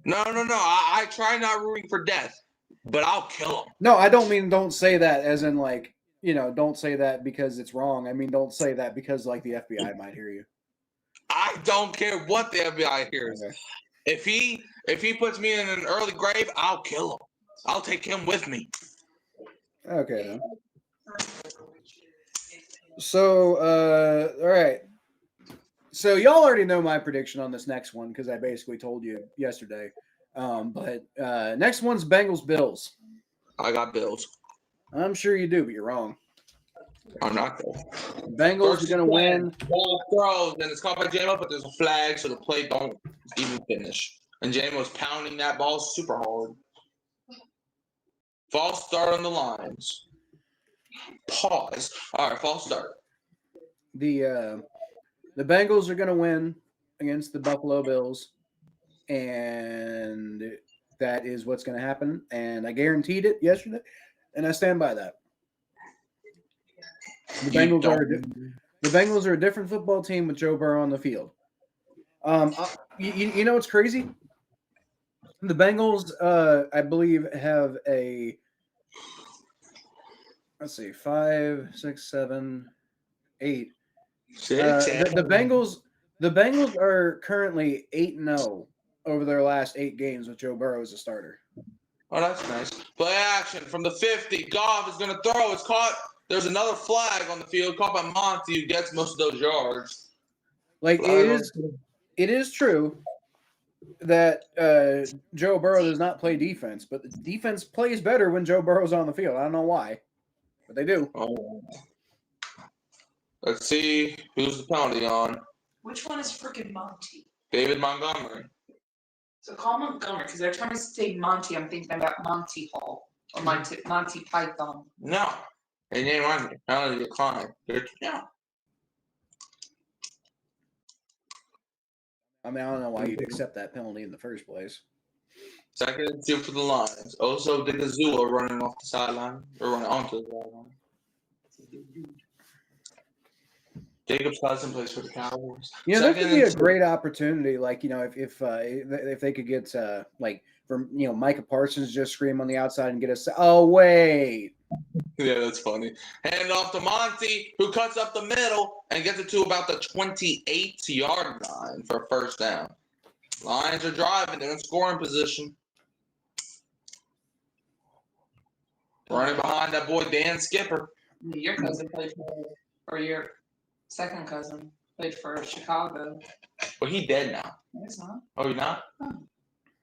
No. I try not rooting for death, but I'll kill him. No, I don't mean don't say that as in like, don't say that because it's wrong. I mean, don't say that because like the FBI might hear you. I don't care what the FBI hears. Okay. If he puts me in an early grave, I'll kill him. I'll take him with me. Okay, then. So, all right. So y'all already know my prediction on this next one because I basically told you yesterday. But next one's Bengals-Bills. I got Bills. I'm sure you do, but you're wrong. I'm not though. Bengals are going to win. Ball throws, then it's caught by J-Mo, but there's a flag, so the play don't even finish. And J-Mo's pounding that ball super hard. False start on the lines. Pause. All right, false start. The Bengals are going to win against the Buffalo Bills, and that is what's going to happen. And I guaranteed it yesterday, and I stand by that. The Bengals are a different football team with Joe Burrow on the field. You know what's crazy? The Bengals, I believe, have a 5, 6, 7, 8. The Bengals are currently 8-0 over their last 8 games with Joe Burrow as a starter. Oh, that's nice. Play action from the 50. Goff is going to throw. It's caught. There's another flag on the field caught by Monty, who gets most of those yards. Like it is true that Joe Burrow does not play defense, but the defense plays better when Joe Burrow's on the field. I don't know why, but they do. Oh. Let's see who's the penalty on. Which one is freaking Monty? David Montgomery. So call Montgomery, because every time I say Monty, I'm thinking about Monty Hall or Monty Python. No. They didn't want me. Penalty decline. Yeah. I mean, I don't know why you'd accept that penalty in the first place. Second and 2 for the Lions. Also, Digazua running off the sideline or running onto the sideline. Jacobs Hudson plays for the Cowboys. You know, that could be a great opportunity. Like, if they could get Micah Parsons just scream on the outside and get us. Oh wait. Yeah, that's funny. Hand off to Monty, who cuts up the middle and gets it to about the 28-yard line for a first down. Lions are driving. They're in scoring position. Running behind that boy Dan Skipper. Your cousin played or your second cousin played for Chicago. But he dead now. No, he's not. Oh, he's not? Oh.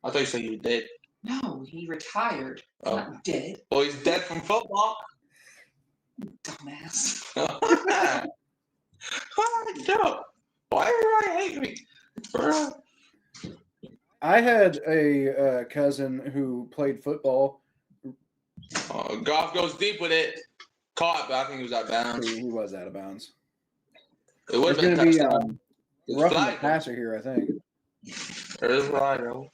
I thought you said you did. No, he retired. He's Oh. not dead. Well, he's dead from football. Dumbass. No. Why do I hate me? I had a cousin who played football. Goff goes deep with it. Caught, but I think he was out of bounds. He was out of bounds. It would It's have been going to be touchdown. It's roughing the flag, though. passer here, I think. It is flag, though.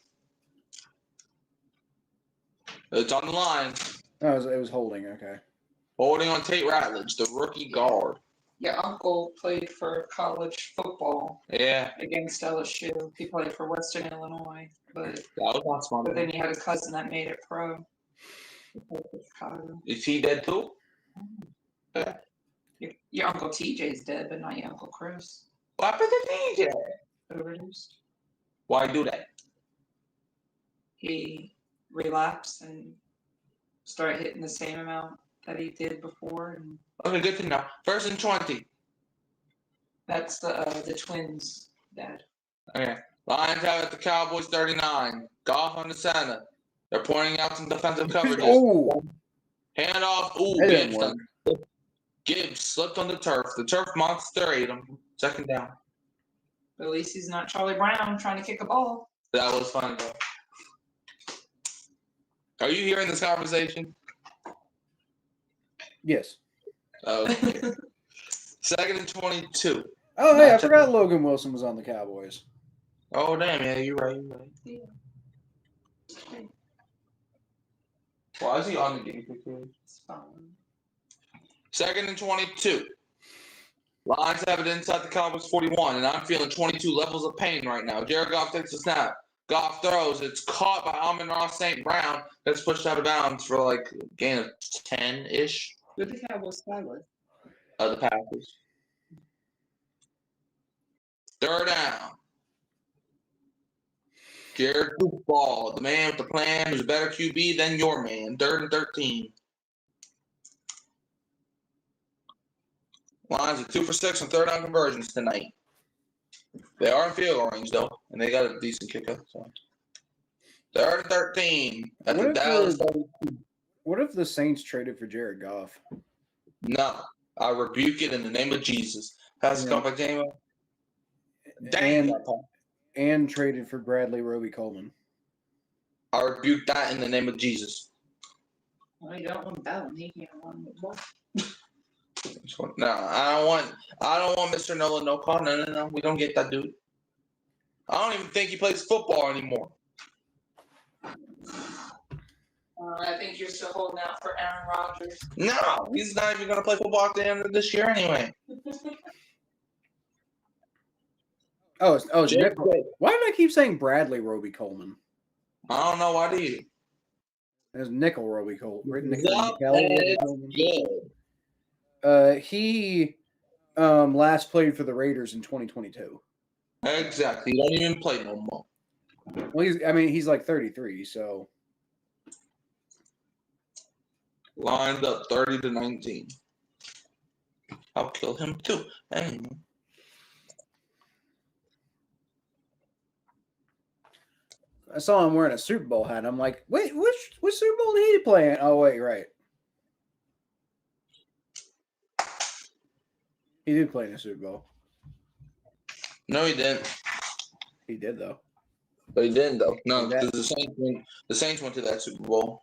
It's on the line. No, it was holding. Okay. Holding on Tate Ratledge, the rookie guard. Your uncle played for college football Yeah, against LSU. He played for Western Illinois, but that was not smart. but then you had a cousin that made it pro. He played for Chicago. Is he dead too? Your uncle TJ's dead, but not your uncle Chris. What happened to DJ? Overdosed. Why do that? He relapsed and started hitting the same amount that he did before, and Okay, good to know. 1st and 20. that's the Twins' dad. Okay. Lions have it, the Cowboys 39. Goff on the center. They're pointing out some defensive coverages. Oh, Hand off. Ooh, that didn't Gibbs. Gibbs slipped on the turf. The turf monster ate him. 2nd down. But at least he's not Charlie Brown trying to kick a ball. That was funny, though. Are you hearing this conversation? yes. Okay. 2nd and 22. Oh, hey, I forgot Logan Wilson was on the Cowboys. Oh, damn. Yeah, you're right. Why is he on the game? It's fine. 2nd and 22. Lions have it inside the Cowboys 41, and I'm feeling 22 levels of pain right now. Jared Goff takes a snap. Goff throws. It's caught by Amon-Ra St. Brown. That's pushed out of bounds for like a gain of 10-ish. Who did the Cowboys tie with? The Packers. 3rd down. Jared Goff, the man with the plan, who's a better QB than your man. 3rd and 13. Lions are 2 for 6 on 3rd down conversions tonight. They are in field goal range though, and they got a decent kicker. So 3rd and 13 at the Dallas. What if the Saints traded for Jared Goff? No, I rebuke it in the name of Jesus. Pass Yeah. Goff by James. Dang. And traded for Bradley Roby Coleman. I rebuke that in the name of Jesus. Well, you don't want that one. He can't run the ball. No, I don't want Mr. Nolan no call. No. We don't get that dude. I don't even think he plays football anymore. I think you're still holding out for Aaron Rodgers. No, he's not even going to play football at the end of this year anyway. It's Nickel. Why did I keep saying Bradley Roby Coleman? I don't know. Why do you? There's Nickel Roby Coleman. Good. He last played for the Raiders in 2022. Exactly. He don't even play no more. Well, he's like 33, so Lined up 30-19. I'll kill him too. Anyway. I saw him wearing a Super Bowl hat. I'm like, wait, which Super Bowl did he play in? Oh, wait, right. He did play in a Super Bowl. No, he didn't. He did, though. But he didn't, though. No, That- because the Saints went to that Super Bowl.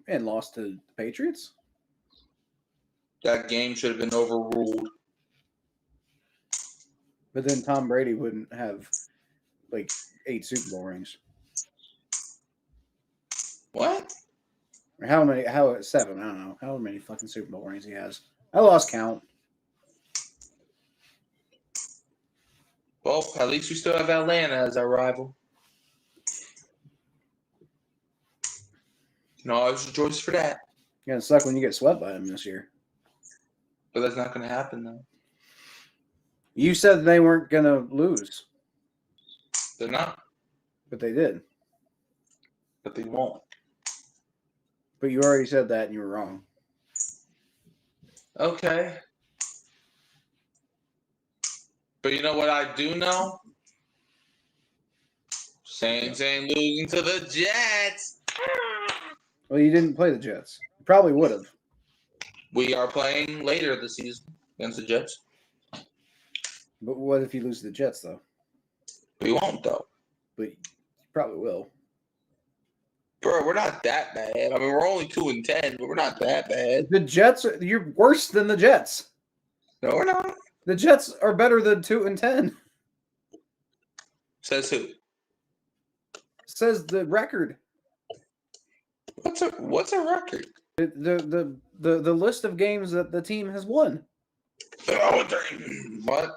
And lost to the Patriots? That game should have been overruled. But then Tom Brady wouldn't have, like, 8 Super Bowl rings. What? Or 7, I don't know. How many fucking Super Bowl rings he has. I lost count. Well, at least we still have Atlanta as our rival. No, I was rejoice for that. It's going to suck when you get swept by him this year. But that's not going to happen, though. You said they weren't going to lose, They're not, but they did. but they won't. But you already said that and you were wrong. Okay. But you know what I do know? Saints ain't losing to the Jets. Well, you didn't play the Jets. You probably would have. We are playing later this season against the Jets. But what if you lose to the Jets, though? We won't, though. But you probably will. Bro, we're not that bad. I mean, we're only 2-10, but we're not that bad. The Jets, you're worse than the Jets. No, we're not. The Jets are better than 2-10. Says who? Says the record. What's a record? The list of games that the team has won. What?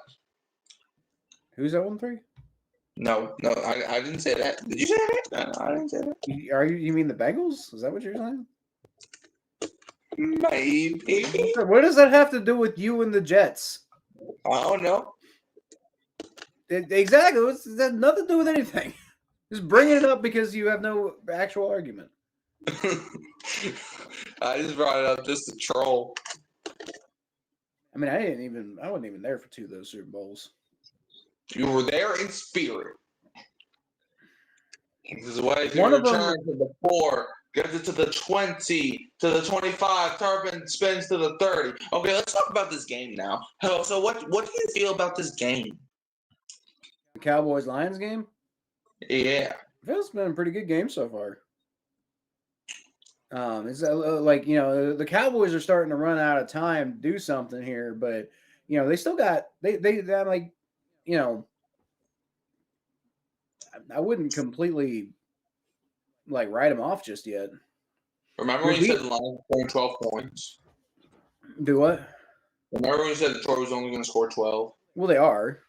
Who's 0-3? No, I didn't say that. Did you say that? No, I didn't say that. You mean the Bengals? Is that what you're saying? Maybe. What does that have to do with you and the Jets? I don't know. Exactly. That has nothing to do with anything. Just bringing it up because you have no actual argument. I just brought it up just to troll. I mean, I wasn't even there for 2 of those Super Bowls. You were there in spirit. This is why if you One of them- return to the 4, gets it to the 20, to the 25, Turpin spins to the 30. Okay, let's talk about this game now. So what do you feel about this game? The Cowboys-Lions game? Yeah. I feel it's been a pretty good game so far. It's like, the Cowboys are starting to run out of time to do something here, but they still got they like, I wouldn't completely like write them off just yet. Remember when you said the Lions were scoring 12 points? Do what? Remember when you said Detroit was only going to score 12? Well, they are.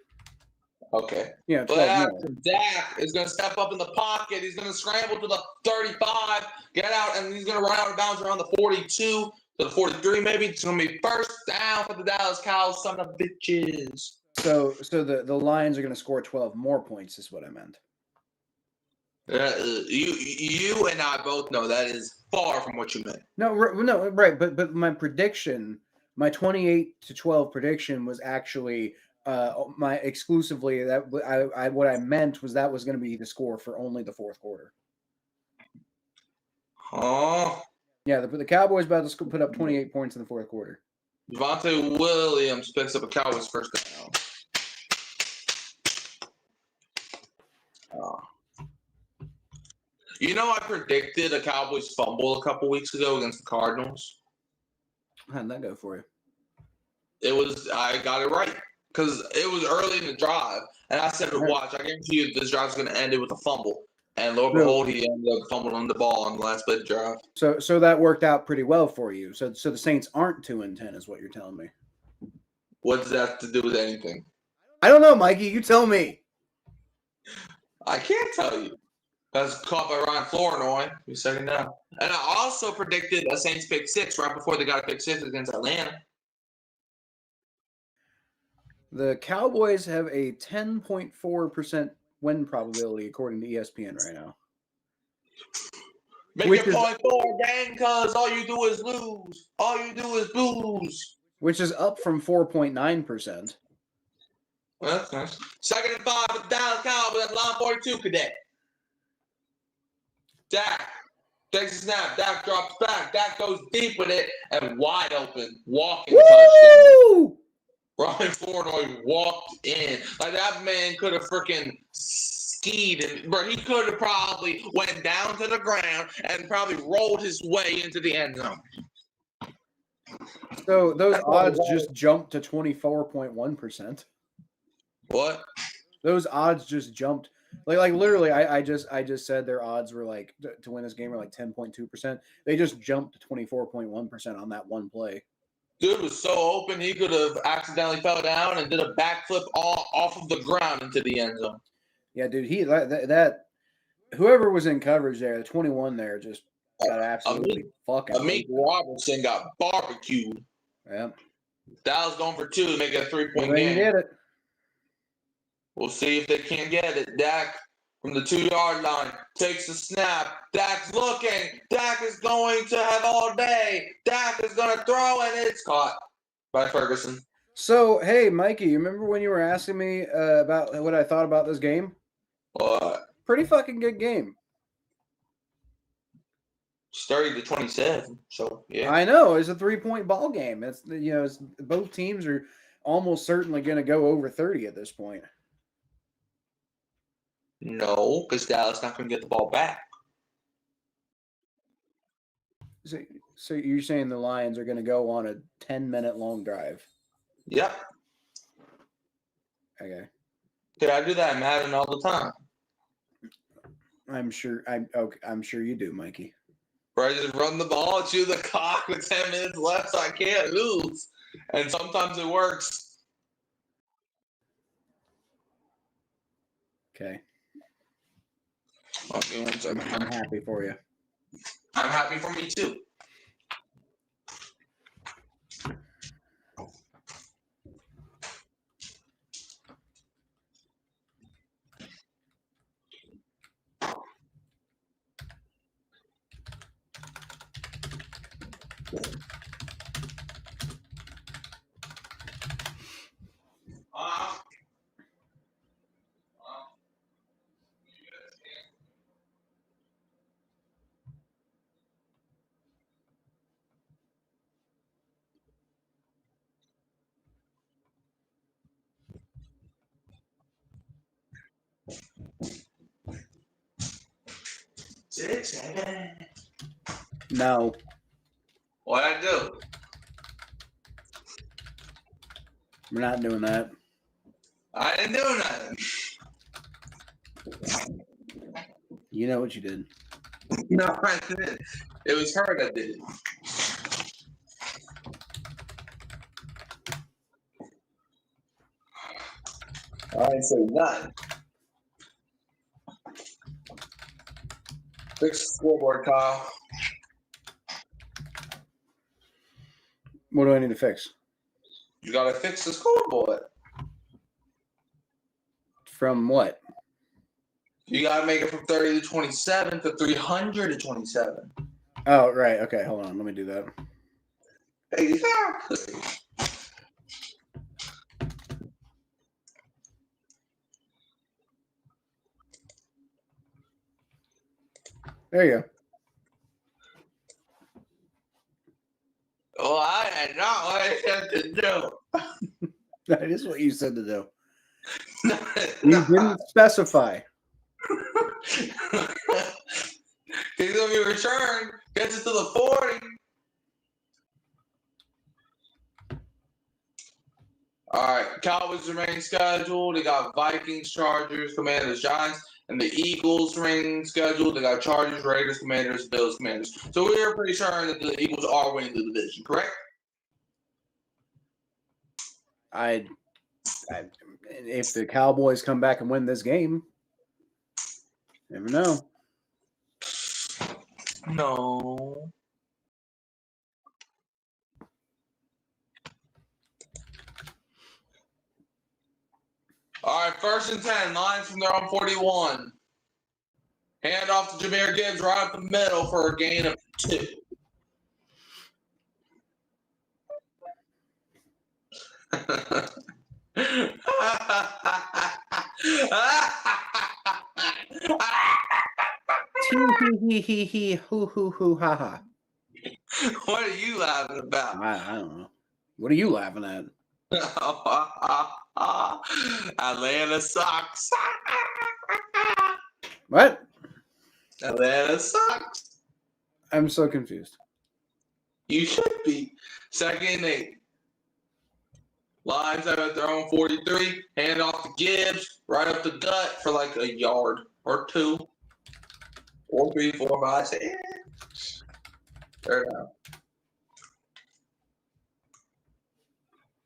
Okay. Yeah, 12 more. Dak is going to step up in the pocket. He's going to scramble to the 35, get out, and he's going to run out of bounds around the 42 to the 43 maybe. It's going to be first down for the Dallas Cowboys, son of bitches. So the Lions are going to score 12 more points is what I meant. You and I both know that is far from what you meant. No, right. But my prediction, my 28-12 prediction was actually my exclusively that what I meant was that was going to be the score for only the fourth quarter. Oh. Yeah, the Cowboys about to put up 28 points in the fourth quarter. Devontae Williams picks up a Cowboys first down. You know, I predicted a Cowboys fumble a couple weeks ago against the Cardinals. How did that go for you? I got it right because it was early in the drive, and I said, "Watch, I guarantee you this drive's going to end it with a fumble." And lo and behold, he ended up fumbling the ball on the last play of the drive. So that worked out pretty well for you. So the Saints aren't 2-10, is what you're telling me. What does that have to do with anything? I don't know, Mikey. You tell me. I can't tell you. That's caught by Ryan Flournoy. He's second down. And I also predicted a Saints pick 6 right before they got a pick 6 against Atlanta. The Cowboys have a 10.4% win probability according to ESPN right now. Make it 0.4, gang, because all you do is lose. All you do is lose. Which is up from 4.9%. Well, that's nice. 2nd and 5 for the Dallas Cowboys at line 42, cadet. Dak takes a snap. Dak drops back. Dak goes deep with it and wide open. Walking touchdown. Ryan Flournoy walked in. Like that man could have freaking skied. And, bro, he could have probably went down to the ground and probably rolled his way into the end zone. So those odds just jumped to 24.1%. What? Those odds just jumped. Like literally, I just said their odds were like to win this game were like 10.2%. They just jumped to 24.1% on that one play. Dude was so open he could have accidentally fell down and did a backflip off of the ground into the end zone. Yeah, dude, that whoever was in coverage there, the 21 there just got absolutely fucking. Amik Robertson got barbecued. Yeah. Dallas going for 2 to make it a 3-point They game. get it. We'll see if they can't get it. Dak from the 2-yard line takes the snap. Dak's looking. Dak is going to have all day. Dak is going to throw, and it's caught by Ferguson. So, hey, Mikey, you remember when you were asking me about what I thought about this game? What? Pretty fucking good game. It's 30-27. So yeah. I know it's a 3-point ball game. It's both teams are almost certainly going to go over 30 at this point. No, because Dallas not going to get the ball back. So you're saying the Lions are going to go on a 10-minute long drive? Yep. Okay. Dude, I do that in Madden all the time. I'm sure you do, Mikey. Where I just run the ball, chew the clock with 10 minutes left so I can't lose. And sometimes it works. Okay. Oh, give me 1 second. I'm happy for you. I'm happy for me too. Six, 7. No. What'd I do? We're not doing that. I didn't do nothing. You know what you did. No, I didn't. It was her that did it. I didn't say nothing. Fix the scoreboard, Kyle. What do I need to fix? You gotta fix the scoreboard. From what? You gotta make it from 30-27 to 327. Oh, right. Okay, hold on. Let me do that. Exactly. There you go. Well, I had not what I said to do. That is what you said to do. No, You didn't specify. He's gonna be returned. Gets it to the 40. All right, Cowboys remain scheduled. They got Vikings, Chargers, Commanders, Giants, and the Eagles remain scheduled. They got Chargers, Raiders, Commanders, Bills, Commanders. So we are pretty sure that the Eagles are winning the division, correct? If the Cowboys come back and win this game, never know. No. All right, 1st and 10. Lions from their own 41. Hand off to Jahmyr Gibbs right up the middle for a gain of 2. Hee hoo hoo hoo ha ha. What are you laughing about? I don't know. What are you laughing at? Atlanta sucks. What? Atlanta sucks. I'm so confused. You should be. 2nd and 8. Lions out at their own 43. Hand off to Gibbs. Right up the gut for like a yard or 2. 4, 3, 4, 5, 6. Third down.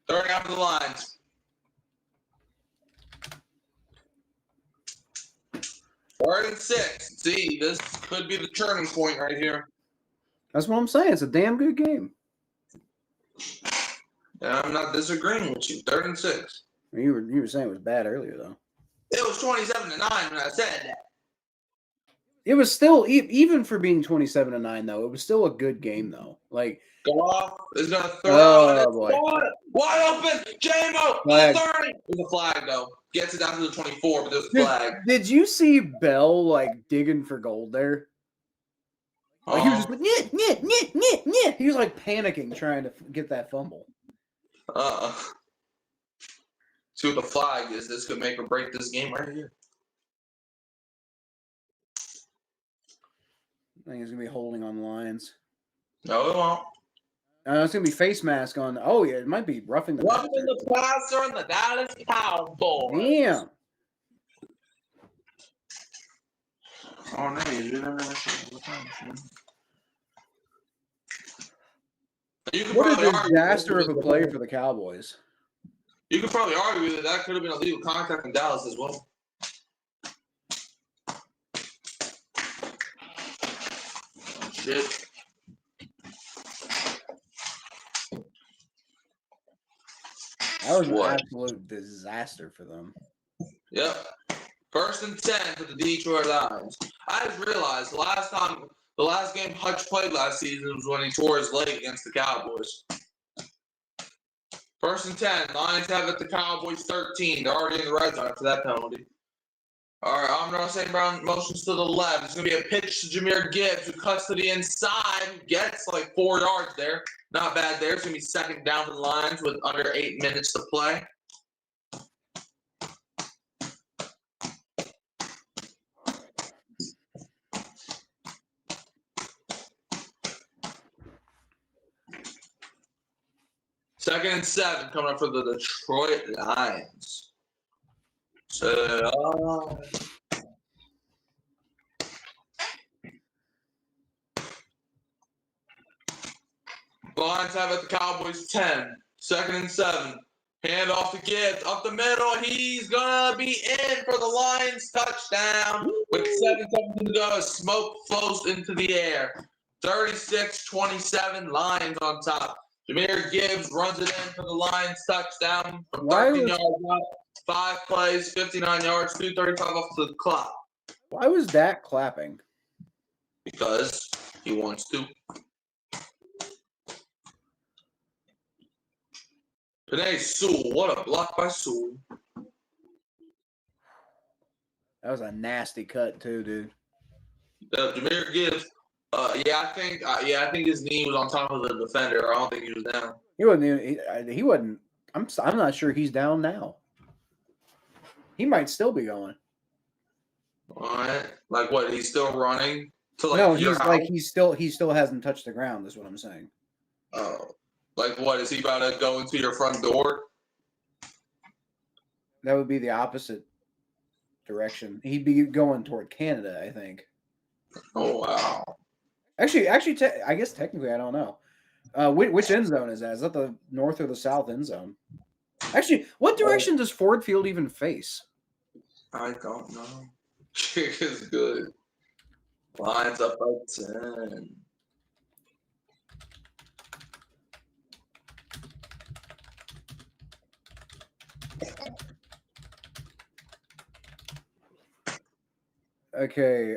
Third down for the Lions. Third and 6. See, this could be the turning point right here. That's what I'm saying. It's a damn good game. And I'm not disagreeing with you. 3rd and 6. You were saying it was bad earlier, though. It was 27-9 when I said that. It was still, even for being 27-9, though, it was still a good game, though. Like, Goff is going to throw. Oh, boy. Wide open. J-Mo. Flag. 30. It was a flag, though. gets it down to the 24, but there's a flag. Did you see Bell like digging for gold there? Like he was just like, nyeh. He was like panicking trying to get that fumble. See what the flag is. This could make or break this game right here. I think it's gonna be holding on lines. No, it won't. It's gonna be face mask on. Oh yeah, it might be roughing the Roughing passer. the passer and the Dallas Cowboys. Damn. Oh no, you didn't What a disaster of a play for the Cowboys. You could probably argue that could have been illegal contact in Dallas as well. Shit. That was an absolute disaster for them. Yep. 1st and 10 for the Detroit Lions. I just realized the last game Hutch played last season was when he tore his leg against the Cowboys. 1st and 10. Lions have it, the Cowboys 13. They're already in the red zone after that penalty. All right, Amon-Ra St. Brown motions to the left. It's going to be a pitch to Jahmyr Gibbs, who cuts to the inside, gets like 4 yards there. Not bad there. It's going to be 2nd down for the Lions with under 8 minutes to play. Second and 7 coming up for the Detroit Lions. So, Lions have it, the Cowboys 10. 2nd and 7. Hand off to Gibbs. Up the middle. He's going to be in for the Lions touchdown. With 7 seconds to go, smoke flows into the air. 36-27, Lions on top. Jahmyr Gibbs runs it in for the Lions touchdown from 13 yards out. 5 plays, 59 yards, 2:35 off the clock. Why was Dak clapping? Because he wants to. Penei Sewell, what a block by Sewell. That was a nasty cut too, dude. Jahmyr Gibbs. I think his knee was on top of the defender. I don't think he was down. He wasn't. He wasn't. I'm not sure he's down now. He might still be going. All right, like what? He's still running to like No, your he's house? like he still hasn't touched the ground. Is what I'm saying. Oh, like what? Is he about to go into your front door? That would be the opposite direction. He'd be going toward Canada, I think. Oh wow. Actually, I guess technically I don't know. Which end zone is that? Is that the north or the south end zone? Actually, what direction does Ford Field even face? I don't know. Kick is good. Lions up by 10. Okay.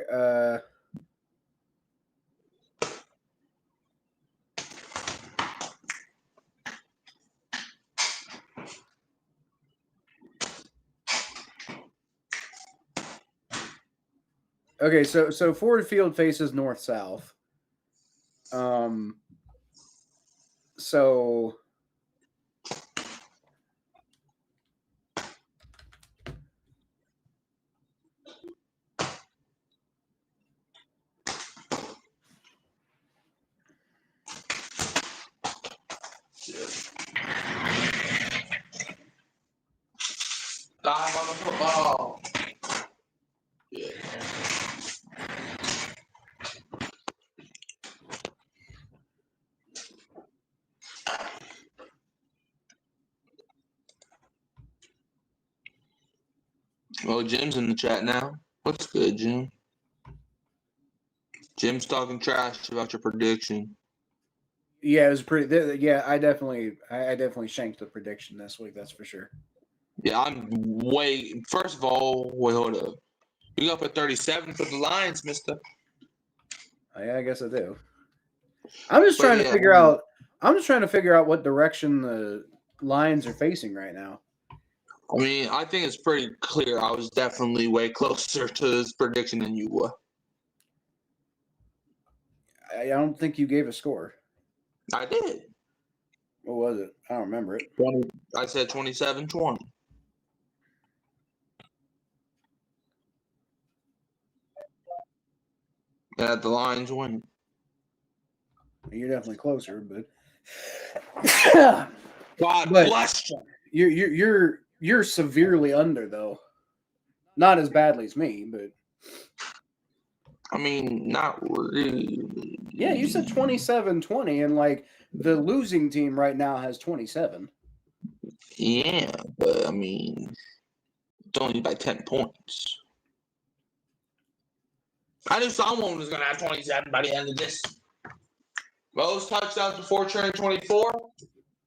Okay, so Ford Field faces north-south. So Dive on the football. Yeah. Well, Jim's in the chat now. What's good, Jim? Jim's talking trash about your prediction. yeah, it was pretty. Yeah, I definitely shanked the prediction this week. That's for sure. Yeah, I'm way. First of all, wait, hold up. You got put 37 for the Lions, mister. Yeah, I guess I do. I'm just trying to figure out. I'm just trying to figure out what direction the Lions are facing right now. I mean, I think it's pretty clear. I was definitely way closer to this prediction than you were. I don't think you gave a score. I did. What was it? I don't remember it. I said 27-20. Yeah, the Lions win. You're definitely closer, but God But- bless you. you're severely under though. Not as badly as me, but I mean, not really. yeah, you said 27-20, and like the losing team right now has 27. Yeah, but I mean, it's only by 10 points. I knew someone was going to have 27 by the end of this. Most touchdowns before turning 24.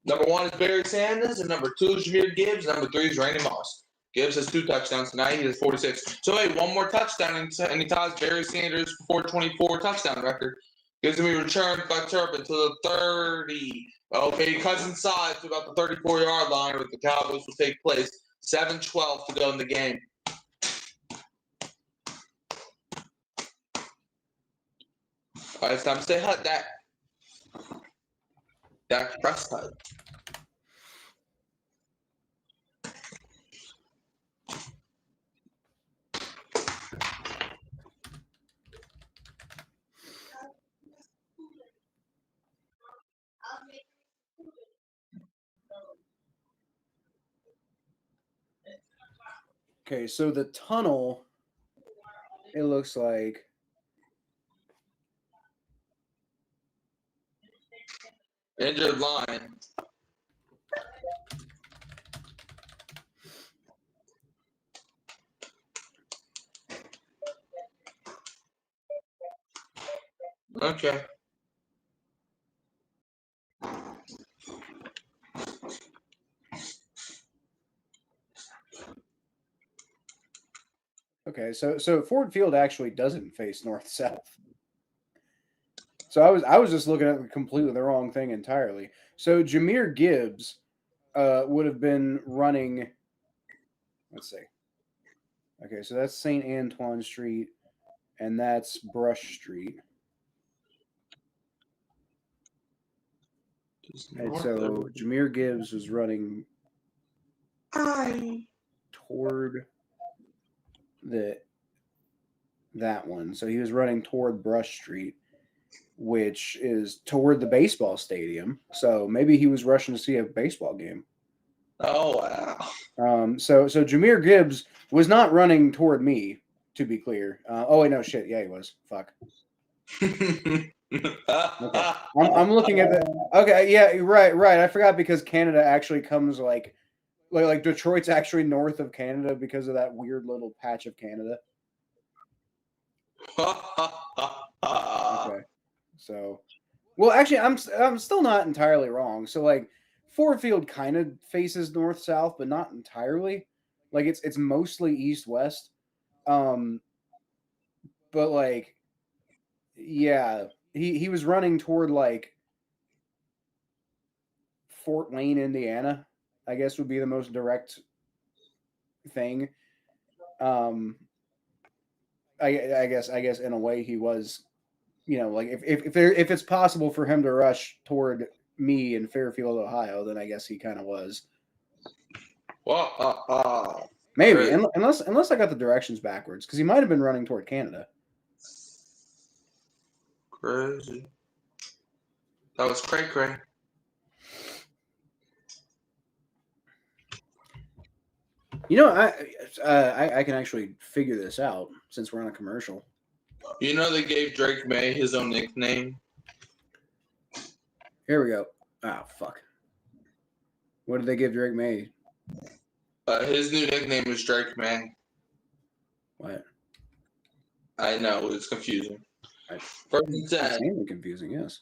Number 1 is Barry Sanders, and number 2 is Jameer Gibbs, and number 3 is Randy Moss. Gibbs has 2 touchdowns tonight. He has 46. So, hey, one more touchdown, and he ties Barry Sanders' before 24 touchdown record. Gives him a return by Turpin to the 30. Okay, he cuts inside to about the 34-yard line where the Cowboys will take place. 7:12 to go in the game. All right, it's time to say hut, Dak. Dak Prescott. Okay, so the tunnel, it looks like Injured line. Okay. okay, so Ford Field actually doesn't face north-south. So I was just looking at completely the wrong thing entirely. So Jameer Gibbs would have been running. Let's see. Okay, so that's St. Antoine Street, and that's Brush Street. And so Jameer Gibbs was running toward that one. So he was running toward Brush Street, which is toward the baseball stadium. So maybe he was rushing to see a baseball game. Oh, wow. So Jameer Gibbs was not running toward me, to be clear. Oh wait, no shit. Yeah, he was. Fuck. Okay. I'm looking at the. Okay, yeah, right. I forgot because Canada actually comes like Detroit's actually north of Canada because of that weird little patch of Canada. Okay. So, well, actually, I'm still not entirely wrong. So, like, Ford Field kind of faces north south, but not entirely. Like, it's mostly east west. But like, yeah, he was running toward like Fort Wayne, Indiana. I guess would be the most direct thing. I guess in a way he was. You know, like if it's possible for him to rush toward me in Fairfield, Ohio, then I guess he kind of was. Well, Maybe, crazy. unless I got the directions backwards, because he might have been running toward Canada. Crazy. That was cray. You know, I can actually figure this out since we're on a commercial. You know they gave Drake May his own nickname? Here we go. Ah, fuck. What did they give Drake May? His new nickname is Drake May. What? I know, it's confusing. First and It's 10. insanely confusing, yes.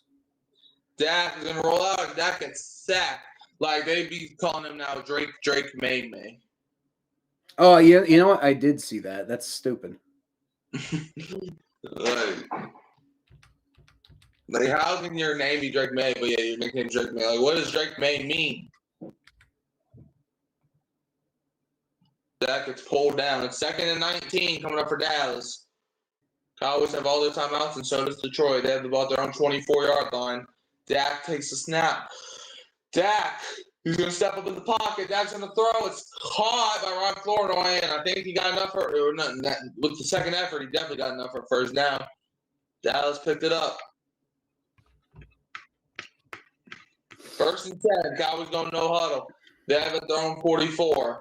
Dak is going to roll out and Dak gets sacked. Like, they be calling him now Drake May. Oh, yeah, you know what? I did see that. That's stupid. Like, how can your name be Drake May, but yeah, your nickname Drake May? Like, what does Drake May mean? Dak gets pulled down. It's 2nd and 19 coming up for Dallas. Cowboys have all their timeouts, and so does Detroit. They have the ball at their own 24-yard line. Dak takes a snap. Dak, he's going to step up in the pocket. Dak's going to throw. It's caught by Ryan Flournoy, and I think he got enough for with the second effort. He definitely got enough for first down. Dallas picked it up. 1st and 10. Cowboys going no huddle. They have it their own 44.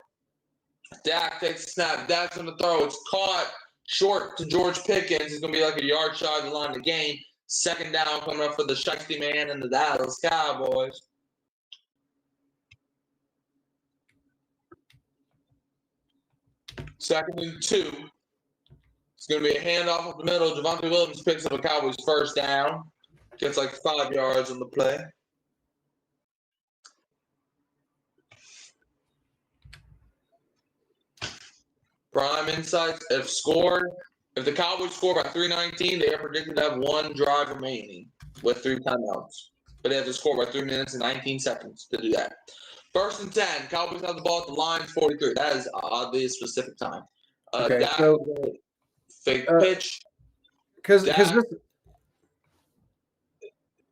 Dak takes a snap. Dak's going to throw. It's caught short to George Pickens. He's going to be like a yard shy of the line of the game. 2nd down coming up for the Shiesty man and the Dallas Cowboys. Second and 2. It's going to be a handoff up the middle. Javonte Williams picks up a Cowboys first down. Gets like 5 yards on the play. Prime Insights have scored. If the Cowboys score by 3:19, they are predicted to have 1 drive remaining with 3 timeouts. But they have to score by 3 minutes and 19 seconds to do that. 1st and 10. Cowboys have the ball at the line's 43. That is oddly a specific time. Okay, Dak, so fake pitch. because Dak,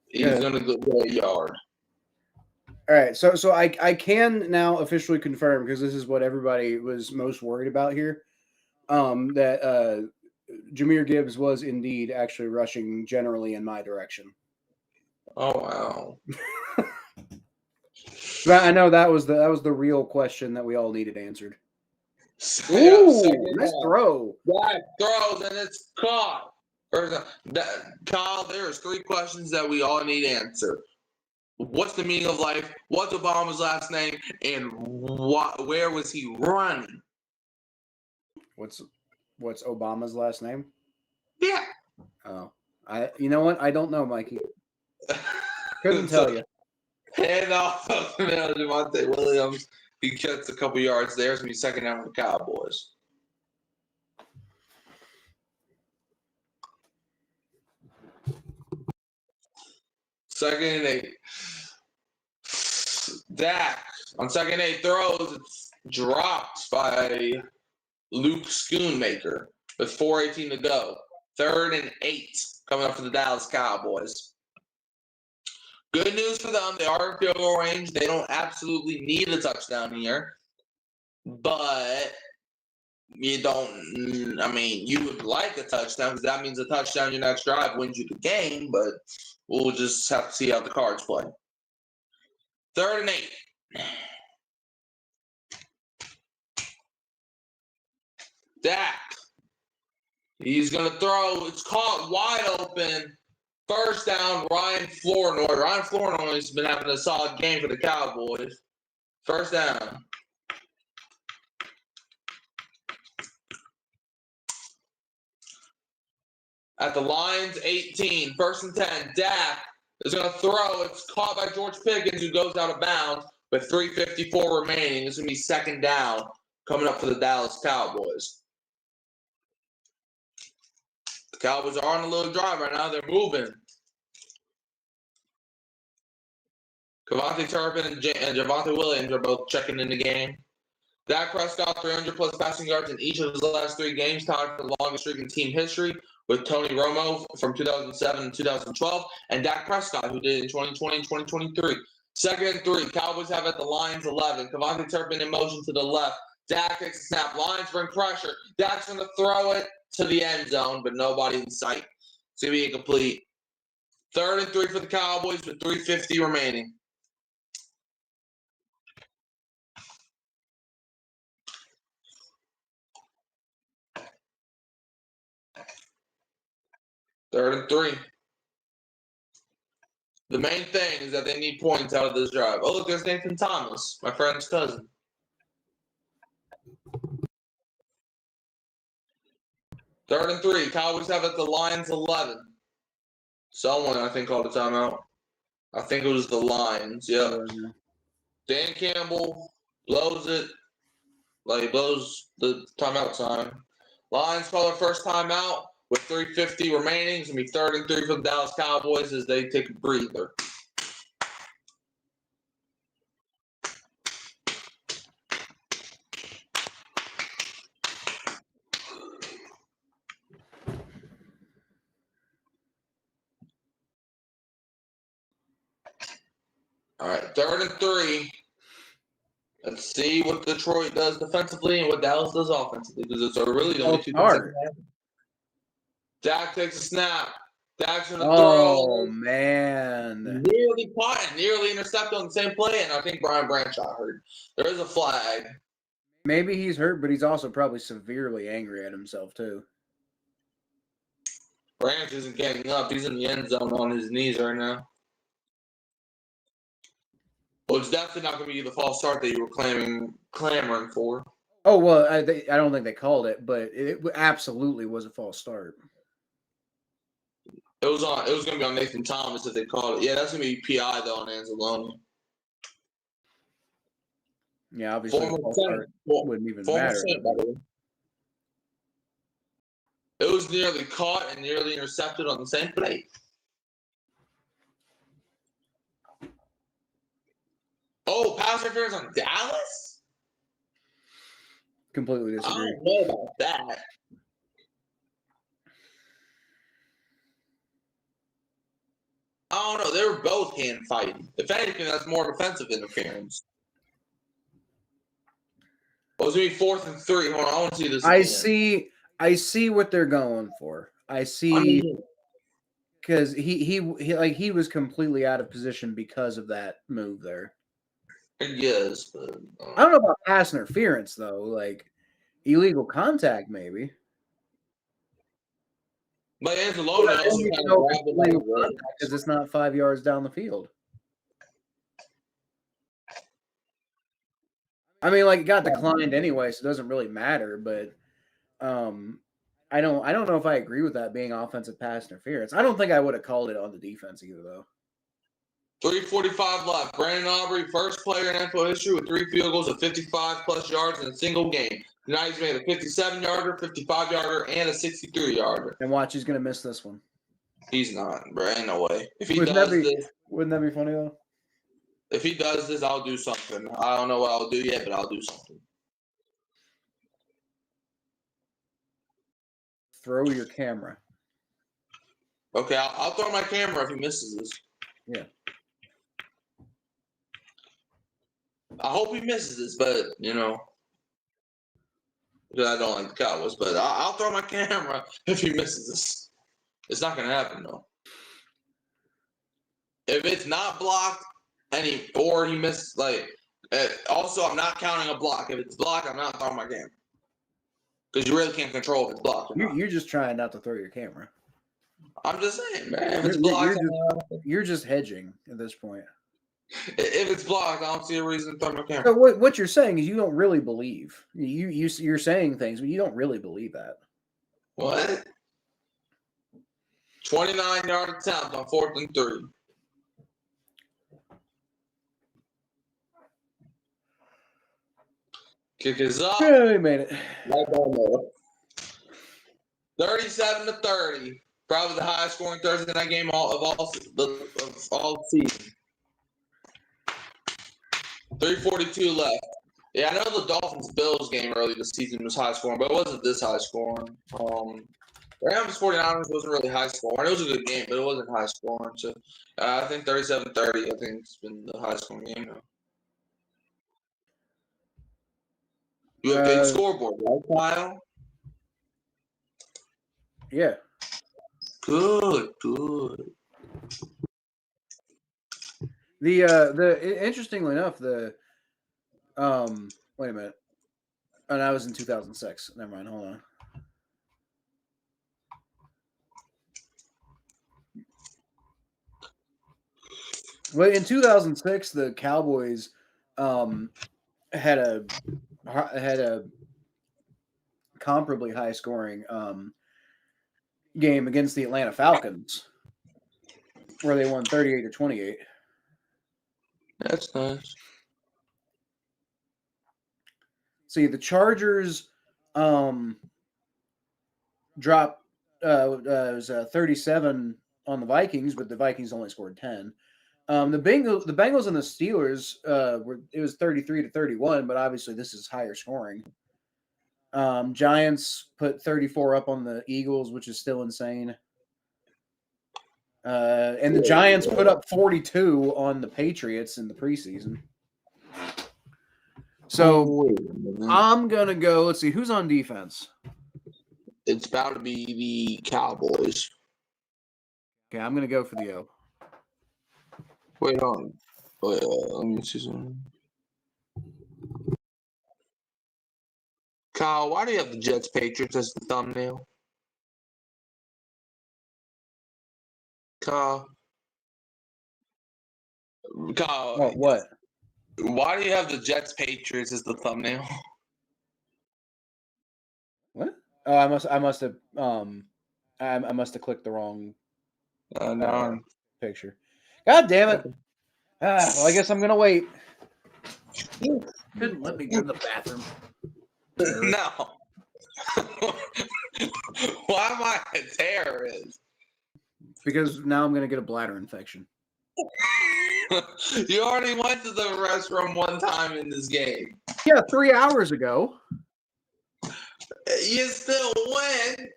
he's going to go a yard. all right, so I can now officially confirm, because this is what everybody was most worried about here, that Jahmyr Gibbs was indeed actually rushing generally in my direction. Oh wow! But I know that was the real question that we all needed answered. Ooh, Nice throw. Dak throws and it's caught. Kyle, there's 3 questions that we all need answered. What's the meaning of life? What's Obama's last name? And where was he running? What's Obama's last name? Yeah. Oh, you know what? I don't know, Mikey. Couldn't tell you. Hand off of Javonte Williams. He gets a couple yards there. It's going to be 2nd down for the Cowboys. Second and 8. Dak on 2nd and 8 throws. It's dropped by Luke Schoonmaker with 4:18 to go. 3rd and 8 coming up for the Dallas Cowboys. Good news for them. They are in field goal range. They don't absolutely need a touchdown here. But you don't, I mean, you would like a touchdown because that means a touchdown your next drive wins you the game. But we'll just have to see how the Cards play. 3rd and 8. Dak. He's going to throw. It's caught wide open. 1st down, Ryan Flournoy. Ryan Flournoy has been having a solid game for the Cowboys. 1st down. At the line's 18. 1st and 10. Dak is going to throw. It's caught by George Pickens, who goes out of bounds with 3:54 remaining. It's going to be 2nd down coming up for the Dallas Cowboys. The Cowboys are on a little drive right now. They're moving. Kevontae Turpin and Javonte Williams are both checking in the game. Dak Prescott, 300-plus passing yards in each of his last 3 games, tied for the longest streak in team history with Tony Romo from 2007 and 2012, and Dak Prescott, who did it in 2020 and 2023. 2nd and 3, Cowboys have at the Lions 11. Kevontae Turpin in motion to the left. Dak takes a snap. Lions bring pressure. Dak's going to throw it to the end zone, but nobody in sight. It's going to be incomplete. 3rd and 3 for the Cowboys with 3:50 remaining. Third and 3. The main thing is that they need points out of this drive. Oh, look, there's Nathan Thomas, my friend's cousin. Third and 3. Cowboys have at the Lions 11. Someone, I think, called a timeout. I think it was the Lions. Yeah. Dan Campbell blows it. Like, he blows the timeout sign. Lions call their first timeout with 3:50 remaining. It's going to be 3rd and 3 for the Dallas Cowboys as they take a breather. All right, 3rd and 3. Let's see what Detroit does defensively and what Dallas does offensively, because it's really the only two things that Start. can happen. Dak takes a snap. Dak's going to Oh, throw. man. Nearly caught and nearly intercepted on the same play, and I think Brian Branch hurt. There is a flag. Maybe he's hurt, but he's also probably severely angry at himself, too. Branch isn't getting up. He's in the end zone on his knees right now. Well, it's definitely not going to be the false start that you were clamoring for. Oh, well, I don't think they called it, but it absolutely was a false start. It was going to be on Nathan Thomas if they called it. Yeah, that's going to be PI, though, on Anzalone. Yeah, obviously, false start wouldn't even matter. It was nearly caught and nearly intercepted on the same play. Oh, pass interference on Dallas? Completely I disagree. don't know about that. I don't know. They were both hand fighting. If anything, that's more defensive interference. It was going to be 4th and 3. Hold on, I want to see this again. I see what they're going for. I see because he was completely out of position because of that move there. Yes, but I don't know about pass interference though. Like illegal contact, maybe. But Anzalone also kind of grabbed it by the legs. Because it's not 5 yards down the field. I mean, like it got declined anyway, so it doesn't really matter. But I don't know if I agree with that being offensive pass interference. I don't think I would have called it on the defense either, though. 3:45 left. Brandon Aubrey, first player in NFL history with 3 field goals of 55-plus yards in a single game. Tonight he's made a 57-yarder, 55-yarder, and a 63-yarder. And watch, he's going to miss this one. He's not, bro. Ain't no way. If he Wouldn't does this, wouldn't that be funny, though? if he does this, I'll do something. I don't know what I'll do yet, but I'll do something. Throw your camera. Okay, I'll throw my camera if he misses this. Yeah. I hope he misses this, but, because I don't like the Cowboys, but I'll throw my camera if he misses this. It's not going to happen, though. If it's not blocked, or he missed, also, I'm not counting a block. If it's blocked, I'm not throwing my camera. Because you really can't control if it's blocked. You're just trying not to throw your camera. I'm just saying, man. If it's blocked, you're just hedging at this point. If it's blocked, I don't see a reason to throw my camera. So what you're saying is you don't really believe. You're saying things, but you don't really believe that. What? 29-yard attempt on 4th and 3. Kick is up. Yeah, he made it. 37-30. Probably the highest scoring Thursday night game of all season. 3:42 left. Yeah, I know the Dolphins-Bills game early this season was high scoring, but it wasn't this high scoring. Rams 49ers wasn't really high scoring. It was a good game, but it wasn't high scoring. So I think 37-30, I think it's been the high scoring game now. You have a big scoreboard, right, Kyle? Yeah. Good. Interestingly enough, wait a minute. Oh, that was in 2006. Never mind. Hold on. Well, in 2006, the Cowboys had a comparably high scoring game against the Atlanta Falcons, where they won 38-28. That's nice. See, the Chargers dropped it was 37 on the Vikings, but the Vikings only scored 10. The Bengals and the Steelers it was 33-31, but obviously this is higher scoring. Giants put 34 up on the Eagles, which is still insane. And the Giants put up 42 on the Patriots in the preseason. So I'm going to go. Let's see. Who's on defense? It's about to be the Cowboys. Okay, I'm going to go for the O. Wait on. Let me see something. Kyle, why do you have the Jets Patriots as the thumbnail? Kyle. What? Why do you have the Jets Patriots as the thumbnail? What? Oh, I must have I must have clicked the wrong No. picture. God damn it. Well, I guess I'm gonna wait. Couldn't let me go to the bathroom. No. Why am I a terrorist? Because now I'm gonna get a bladder infection. You already went to the restroom one time in this game. Yeah, 3 hours ago. You still win.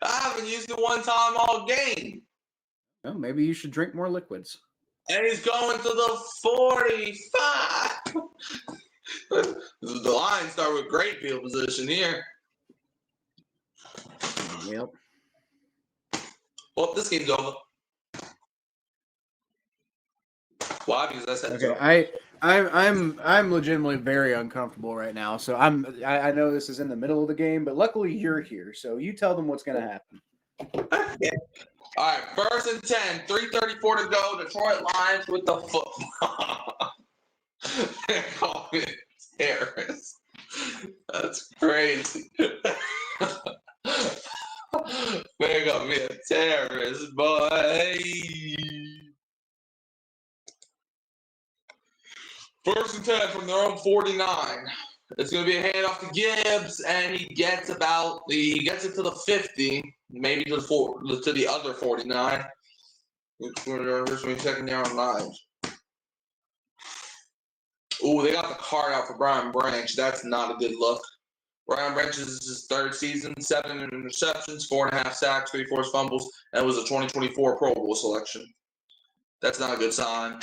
I haven't used it one time all game. Oh, maybe you should drink more liquids. And he's going to the 45. The Lions start with great field position here. Yep. Well, this game's over. Why? Because I said so. Okay, I'm legitimately very uncomfortable right now. So I know this is in the middle of the game, but luckily you're here. So you tell them what's gonna happen. Yeah. All right, 1st and 10, 3:34 to go. Detroit Lions with the football. They call me a terrorist. That's crazy. They got me a terrorist, boy. 1st and 10 from their own 49. It's going to be a handoff to Gibbs, and he gets it to the 50, maybe to the other 49. It's going to be second down lines. Ooh, they got the card out for Brian Branch. That's not a good look. Brian Branch is his 3rd season, 7 interceptions, 4.5 sacks, 3 forced fumbles, and was a 2024 Pro Bowl selection. That's not a good sign.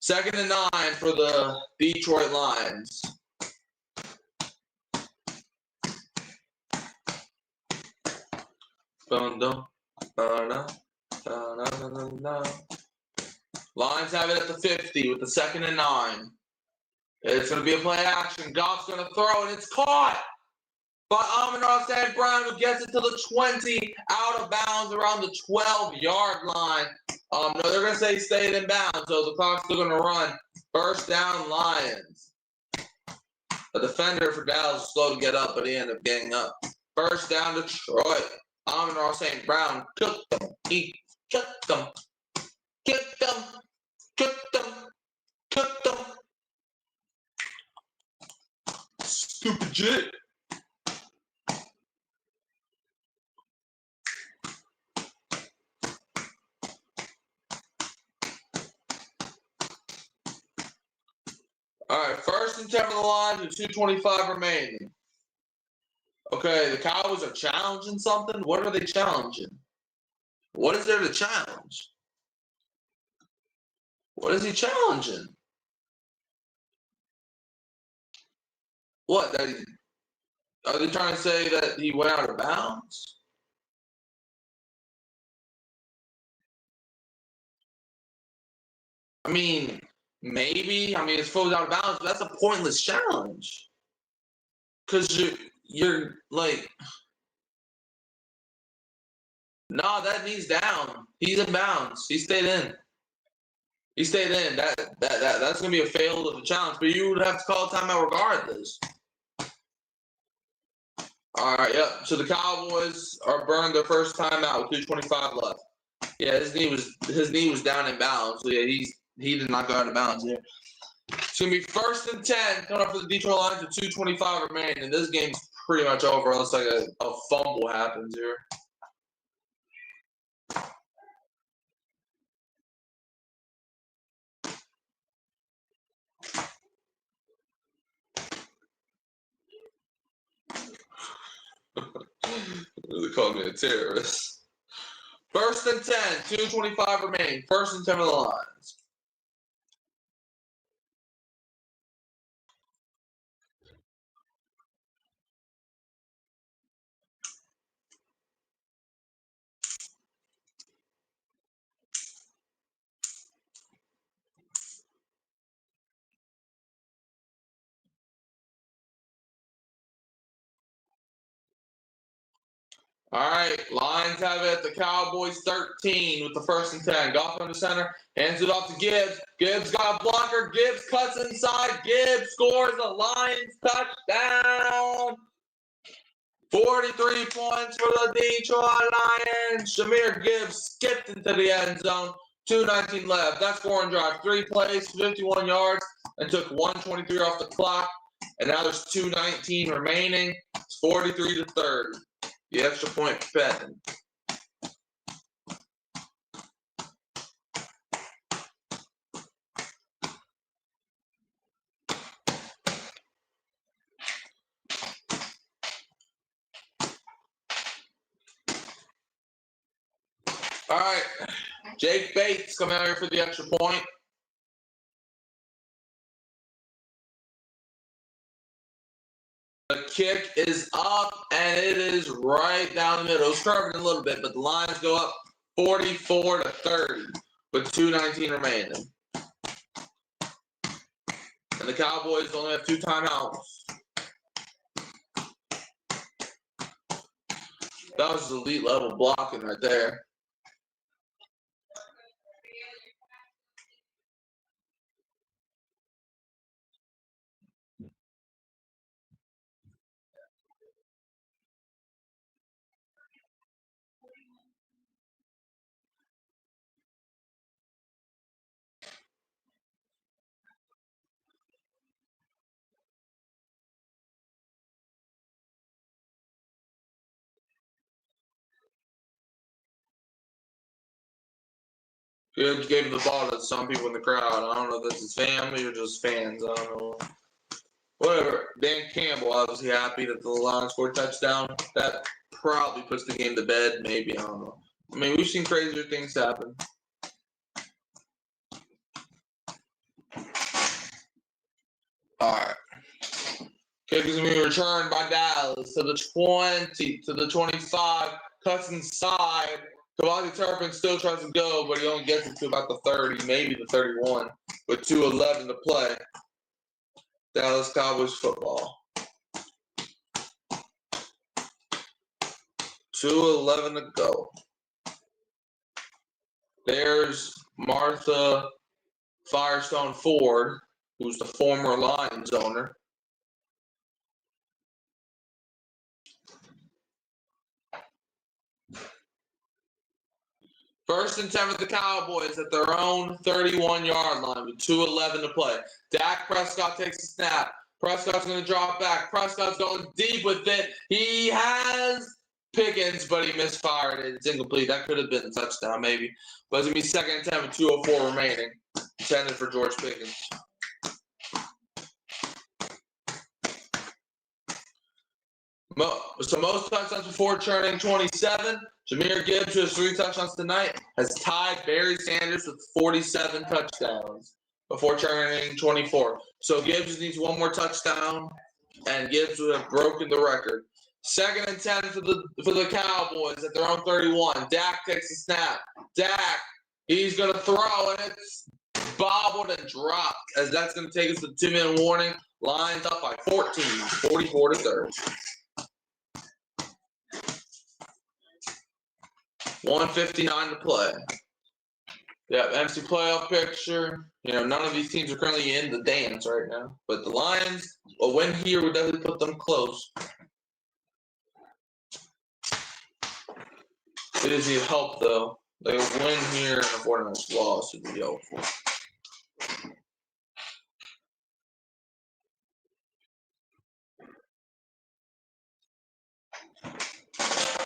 2nd and 9 for the Detroit Lions. Lions have it at the 50 with the 2nd and 9. It's going to be a play action. Goff's going to throw, and it's caught by Amon-Ra St. Brown, who gets it to the 20, out of bounds around the 12-yard line. No, they're going to say stayed in bounds, so the clock's still going to run. 1st down, Lions. The defender for Dallas was slow to get up, but he ended up getting up. 1st down, Detroit. Amon-Ra St. Brown cooked them. He cooked them. Cooked them. Cooked them. Cooked them. Stupid shit. All right, 1st and 10 for the Lions with 2:25 remaining. Okay, the Cowboys are challenging something. What are they challenging? What is there to challenge? What is he challenging? What? Are they trying to say that he went out of bounds? I mean, maybe. I mean, it's fully out of bounds, but that's a pointless challenge. Because you're like, no, that knee's down. He's in bounds. He stayed in. He stayed in. That's gonna be a fail of the challenge, but you would have to call a timeout regardless. All right, yep. So the Cowboys are burned their first timeout with 2:25 left. Yeah, his knee was down in bounds. So yeah, he did not go out of bounds there. It's gonna be 1st and 10 coming up for the Detroit Lions with 2:25 remaining. And this game's pretty much over unless like a fumble happens here. They called me a terrorist. First and 10, 2:25 remaining. First and 10 of the Lions. All right, Lions have it at the Cowboys 13 with the first and 10. Goff under center, hands it off to Gibbs. Gibbs got a blocker. Gibbs cuts inside. Gibbs scores a Lions touchdown. 43 points for the Detroit Lions. Jahmyr Gibbs skipped into the end zone. 2:19 left. That scoring drive, 3 plays, 51 yards, and took 1:23 off the clock. And now there's 2:19 remaining. It's 43-30. The extra point betting. All right, Jake Bates coming out here for the extra point. The kick is up, and it is right down the middle. It's curving a little bit, but the Lions go up 44-30 with 2:19 remaining. And the Cowboys only have 2 timeouts. That was elite level blocking right there. Gibbs gave the ball to some people in the crowd. I don't know if this is family or just fans. I don't know. Whatever. Dan Campbell obviously happy that the Lions scored a touchdown. That probably puts the game to bed. Maybe. I don't know. I mean, we've seen crazier things happen. All right. Kick is going to be returned by Dallas to the 20, to the 25. Cuts inside. Devontae Turpin still tries to go, but he only gets it to about the 30, maybe the 31, with 2:11 to play. Dallas Cowboys football. 2:11 to go. There's Martha Firestone Ford, who's the former Lions owner. First and 10 with the Cowboys at their own 31-yard line with 2:11 to play. Dak Prescott takes a snap. Prescott's going to drop back. Prescott's going deep with it. He has Pickens, but he misfired it. It's incomplete. That could have been a touchdown, maybe. But it's going to be second and 10 with 2:04 remaining. Intended for George Pickens. So most touchdowns before turning 27. Jahmyr Gibbs, who has 3 touchdowns tonight, has tied Barry Sanders with 47 touchdowns before turning 24. So Gibbs needs 1 more touchdown, and Gibbs would have broken the record. Second and 10 for the Cowboys at their own 31. Dak takes a snap. Dak, he's going to throw, and it's bobbled and dropped, as that's going to take us to the 2-minute warning. Lions up by 14, 44-30. 1:59 to play. Yeah, NFC playoff picture. You know, none of these teams are currently in the dance right now. But the Lions, a win here would definitely put them close. They just need help, though. They win here and a 49ers loss would be helpful.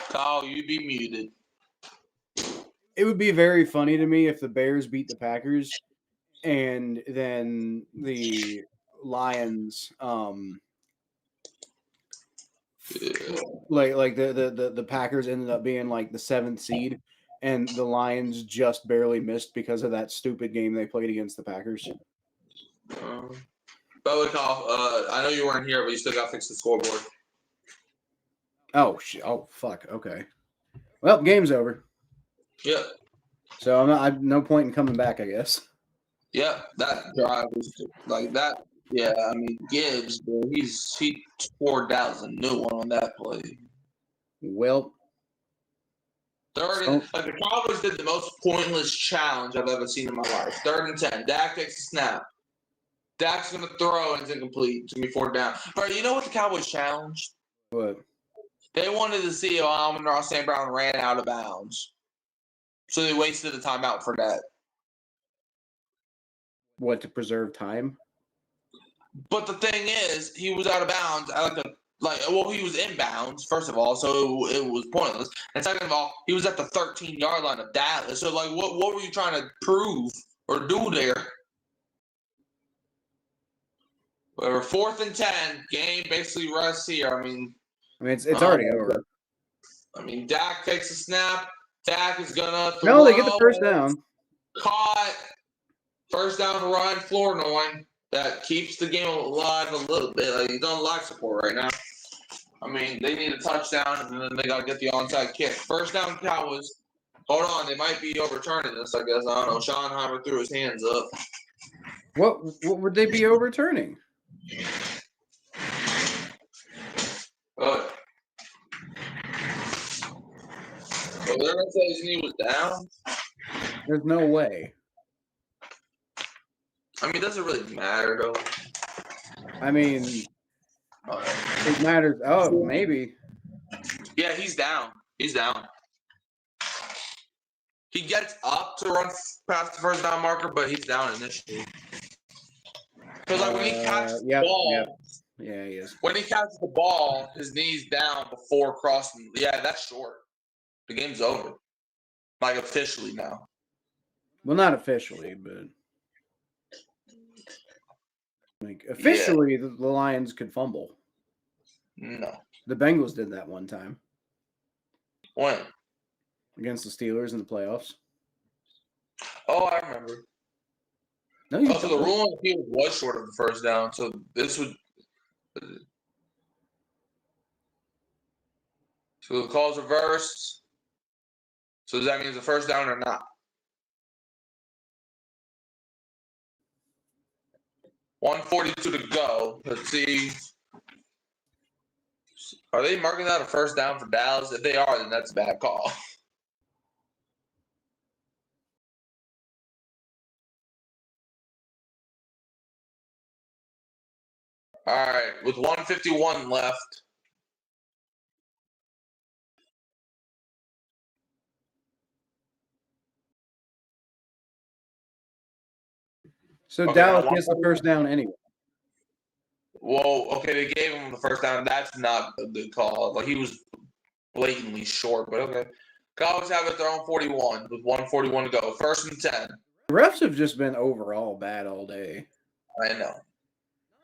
Kyle, you be muted. It would be very funny to me if the Bears beat the Packers and then the Lions like the Packers ended up being like the 7th seed and the Lions just barely missed because of that stupid game they played against the Packers? Belly cough. I know you weren't here, but you still got to fix the scoreboard. Oh shit! Oh fuck! Okay. Well, game's over. Yep. So I've no point in coming back, I guess. Yep. That drive was like that. Yeah, I mean Gibbs, bro, he scored Dallas a new one on that play. Well, Third and like the Cowboys did the most pointless challenge I've ever seen in my life. 3rd and 10. Dak takes a snap. Dak's gonna throw and it's incomplete. It's gonna be 4th down. Bro, you know what the Cowboys challenged? what? They wanted to see if Amon-Ra St. Brown ran out of bounds. So they wasted the timeout for that. What, to preserve time? But the thing is, he was out of bounds at he was inbounds, first of all, so it was pointless. And second of all, he was at the 13-yard line of Dallas. So what were you trying to prove or do there? Whatever, 4th and 10, game basically rests here. I mean it's already over. I mean, Dak takes a snap. Dak is gonna throw. No, they get the first down. Caught. First down to Ryan Flournoy. That keeps the game alive a little bit. Like, he's on life support right now. I mean, they need a touchdown, and then they got to get the onside kick. First down Cowboys. Hold on, they might be overturning this, I guess. I don't know. Schottenheimer threw his hands up. What would they be overturning? Good. So they're going to say his knee was down? There's no way. I mean, it doesn't really matter, though. I mean, it matters. Oh, maybe. Yeah, he's down. He's down. He gets up to run past the first down marker, but he's down initially. Because when he catches the ball, yeah, he is. When he catches the ball, his knee's down before crossing. Yeah, that's short. The game's over. Like officially now. Well, not officially, but like officially, the Lions could fumble. No. The Bengals did that one time. When? Against the Steelers in the playoffs. Oh, I remember. No, you so the rule on the field was short of the first down, so this would. So the call's reversed. So does that mean it's a first down or not? 1:42 to go. Let's see. Are they marking that a first down for Dallas? If they are, then that's a bad call. All right, with 1:51 left. So okay, Dallas gets the first down anyway. Well, okay, they gave him the first down. That's not a good call. Like, he was blatantly short, but okay. Cowboys have it their own 41 with 1:41 to go. 1st and 10. The refs have just been overall bad all day. I know.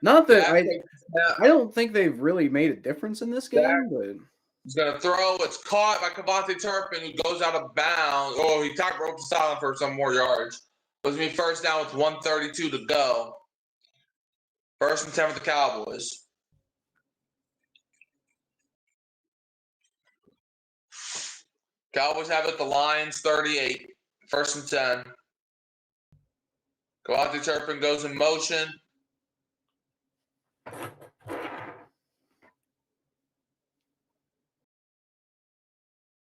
Not that I don't think they've really made a difference in this game, but he's gonna throw. It's caught by Cavante Turpin, who goes out of bounds. Oh, he top ropes the silent for some more yards. It was me first down with 1:32 to go. 1st and 10 for the Cowboys. Cowboys have it the Lions 38. 1st and 10. Cavante Turpin goes in motion.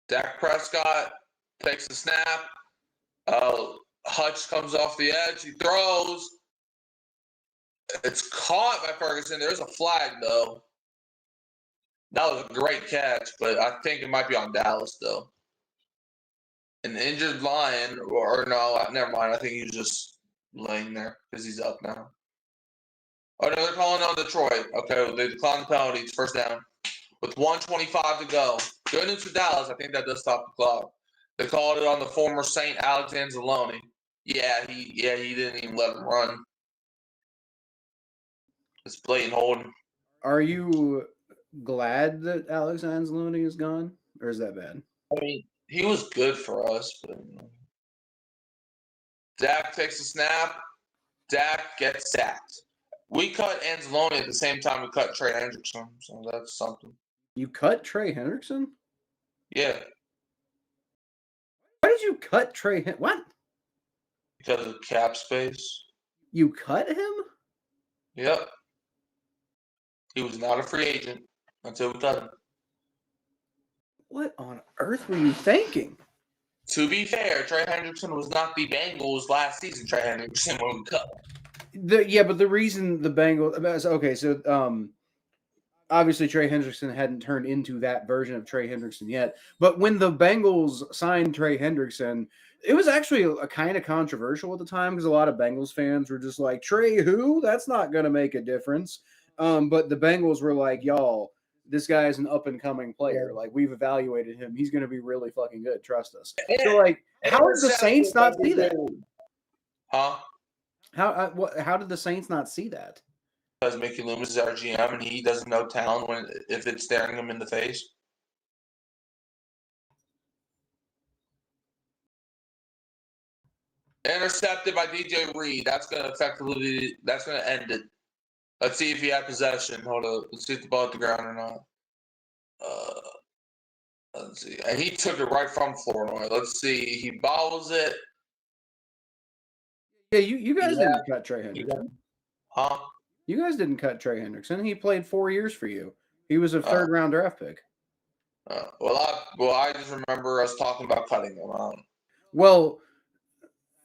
Dak Prescott takes the snap. Hutch comes off the edge. He throws. It's caught by Ferguson. There's a flag, though. That was a great catch, but I think it might be on Dallas, though. An injured Lion, or no, never mind. I think he's just laying there because he's up now. Oh, no, they're calling on Detroit. Okay, well, they declined the penalty. It's 1st down. With 1:25 to go. Good news for Dallas. I think that does stop the clock. They called it on the former Saint Alex Anzalone. Yeah, he didn't even let him run. It's blatant holding. Are you glad that Alex Anzalone is gone, or is that bad? I mean, He was good for us, but Dak takes a snap. Dak gets sacked. We cut Anzalone at the same time we cut Trey Hendrickson, so that's something. You cut Trey Hendrickson? Yeah, Why did you cut Trey? What? because of cap space. You cut him? Yep. He was not a free agent until we cut him. What on earth were you thinking? To be fair, Trey Hendrickson was not the Bengals last season. Trey Hendrickson when we cut him. Yeah, but the reason the Bengals okay, so obviously Trey Hendrickson hadn't turned into that version of Trey Hendrickson yet. But when the Bengals signed Trey Hendrickson, it was actually a kind of controversial at the time because a lot of Bengals fans were just like, Trey who? That's not going to make a difference. But the Bengals were like, y'all, this guy is an up-and-coming player. Like, we've evaluated him. He's going to be really fucking good. Trust us. So, like, how did the Saints not see that? Huh? How did the Saints not see that? Because Mickey Loomis is our GM and he doesn't know talent if it's staring him in the face. Intercepted by DJ Reed. That's going to end it. Let's see if he had possession. Hold on. Let's see if the ball hit the ground or not. Let's see. And he took it right from Flournoy. Let's see. He bobbles it. Yeah, you guys didn't cut Trey Hendrickson. Huh? You guys didn't cut Trey Hendrickson. He played 4 years for you. He was a third-round draft pick. I just remember us talking about cutting him. Well,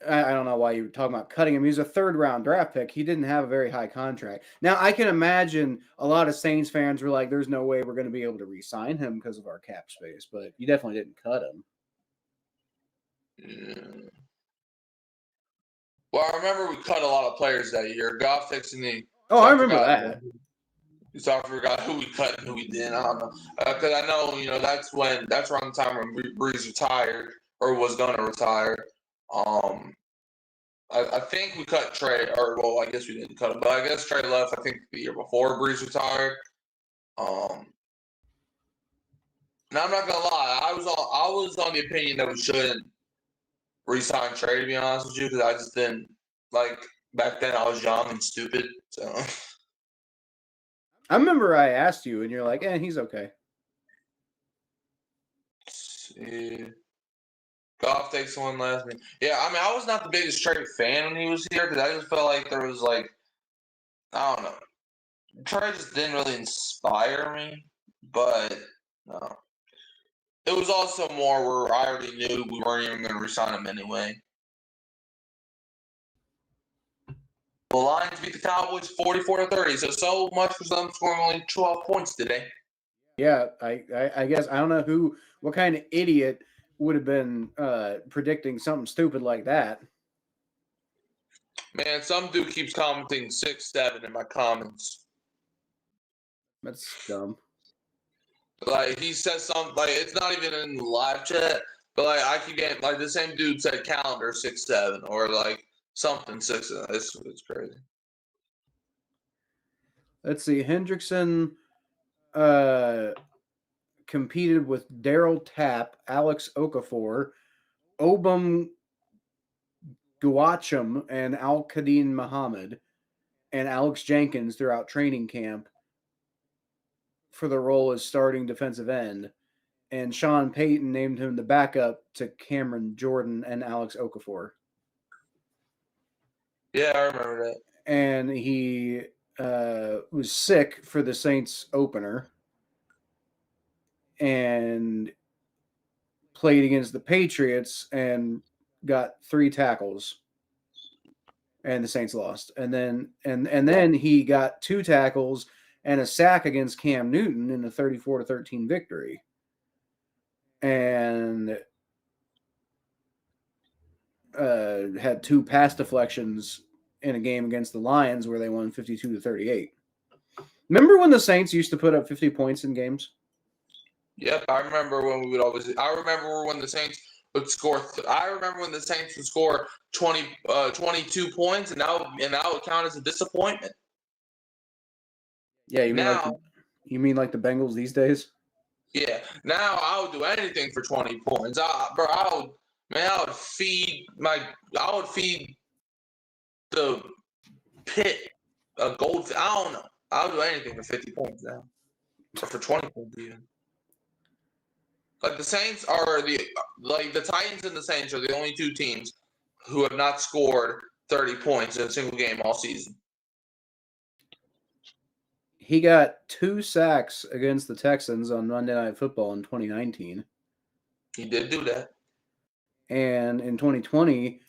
I don't know why you were talking about cutting him. He was a third-round draft pick. He didn't have a very high contract. Now, I can imagine a lot of Saints fans were like, there's no way we're going to be able to re-sign him because of our cap space, but you definitely didn't cut him. Yeah. Well, I remember we cut a lot of players that year. Goff takes a knee. Oh, I remember that. So I forgot who we cut and who we didn't. I don't know. Because I know, that's around the time when Breeze retired or was going to retire. I think we cut Trey, I guess we didn't cut him, but I guess Trey left, I think, the year before Breeze retired. Now, I'm not going to lie. I was on the opinion that we shouldn't re-sign Trey, to be honest with you, because I just didn't, back then I was young and stupid, so. I remember I asked you, and you're like, he's okay. See. Goff takes one last minute. Yeah, I mean, I was not the biggest Trey fan when he was here because I just felt like there was I don't know. Trey just didn't really inspire me, but no. It was also more where I already knew we weren't even going to resign him anyway. The Lions beat the Cowboys 44-30, so much for them scoring only 12 points today. Yeah, I guess I don't know what kind of idiot would have been predicting something stupid like that. Man, some dude keeps commenting 6-7 in my comments. That's dumb. He says something, it's not even in the live chat, but I keep getting, the same dude said calendar 6-7 or something 6-7. It's crazy. Let's see. Hendrickson competed with Daryl Tapp, Alex Okafor, Obum Guacham, and Al-Qadim Muhammad, and Alex Jenkins throughout training camp for the role as starting defensive end. And Sean Payton named him the backup to Cameron Jordan and Alex Okafor. Yeah, I remember that. And he was sick for the Saints opener and played against the Patriots and got 3 tackles, and the Saints lost. And then he got 2 tackles and a sack against Cam Newton in a 34-13 victory. And had 2 pass deflections in a game against the Lions where they won 52-38. Remember when the Saints used to put up 50 points in games? Yep, I remember when we would always. I remember when the Saints would score. I remember when the Saints would score 22 points, and that would count as a disappointment. Yeah, you mean like the Bengals these days? Yeah. Now I would do anything for 20 points. I would feed the pit a gold. I don't know. I would do anything for 50 points now, or for 20 points even. Like the Saints are the Titans and the Saints are the only two teams who have not scored 30 points in a single game all season. He got 2 sacks against the Texans on Monday Night Football in 2019. He did do that. And in 2020,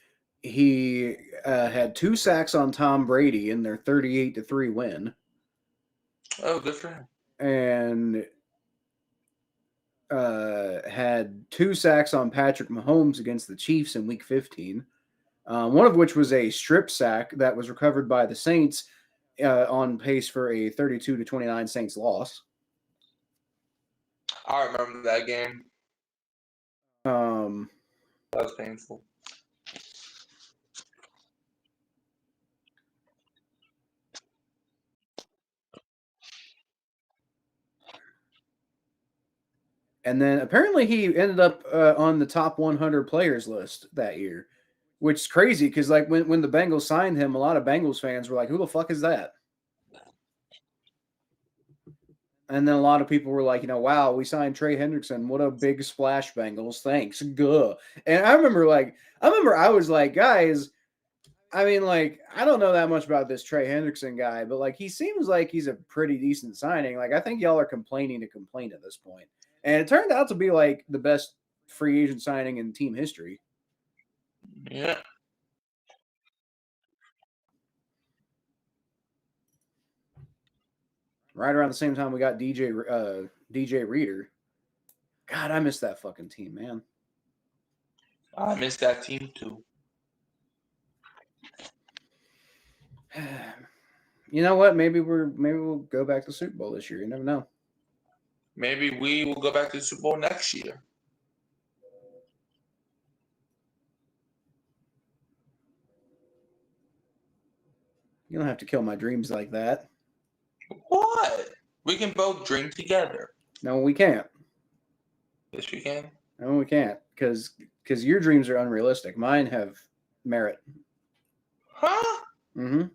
he had 2 sacks on Tom Brady in their 38-3 win. Oh, good for him. And had 2 sacks on Patrick Mahomes against the Chiefs in Week 15. One of which was a strip sack that was recovered by the Saints on pace for a 32-29 Saints loss. I remember that game. That was painful. And then apparently he ended up on the top 100 players list that year, which is crazy because like when the Bengals signed him, a lot of Bengals fans were like, "Who the fuck is that?" And then a lot of people were like, wow, we signed Trey Hendrickson. What a big splash, Bengals. Thanks. Guh. And I remember I was like, guys, I mean, like, I don't know that much about this Trey Hendrickson guy, but like, he seems like he's a pretty decent signing. Like, I think y'all are complaining to complain at this point. And it turned out to be like the best free agent signing in team history. Yeah. Right around the same time we got DJ Reader. God, I miss that fucking team, man. I miss that team too. You know what? Maybe we'll go back to the Super Bowl this year. You never know. Maybe we will go back to the Super Bowl next year. You don't have to kill my dreams like that. What? We can both dream together. No, we can't. Yes, we can. No, we can't. Because your dreams are unrealistic. Mine have merit. Huh? Mm-hmm.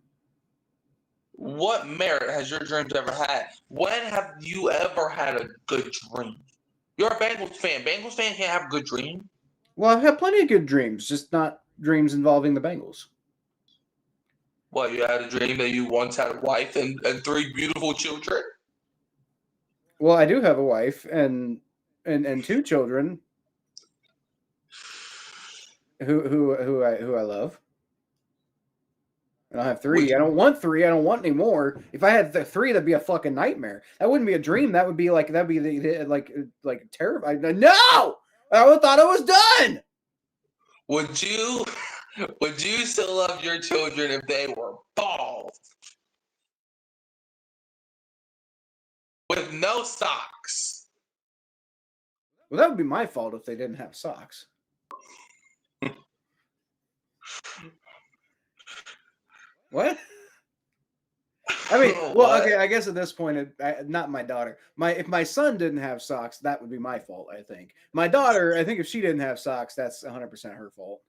What merit has your dreams ever had? When have you ever had a good dream? You're a Bengals fan. Bengals fans can't have a good dream. Well, I've had plenty of good dreams, just not dreams involving the Bengals. What, you had a dream that you once had a wife and 3 beautiful children? Well, I do have a wife and 2 children who I love. I don't have 3. I don't want 3. I don't want any more. If I had 3, that'd be a fucking nightmare. That wouldn't be a dream. That'd be like terrifying. No, I thought it was done. Would you still love your children if they were bald? With no socks? Well, that would be my fault if they didn't have socks. What? I mean, well, okay. I guess at this point, not my daughter. If my son didn't have socks, that would be my fault. I think my daughter. I think if she didn't have socks, that's 100% her fault.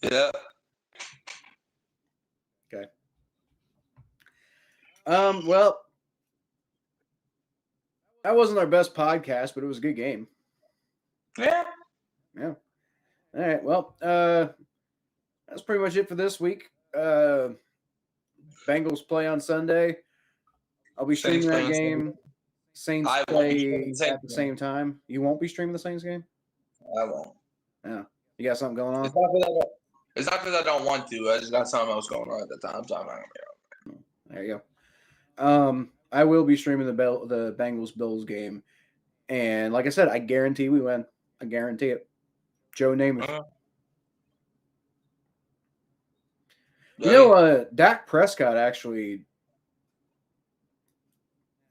Yeah. Okay. Well, that wasn't our best podcast, but it was a good game. Yeah. Yeah. All right. Well, that's pretty much it for this week. Bengals play on Sunday. I'll be streaming that game. Saints play at the same time. You won't be streaming the Saints game? I won't. Yeah. You got something going on? It's not because I don't want to. I just got something else going on at the time, so I'm not gonna be on. There you go. I will be streaming the Bengals Bills game, and like I said, I guarantee we win. I guarantee it. Joe Namath. You know, Dak Prescott actually.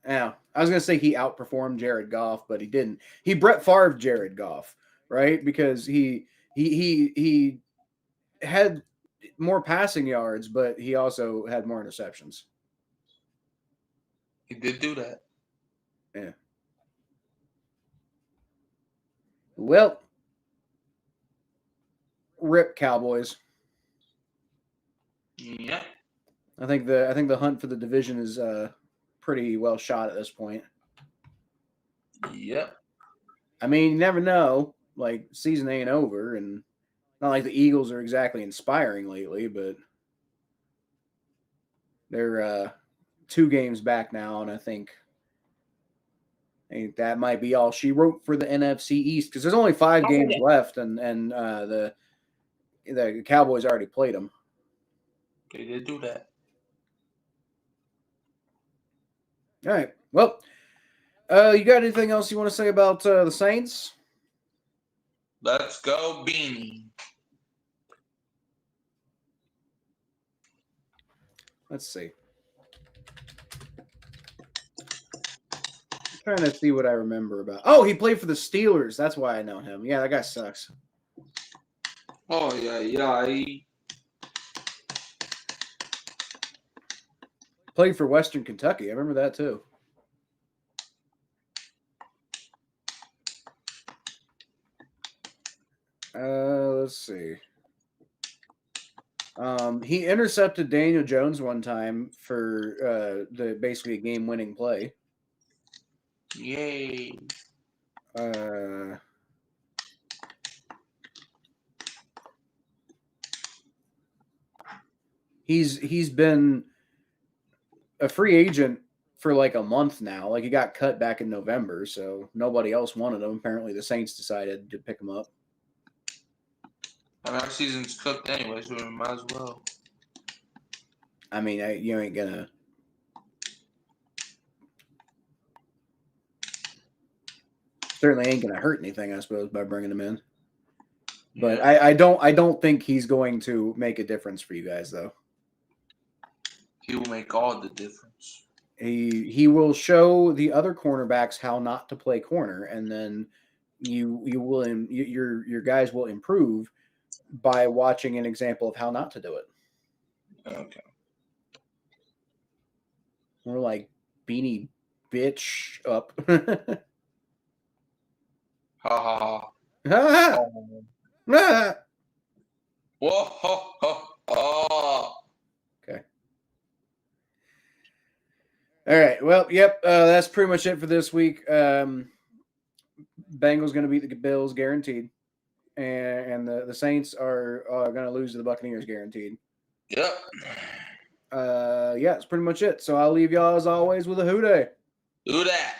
Yeah, I was gonna say he outperformed Jared Goff, but he didn't. He Brett Favre Jared Goff, right? Because he had more passing yards, but he also had more interceptions. He did do that. Yeah. Well, rip Cowboys. Yep. I think the hunt for the division is pretty well shot at this point. Yep. I mean, you never know. Like, season ain't over, and not like the Eagles are exactly inspiring lately, but they're 2 games back now, and I think that might be all she wrote for the NFC East because there's only 5 games left, and the Cowboys already played them. They did do that. All right. Well, you got anything else you want to say about the Saints? Let's go, Beanie. Let's see. I'm trying to see what I remember about. Oh, he played for the Steelers. That's why I know him. Yeah, that guy sucks. Oh, yeah. He Played for Western Kentucky. I remember that too. Let's see. He intercepted Daniel Jones one time for basically a game-winning play. Yay. He's been a free agent for like a month now. Like, he got cut back in November, so nobody else wanted him. Apparently, the Saints decided to pick him up. I mean, our season's cooked anyway, so we might as well. I mean, you ain't gonna. Certainly ain't gonna hurt anything, I suppose, by bringing him in. But Yeah. I don't think he's going to make a difference for you guys, though. He will make all the difference. He will show the other cornerbacks how not to play corner, and then your guys will improve by watching an example of how not to do it. Okay. We're like beanie bitch up. Ha ha ha. Ah! Ah! Whoa ho ho ho. Okay. All right. Well, yep. That's pretty much it for this week. Bengals going to beat the Bills guaranteed, and the Saints are going to lose to the Buccaneers guaranteed. Yep. Yeah, that's pretty much it. So I'll leave y'all as always with a who dey. Do that.